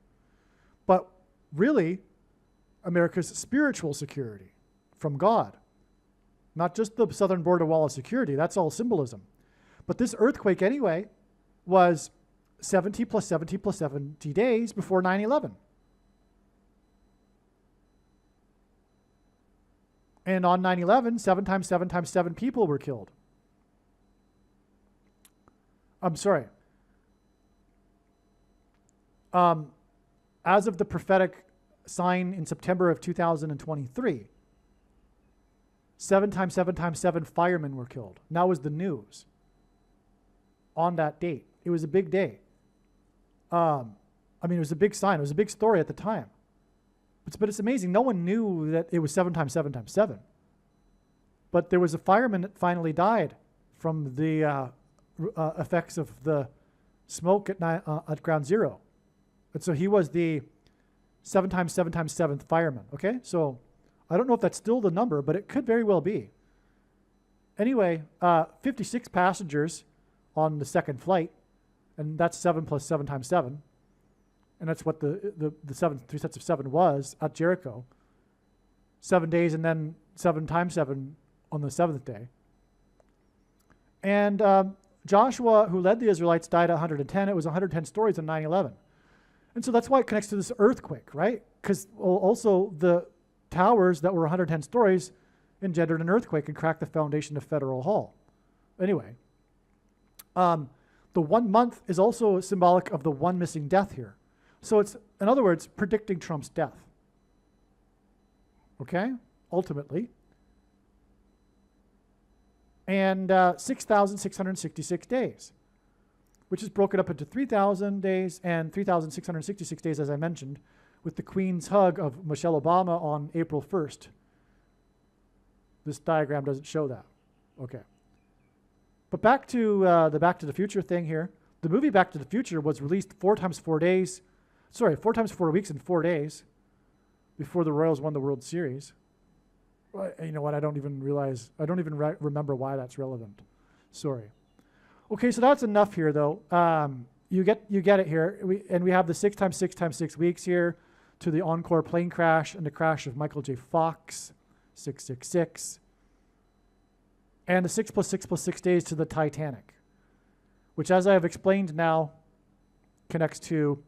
But really, America's spiritual security from God. Not just the southern border wall of security. That's all symbolism. But this earthquake, anyway, was 70 plus 70 plus 70 days before 9/11. And on 9/11, 7 times 7 times 7 people were killed. I'm sorry. As of the prophetic sign in September of 2023, 7 times 7 times 7 firemen were killed. And that was the news on that date. It was a big day. It was a big sign. It was a big story at the time. But it's amazing. No one knew that it was 7 times 7 times 7. But there was a fireman that finally died from the effects of the smoke at ground zero. And so he was the 7 times 7 times 7th fireman. Okay? So I don't know if that's still the number, but it could very well be. Anyway, 56 passengers on the second flight, and that's 7 plus 7 times 7. And that's what the 3 sets of 7 was at Jericho. 7 days and then 7 times 7 on the 7th day. And Joshua, who led the Israelites, died at 110. It was 110 stories on 9/11. And so that's why it connects to this earthquake, right? Because also the towers that were 110 stories engendered an earthquake and cracked the foundation of Federal Hall. Anyway, the 1 month is also symbolic of the one missing death here. So it's, in other words, predicting Trump's death. Okay? Ultimately. And 6,666 days, which is broken up into 3,000 days and 3,666 days, as I mentioned, with the Queen's hug of Michelle Obama on April 1st. This diagram doesn't show that. Okay. But back to the Back to the Future thing here. The movie Back to the Future was released 4 times 4 weeks and 4 days before the Royals won the World Series. You know what? I don't even remember why that's relevant. Sorry. Okay, so that's enough here, though. You get it here. We have the 6 times 6 times 6 weeks here to the Encore plane crash and the crash of Michael J. Fox, 666. And the 6 plus 6 plus 6 days to the Titanic, which, as I have explained now, connects to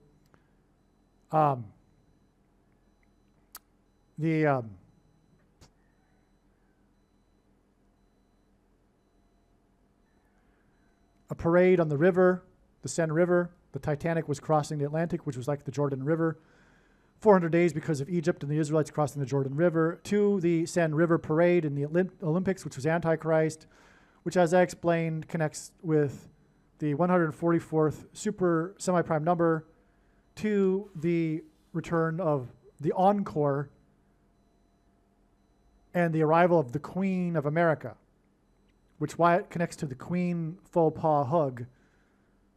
a parade on the river, the Seine River. The Titanic was crossing the Atlantic, which was like the Jordan River. 400 days because of Egypt and the Israelites crossing the Jordan River. To the Seine River parade in the Olympics, which was Antichrist, which, as I explained, connects with the 144th super semi-prime number to the return of the Encore and the arrival of the Queen of America, which why it connects to the Queen faux pas hug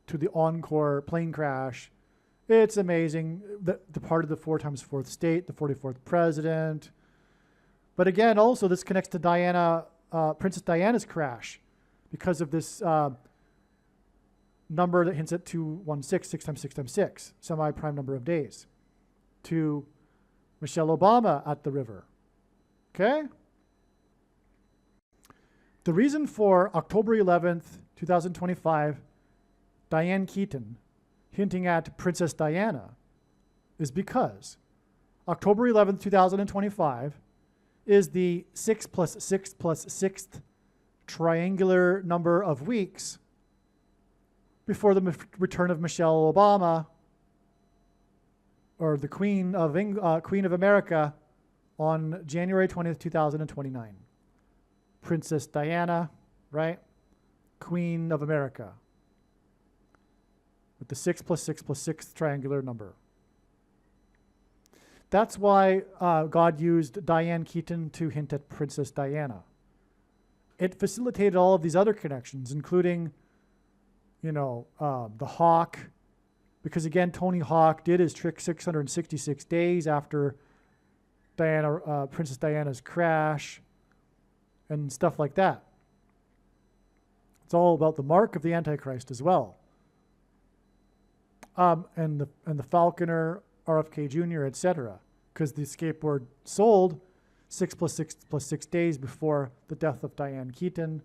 to the Encore plane crash. It's amazing, the part of the 4 times 4th state, the 44th president. But again, also this connects to Diana, Princess Diana's crash because of this number that hints at 216, 6 times 6 times 6, semi-prime number of days, to Michelle Obama at the river. Okay? The reason for October 11th, 2025, Diane Keaton hinting at Princess Diana is because October 11th, 2025 is the 6 plus 6 plus 6th triangular number of weeks before the return of Michelle Obama, or the Queen of America, on January 20th, 2029. Princess Diana, right? Queen of America, with the 6 plus 6 plus 6th triangular number. That's why God used Diane Keaton to hint at Princess Diana. It facilitated all of these other connections, including, the hawk Because again, Tony Hawk did his trick 666 days after Princess Diana's crash and stuff like that. It's all about the mark of the Antichrist as well. And the Falconer, RFK Jr., etc. Because the skateboard sold 6 + 6 + 6 days before the death of Diane Keaton,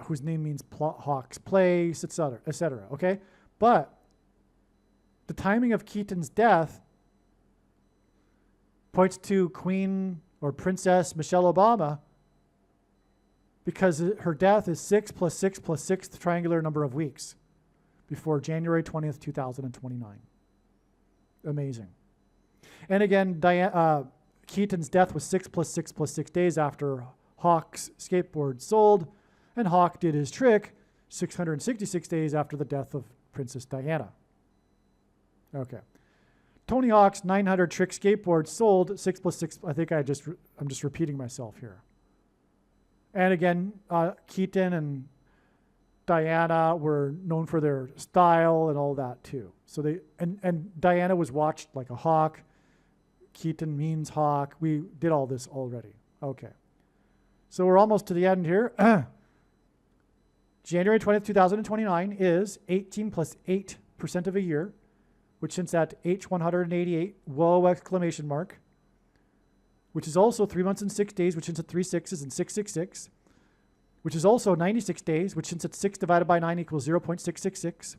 whose name means Hawk's place, etc., etc. Okay, but the timing of Keaton's death points to Queen or Princess Michelle Obama, because her death is 6 + 6 + 6 triangular number of weeks before January 20th, 2029. Amazing. And again, Keaton's death was 6 + 6 + 6 days after Hawk's skateboard sold, and Hawk did his trick 666 days after the death of Princess Diana. Okay. Tony Hawk's 900 trick skateboard sold 6 + 6. I think I'm just repeating myself here. And again, Keaton and Diana were known for their style and all that too. So and Diana was watched like a hawk. Keaton means hawk. We did all this already. Okay. So we're almost to the end here. January 20th, 2029 is 18 + 8% of a year, which hints at H188, whoa, exclamation mark, which is also 3 months and 6 days, which hints at 3 6s and 666, which is also 96 days, which hints at 6 divided by 9 equals 0.666,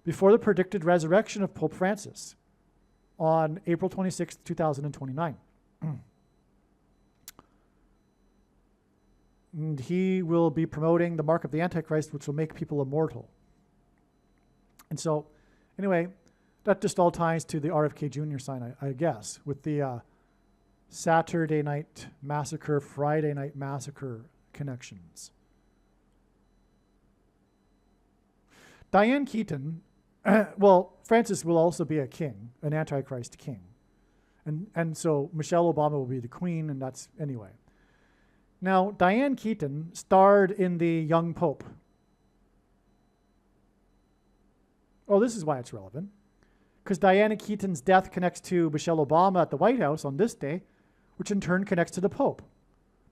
before the predicted resurrection of Pope Francis on April 26th, 2029. And he will be promoting the mark of the Antichrist, which will make people immortal. And so, anyway, that just all ties to the RFK Jr. sign, I guess, with the Saturday Night Massacre, Friday Night Massacre connections. Diane Keaton, well, Francis will also be a king, an Antichrist king. And so Michelle Obama will be the queen, and that's, anyway. Now, Diane Keaton starred in The Young Pope. Oh, this is why it's relevant. Because Diana Keaton's death connects to Michelle Obama at the White House on this day, which in turn connects to the Pope.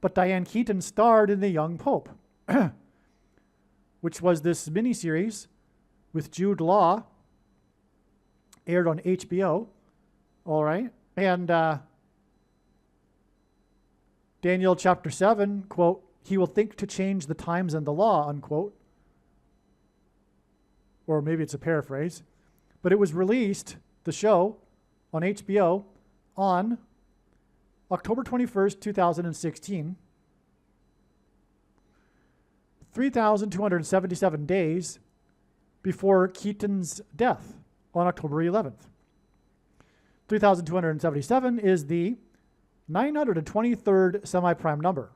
But Diane Keaton starred in The Young Pope, which was this miniseries with Jude Law, aired on HBO, all right? And Daniel chapter 7, quote, he will think to change the times and the law, unquote. Or maybe it's a paraphrase. But it was released, the show, on HBO on October 21st, 2016. 3,277 days before Keaton's death on October 11th. 3,277 is the 923rd semi-prime number,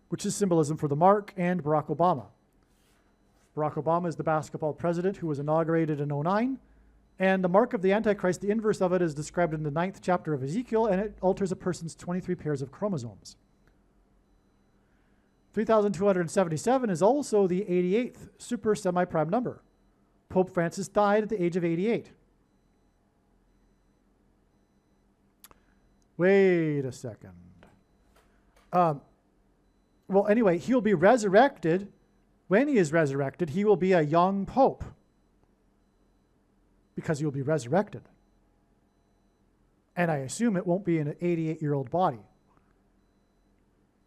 which is symbolism for the mark and Barack Obama. Barack Obama is the basketball president who was inaugurated in 2009, and the mark of the Antichrist, the inverse of it, is described in the 9th chapter of Ezekiel, and it alters a person's 23 pairs of chromosomes. 3,277 is also the 88th super semi-prime number. Pope Francis died at the age of 88. Wait a second. Well, anyway, he'll be resurrected. When he is resurrected, he will be a young pope because he will be resurrected. And I assume it won't be in an 88-year-old body.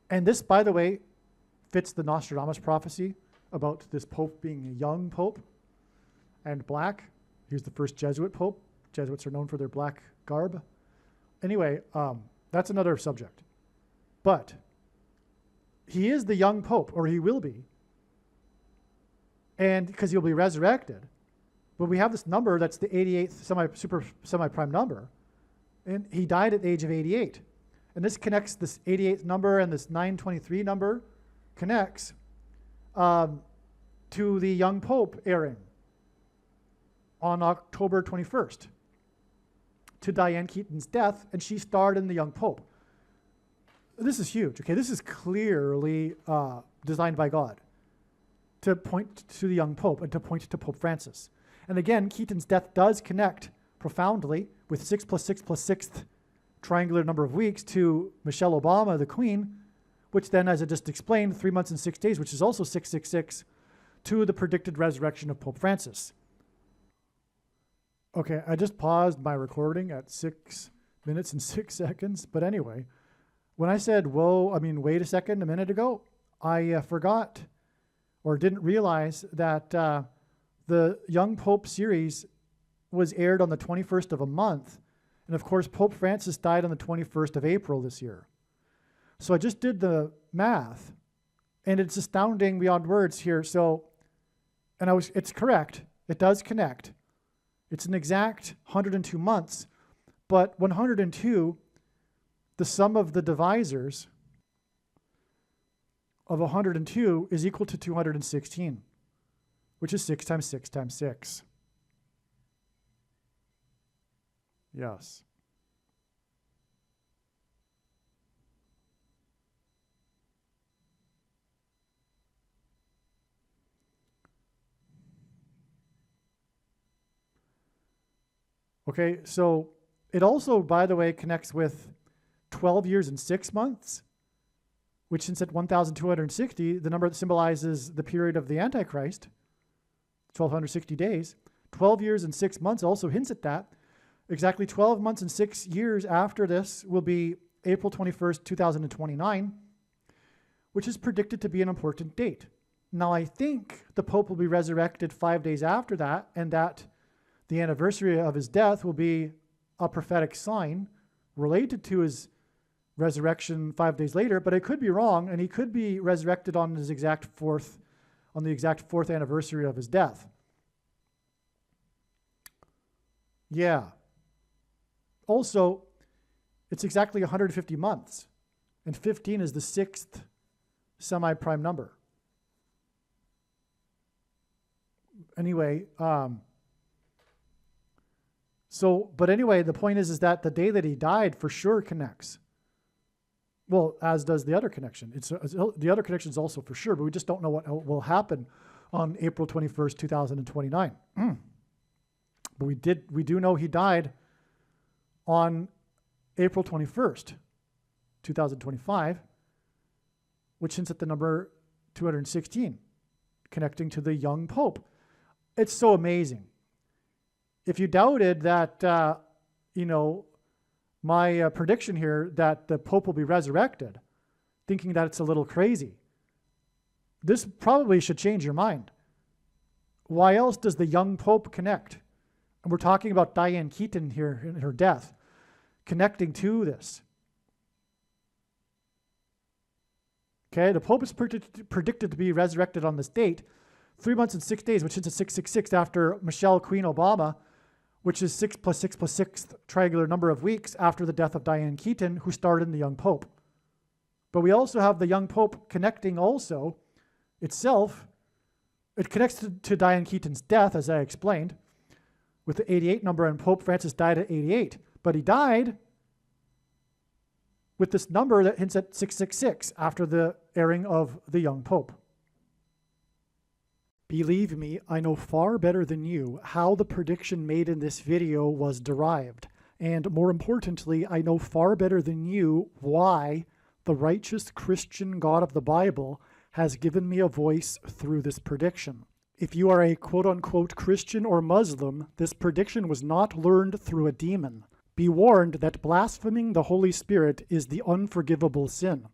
And this, by the way, fits the Nostradamus prophecy about this pope being a young pope and black. He was the first Jesuit pope. Jesuits are known for their black garb. Anyway, that's another subject. But he is the young pope, or he will be. And because he'll be resurrected. But we have this number that's the 88th semi-prime number. And he died at the age of 88. And this connects this 88th number and this 923 number connects to the young pope airing on October 21st. To Diane Keaton's death, and she starred in The Young Pope. This is huge, okay? This is clearly designed by God to point to the young Pope and to point to Pope Francis. And again, Keaton's death does connect profoundly with 6 plus 6 plus 6th triangular number of weeks to Michelle Obama, the Queen, which then, as I just explained, 3 months and 6 days, which is also 666, to the predicted resurrection of Pope Francis. Okay, I just paused my recording at 6 minutes and 6 seconds. But anyway, when I said, wait a second, a minute ago, I forgot or didn't realize that the Young Pope series was aired on the 21st of a month. And of course, Pope Francis died on the 21st of April this year. So I just did the math, and it's astounding beyond words here. It's correct. It does connect. It's an exact 102 months, but 102, the sum of the divisors of 102 is equal to 216, which is 6 times 6 times 6. Yes. Okay, so it also, by the way, connects with 12 years and 6 months, which since at 1,260, the number that symbolizes the period of the Antichrist, 1,260 days, 12 years and 6 months also hints at that. Exactly 12 months and 6 years after this will be April 21st, 2029, which is predicted to be an important date. Now, I think the Pope will be resurrected 5 days after that, and that the anniversary of his death will be a prophetic sign related to his resurrection 5 days later, but I could be wrong, and he could be resurrected on the exact fourth anniversary of his death. Yeah. Also, it's exactly 150 months, and 15 is the 6th semi-prime number. Anyway, the point is that the day that he died for sure connects. Well, as does the other connection. The other connection is also for sure, but we just don't know what will happen on April 21st, 2029. But we do know he died on April 21st, 2025, which hints at the number 216, connecting to the young Pope. It's so amazing. If you doubted that, my prediction here that the Pope will be resurrected, thinking that it's a little crazy, this probably should change your mind. Why else does the young Pope connect? And we're talking about Diane Keaton here in her death, connecting to this. Okay, the Pope is predicted to be resurrected on this date, 3 months and 6 days, which is a 666 after Michelle Queen Obama, which is 6 plus 6 plus 6th triangular number of weeks after the death of Diane Keaton, who starred in The Young Pope. But we also have the Young Pope connecting also itself. It connects to Diane Keaton's death, as I explained, with the 88 number, and Pope Francis died at 88. But he died with this number that hints at 666 after the airing of The Young Pope. Believe me, I know far better than you how the prediction made in this video was derived. And more importantly, I know far better than you why the righteous Christian God of the Bible has given me a voice through this prediction. If you are a quote-unquote Christian or Muslim, this prediction was not learned through a demon. Be warned that blaspheming the Holy Spirit is the unforgivable sin.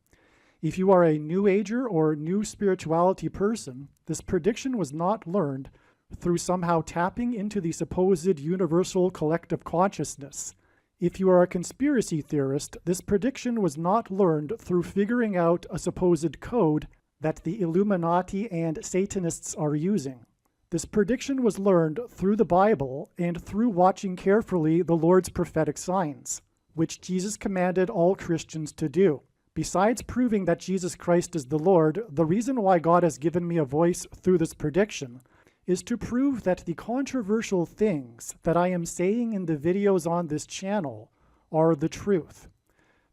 If you are a New Ager or New Spirituality person, this prediction was not learned through somehow tapping into the supposed universal collective consciousness. If you are a conspiracy theorist, this prediction was not learned through figuring out a supposed code that the Illuminati and Satanists are using. This prediction was learned through the Bible and through watching carefully the Lord's prophetic signs, which Jesus commanded all Christians to do. Besides proving that Jesus Christ is the Lord, the reason why God has given me a voice through this prediction is to prove that the controversial things that I am saying in the videos on this channel are the truth.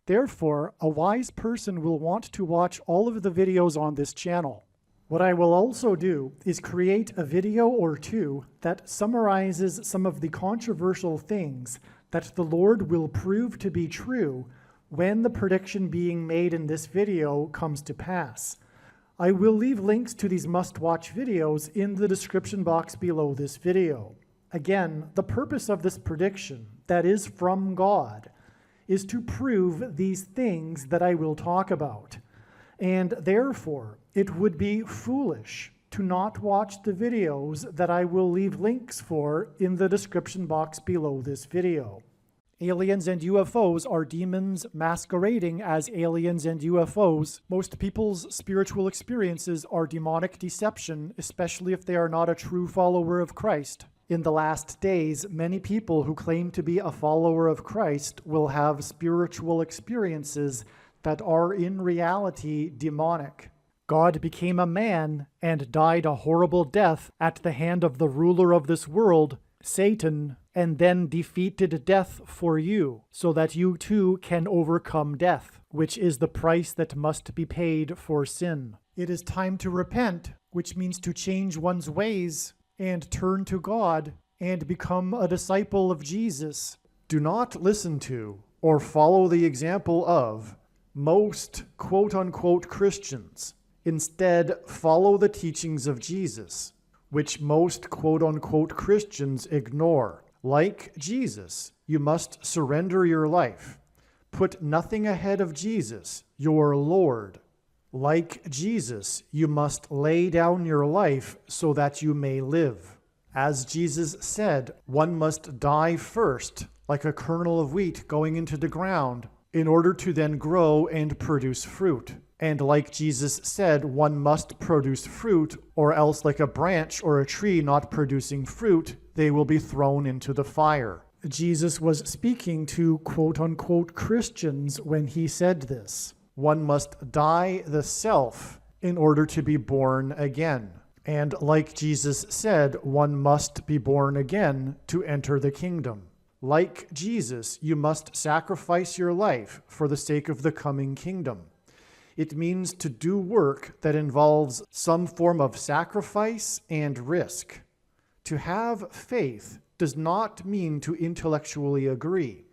Therefore, a wise person will want to watch all of the videos on this channel. What I will also do is create a video or two that summarizes some of the controversial things that the Lord will prove to be true when the prediction being made in this video comes to pass. I will leave links to these must-watch videos in the description box below this video. Again, the purpose of this prediction, that is from God, is to prove these things that I will talk about. And therefore, it would be foolish to not watch the videos that I will leave links for in the description box below this video. Aliens and UFOs are demons masquerading as aliens and UFOs. Most people's spiritual experiences are demonic deception, especially if they are not a true follower of Christ. In the last days, many people who claim to be a follower of Christ will have spiritual experiences that are in reality demonic. God became a man and died a horrible death at the hand of the ruler of this world, Satan, and then defeated death for you, so that you too can overcome death, which is the price that must be paid for sin. It is time to repent, which means to change one's ways and turn to God and become a disciple of Jesus. Do not listen to or follow the example of most quote-unquote Christians. Instead, follow the teachings of Jesus, which most quote-unquote Christians ignore. Like Jesus, you must surrender your life. Put nothing ahead of Jesus, your Lord. Like Jesus, you must lay down your life so that you may live. As Jesus said, one must die first, like a kernel of wheat going into the ground, in order to then grow and produce fruit. And like Jesus said, one must produce fruit, or else like a branch or a tree not producing fruit, they will be thrown into the fire. Jesus was speaking to quote-unquote Christians when he said this. One must die the self in order to be born again. And like Jesus said, one must be born again to enter the kingdom. Like Jesus, you must sacrifice your life for the sake of the coming kingdom. It means to do work that involves some form of sacrifice and risk. To have faith does not mean to intellectually agree.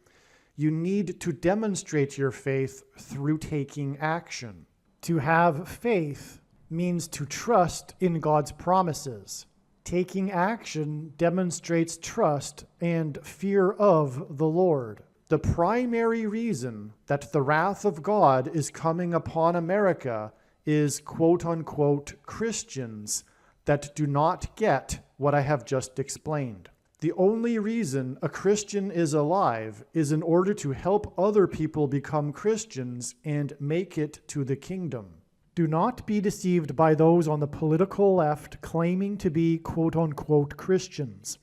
You need to demonstrate your faith through taking action. To have faith means to trust in God's promises. Taking action demonstrates trust and fear of the Lord. The primary reason that the wrath of God is coming upon America is quote-unquote Christians that do not get what I have just explained. The only reason a Christian is alive is in order to help other people become Christians and make it to the kingdom. Do not be deceived by those on the political left claiming to be quote-unquote Christians.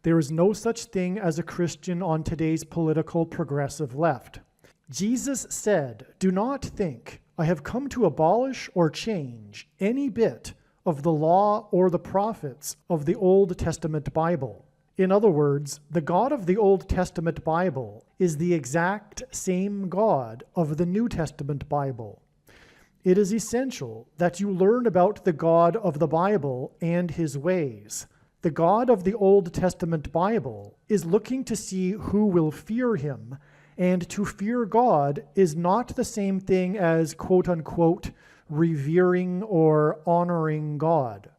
There is no such thing as a Christian on today's political progressive left. Jesus said, "Do not think I have come to abolish or change any bit of the law or the prophets of the Old Testament Bible." In other words, the God of the Old Testament Bible is the exact same God of the New Testament Bible. It is essential that you learn about the God of the Bible and his ways. The God of the Old Testament Bible is looking to see who will fear him, and to fear God is not the same thing as quote-unquote revering or honoring God.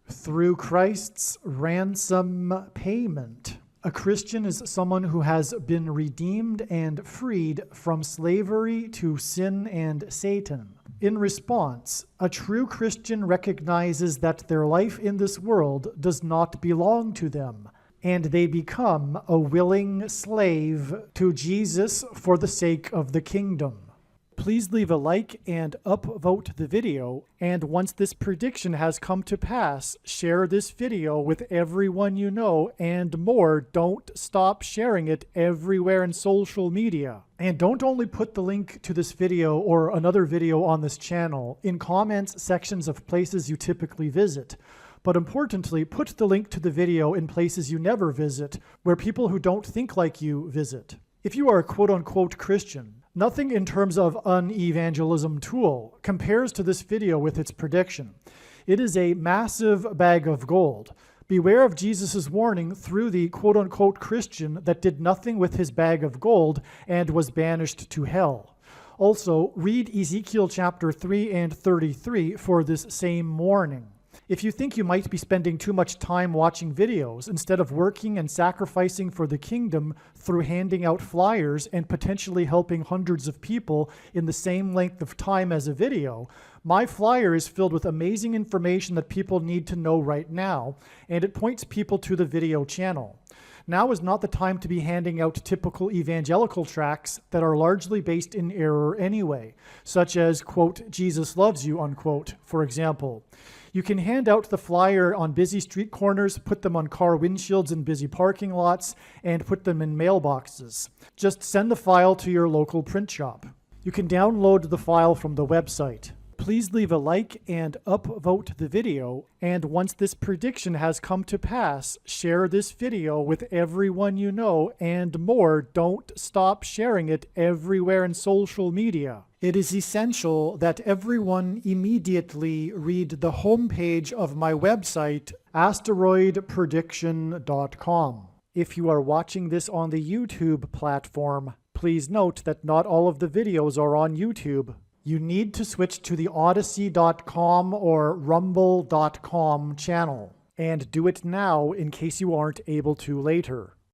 Through Christ's ransom payment, a Christian is someone who has been redeemed and freed from slavery to sin and Satan. In response, a true Christian recognizes that their life in this world does not belong to them, and they become a willing slave to Jesus for the sake of the kingdom. Please leave a like and upvote the video, and once this prediction has come to pass, share this video with everyone you know, and more, don't stop sharing it everywhere in social media. And don't only put the link to this video or another video on this channel in comments sections of places you typically visit, but importantly, put the link to the video in places you never visit, where people who don't think like you visit. If you are a quote-unquote Christian, nothing in terms of an evangelism tool compares to this video with its prediction. It is a massive bag of gold. Beware of Jesus' warning through the quote-unquote Christian that did nothing with his bag of gold and was banished to hell. Also, read Ezekiel chapter 3 and 33 for this same warning. If you think you might be spending too much time watching videos instead of working and sacrificing for the kingdom through handing out flyers and potentially helping hundreds of people in the same length of time as a video, my flyer is filled with amazing information that people need to know right now, and it points people to the video channel. Now is not the time to be handing out typical evangelical tracts that are largely based in error anyway, such as, quote, Jesus loves you, unquote, for example. You can hand out the flyer on busy street corners, put them on car windshields in busy parking lots, and put them in mailboxes. Just send the file to your local print shop. You can download the file from the website. Please leave a like and upvote the video, and once this prediction has come to pass, share this video with everyone you know, and more, don't stop sharing it everywhere in social media. It is essential that everyone immediately read the homepage of my website, asteroidprediction.com. If you are watching this on the YouTube platform, please note that not all of the videos are on YouTube. You need to switch to the Odyssey.com or Rumble.com channel, and do it now in case you aren't able to later.